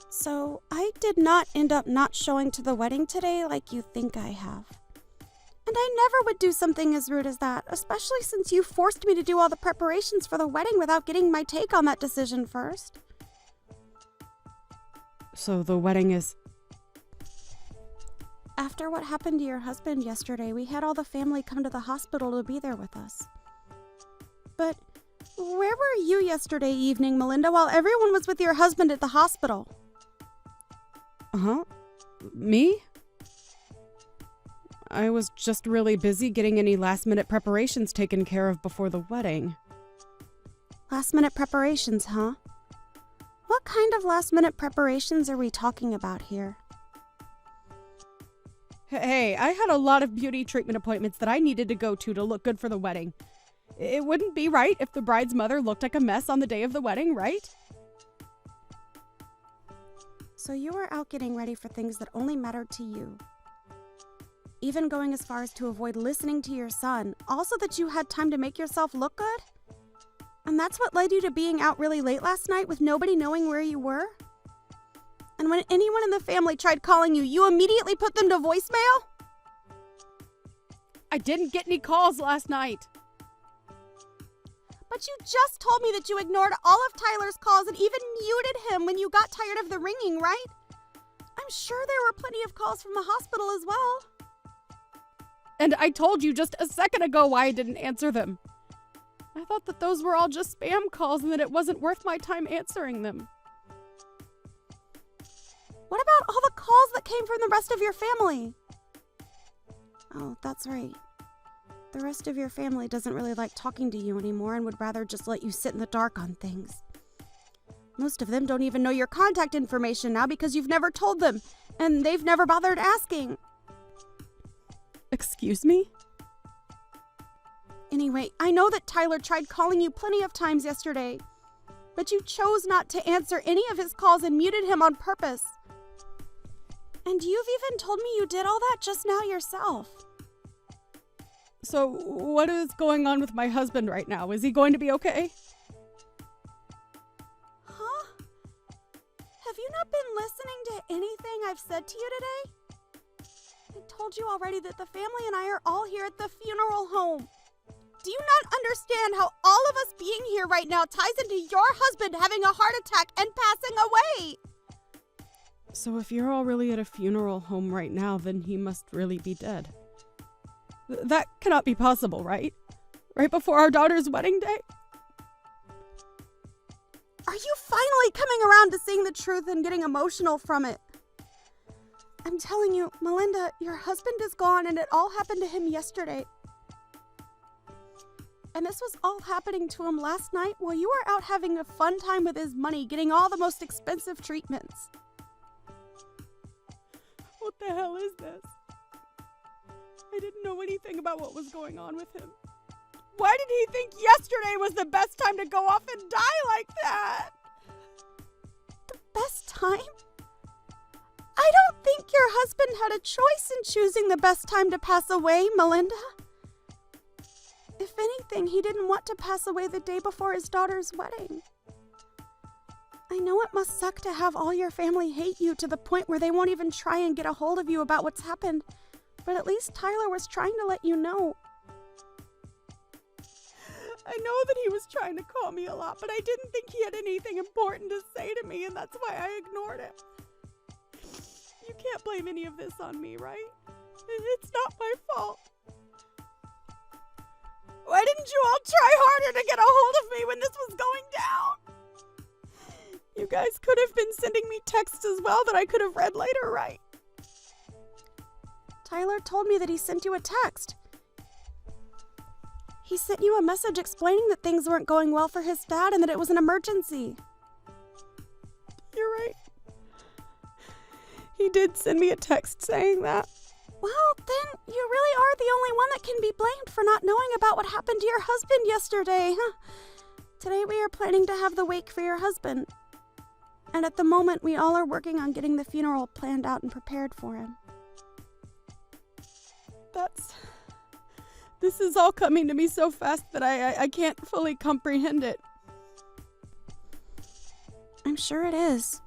So, I did not end up not showing to the wedding today like you think I have. And I never would do something as rude as that, especially since you forced me to do all the preparations for the wedding without getting my take on that decision first. So the wedding is... After what happened to your husband yesterday, we had all the family come to the hospital to be there with us. But where were you yesterday evening, Melinda, while everyone was with your husband at the hospital? Huh? Me? I was just really busy getting any last-minute preparations taken care of before the wedding. Last-minute preparations, huh? What kind of last-minute preparations are we talking about here? Hey, I had a lot of beauty treatment appointments that I needed to go to look good for the wedding. It wouldn't be right if the bride's mother looked like a mess on the day of the wedding, right? So you were out getting ready for things that only mattered to you. Even going as far as to avoid listening to your son, also that you had time to make yourself look good? And that's what led you to being out really late last night with nobody knowing where you were? And when anyone in the family tried calling you, you immediately put them to voicemail? I didn't get any calls last night. But you just told me that you ignored all of Tyler's calls and even muted him when you got tired of the ringing, right? I'm sure there were plenty of calls from the hospital as well. And I told you just a second ago why I didn't answer them. I thought that those were all just spam calls and that it wasn't worth my time answering them. What about all the calls that came from the rest of your family? Oh, that's right. The rest of your family doesn't really like talking to you anymore and would rather just let you sit in the dark on things. Most of them don't even know your contact information now because you've never told them, and they've never bothered asking. Excuse me? Anyway, I know that Tyler tried calling you plenty of times yesterday, but you chose not to answer any of his calls and muted him on purpose. And you've even told me you did all that just now yourself. So, what is going on with my husband right now? Is he going to be okay? Huh? Have you not been listening to anything I've said to you today? I told you already that the family and I are all here at the funeral home. Do you not understand how all of us being here right now ties into your husband having a heart attack and passing away? So if you're all really at a funeral home right now, then he must really be dead. That cannot be possible, right? Right before our daughter's wedding day? Are you finally coming around to seeing the truth and getting emotional from it? I'm telling you, Melinda, your husband is gone and it all happened to him yesterday. And this was all happening to him last night while you were out having a fun time with his money, getting all the most expensive treatments. What the hell is this? I didn't know anything about what was going on with him. Why did he think yesterday was the best time to go off and die like that? The best time? I don't think your husband had a choice in choosing the best time to pass away, Melinda. If anything, he didn't want to pass away the day before his daughter's wedding. I know it must suck to have all your family hate you to the point where they won't even try and get a hold of you about what's happened, but at least Tyler was trying to let you know. I know that he was trying to call me a lot, but I didn't think he had anything important to say to me, and that's why I ignored him. You can't blame any of this on me, right? It's not my fault. Why didn't you all try harder to get a hold of me when this was going down? You guys could have been sending me texts as well that I could have read later, right? Tyler told me that he sent you a text. He sent you a message explaining that things weren't going well for his dad and that it was an emergency. You're right. He did send me a text saying that. Well, then you really are the only one that can be blamed for not knowing about what happened to your husband yesterday, huh? Today we are planning to have the wake for your husband. And at the moment, we all are working on getting the funeral planned out and prepared for him. This is all coming to me so fast that I can't fully comprehend it. I'm sure it is.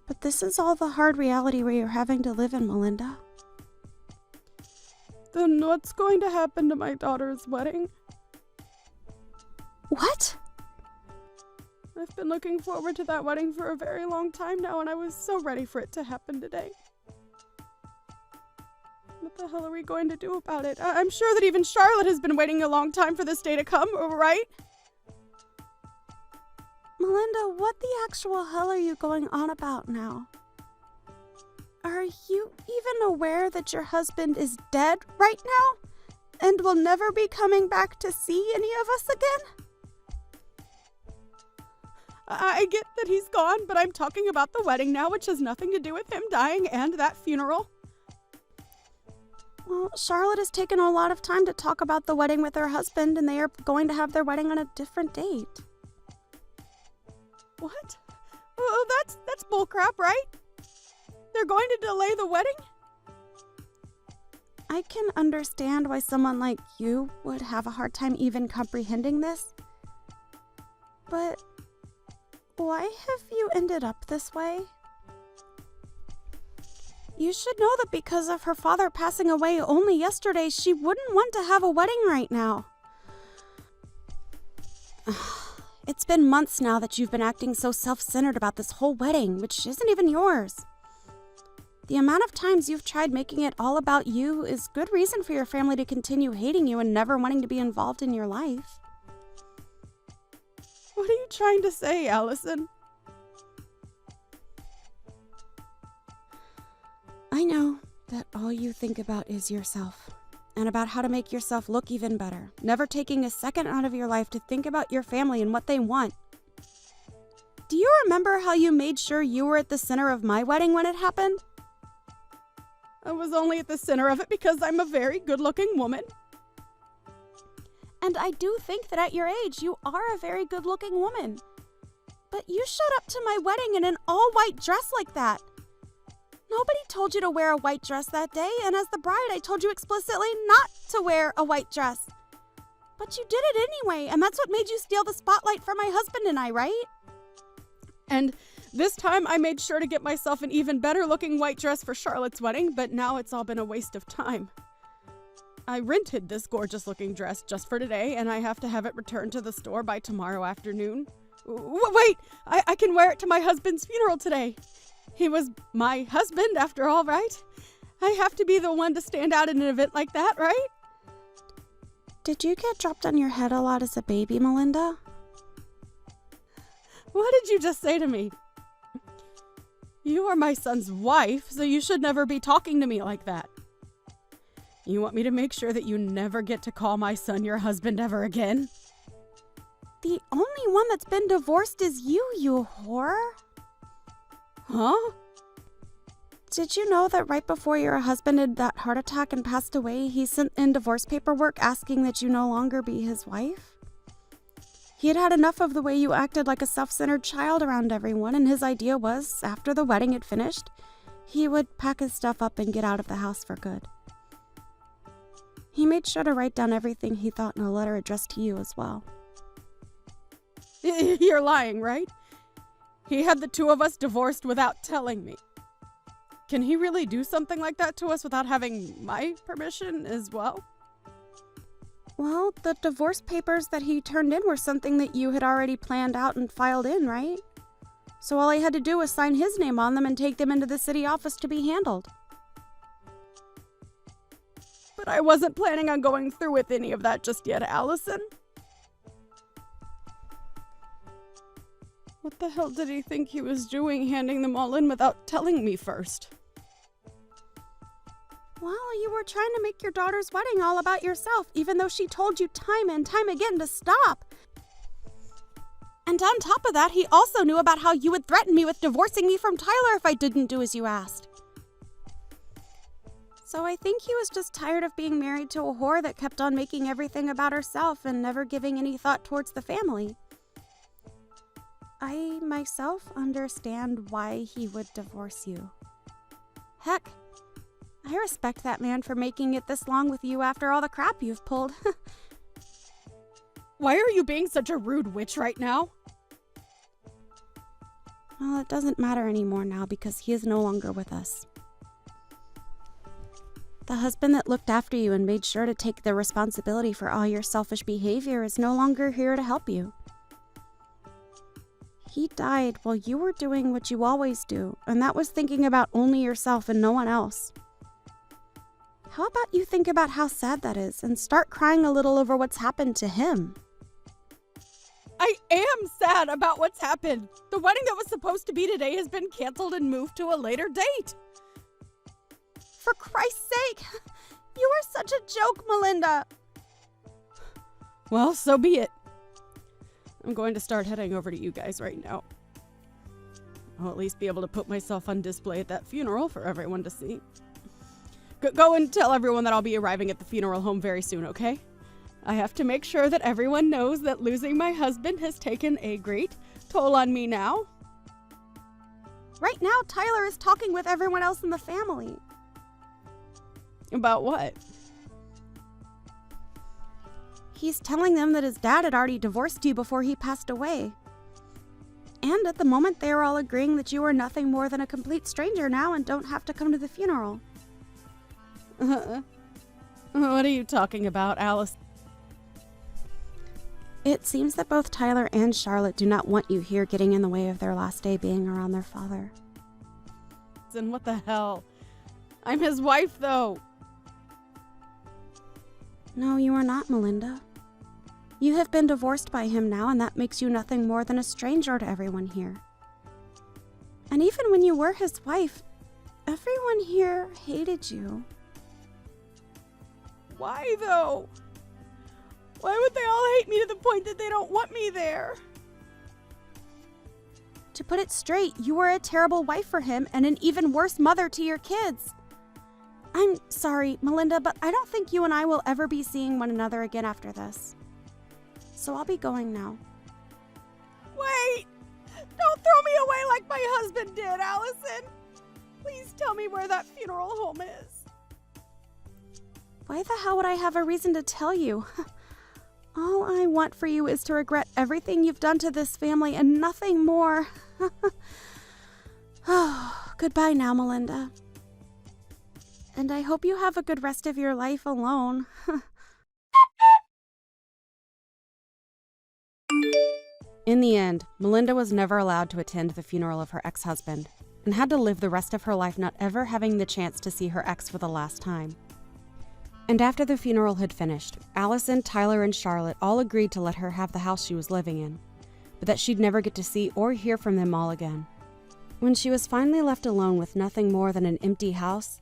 But this is all the hard reality where you're having to live in, Melinda. Then what's going to happen to my daughter's wedding? What? I've been looking forward to that wedding for a very long time now, and I was so ready for it to happen today. What the hell are we going to do about it? I'm sure that even Charlotte has been waiting a long time for this day to come, right? Melinda, what the actual hell are you going on about now? Are you even aware that your husband is dead right now? And will never be coming back to see any of us again? I get that he's gone, but I'm talking about the wedding now, which has nothing to do with him dying and that funeral. Well, Charlotte has taken a lot of time to talk about the wedding with her husband, and they are going to have their wedding on a different date. What? Oh, that's bullcrap, right? They're going to delay the wedding? I can understand why someone like you would have a hard time even comprehending this. But why have you ended up this way? You should know that because of her father passing away only yesterday, she wouldn't want to have a wedding right now. It's been months now that you've been acting so self-centered about this whole wedding, which isn't even yours. The amount of times you've tried making it all about you is good reason for your family to continue hating you and never wanting to be involved in your life. What are you trying to say, Allison? I know that all you think about is yourself, and about how to make yourself look even better, never taking a second out of your life to think about your family and what they want. Do you remember how you made sure you were at the center of my wedding when it happened? I was only at the center of it because I'm a very good-looking woman. And I do think that at your age, you are a very good-looking woman. But you showed up to my wedding in an all-white dress like that. Nobody told you to wear a white dress that day, and as the bride, I told you explicitly not to wear a white dress. But you did it anyway, and that's what made you steal the spotlight from my husband and I, right? And this time, I made sure to get myself an even better-looking white dress for Charlotte's wedding, but now it's all been a waste of time. I rented this gorgeous-looking dress just for today, and I have to have it returned to the store by tomorrow afternoon. Wait! I can wear it to my husband's funeral today. He was my husband, after all, right? I have to be the one to stand out in an event like that, right? Did you get dropped on your head a lot as a baby, Melinda? What did you just say to me? You are my son's wife, so you should never be talking to me like that. You want me to make sure that you never get to call my son your husband ever again? The only one that's been divorced is you, you whore. Huh? Did you know that right before your husband had that heart attack and passed away, he sent in divorce paperwork asking that you no longer be his wife? He had had enough of the way you acted like a self-centered child around everyone, and his idea was, after the wedding had finished, he would pack his stuff up and get out of the house for good. He made sure to write down everything he thought in a letter addressed to you as well. You're lying, right? He had the two of us divorced without telling me. Can he really do something like that to us without having my permission as well? Well, the divorce papers that he turned in were something that you had already planned out and filed in, right? So all I had to do was sign his name on them and take them into the city office to be handled. But I wasn't planning on going through with any of that just yet, Allison. What the hell did he think he was doing, handing them all in without telling me first? Well, you were trying to make your daughter's wedding all about yourself, even though she told you time and time again to stop. And on top of that, he also knew about how you would threaten me with divorcing me from Tyler if I didn't do as you asked. So I think he was just tired of being married to a whore that kept on making everything about herself and never giving any thought towards the family. I myself understand why he would divorce you. Heck, I respect that man for making it this long with you after all the crap you've pulled. Why are you being such a rude witch right now? Well, it doesn't matter anymore now because he is no longer with us. The husband that looked after you and made sure to take the responsibility for all your selfish behavior is no longer here to help you. He died while you were doing what you always do, and that was thinking about only yourself and no one else. How about you think about how sad that is and start crying a little over what's happened to him? I am sad about what's happened. The wedding that was supposed to be today has been canceled and moved to a later date. For Christ's sake! You are such a joke, Melinda! Well, so be it. I'm going to start heading over to you guys right now. I'll at least be able to put myself on display at that funeral for everyone to see. Go and tell everyone that I'll be arriving at the funeral home very soon, okay? I have to make sure that everyone knows that losing my husband has taken a great toll on me now. Right now, Tyler is talking with everyone else in the family. About what? He's telling them that his dad had already divorced you before he passed away. And at the moment, they are all agreeing that you are nothing more than a complete stranger now and don't have to come to the funeral. What are you talking about, Alice? It seems that both Tyler and Charlotte do not want you here getting in the way of their last day being around their father. And what the hell? I'm his wife, though. No, you are not, Melinda. You have been divorced by him now, and that makes you nothing more than a stranger to everyone here. And even when you were his wife, everyone here hated you. Why, though? Why would they all hate me to the point that they don't want me there? To put it straight, you were a terrible wife for him and an even worse mother to your kids. I'm sorry, Melinda, but I don't think you and I will ever be seeing one another again after this. So I'll be going now. Wait! Don't throw me away like my husband did, Allison! Please tell me where that funeral home is. Why the hell would I have a reason to tell you? All I want for you is to regret everything you've done to this family and nothing more. Oh, goodbye now, Melinda. And I hope you have a good rest of your life alone. In the end, Melinda was never allowed to attend the funeral of her ex-husband and had to live the rest of her life not ever having the chance to see her ex for the last time. And after the funeral had finished, Allison, Tyler, and Charlotte all agreed to let her have the house she was living in, but that she'd never get to see or hear from them all again. When she was finally left alone with nothing more than an empty house,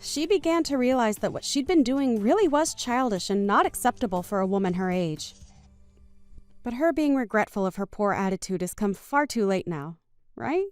she began to realize that what she'd been doing really was childish and not acceptable for a woman her age. But her being regretful of her poor attitude has come far too late now, right?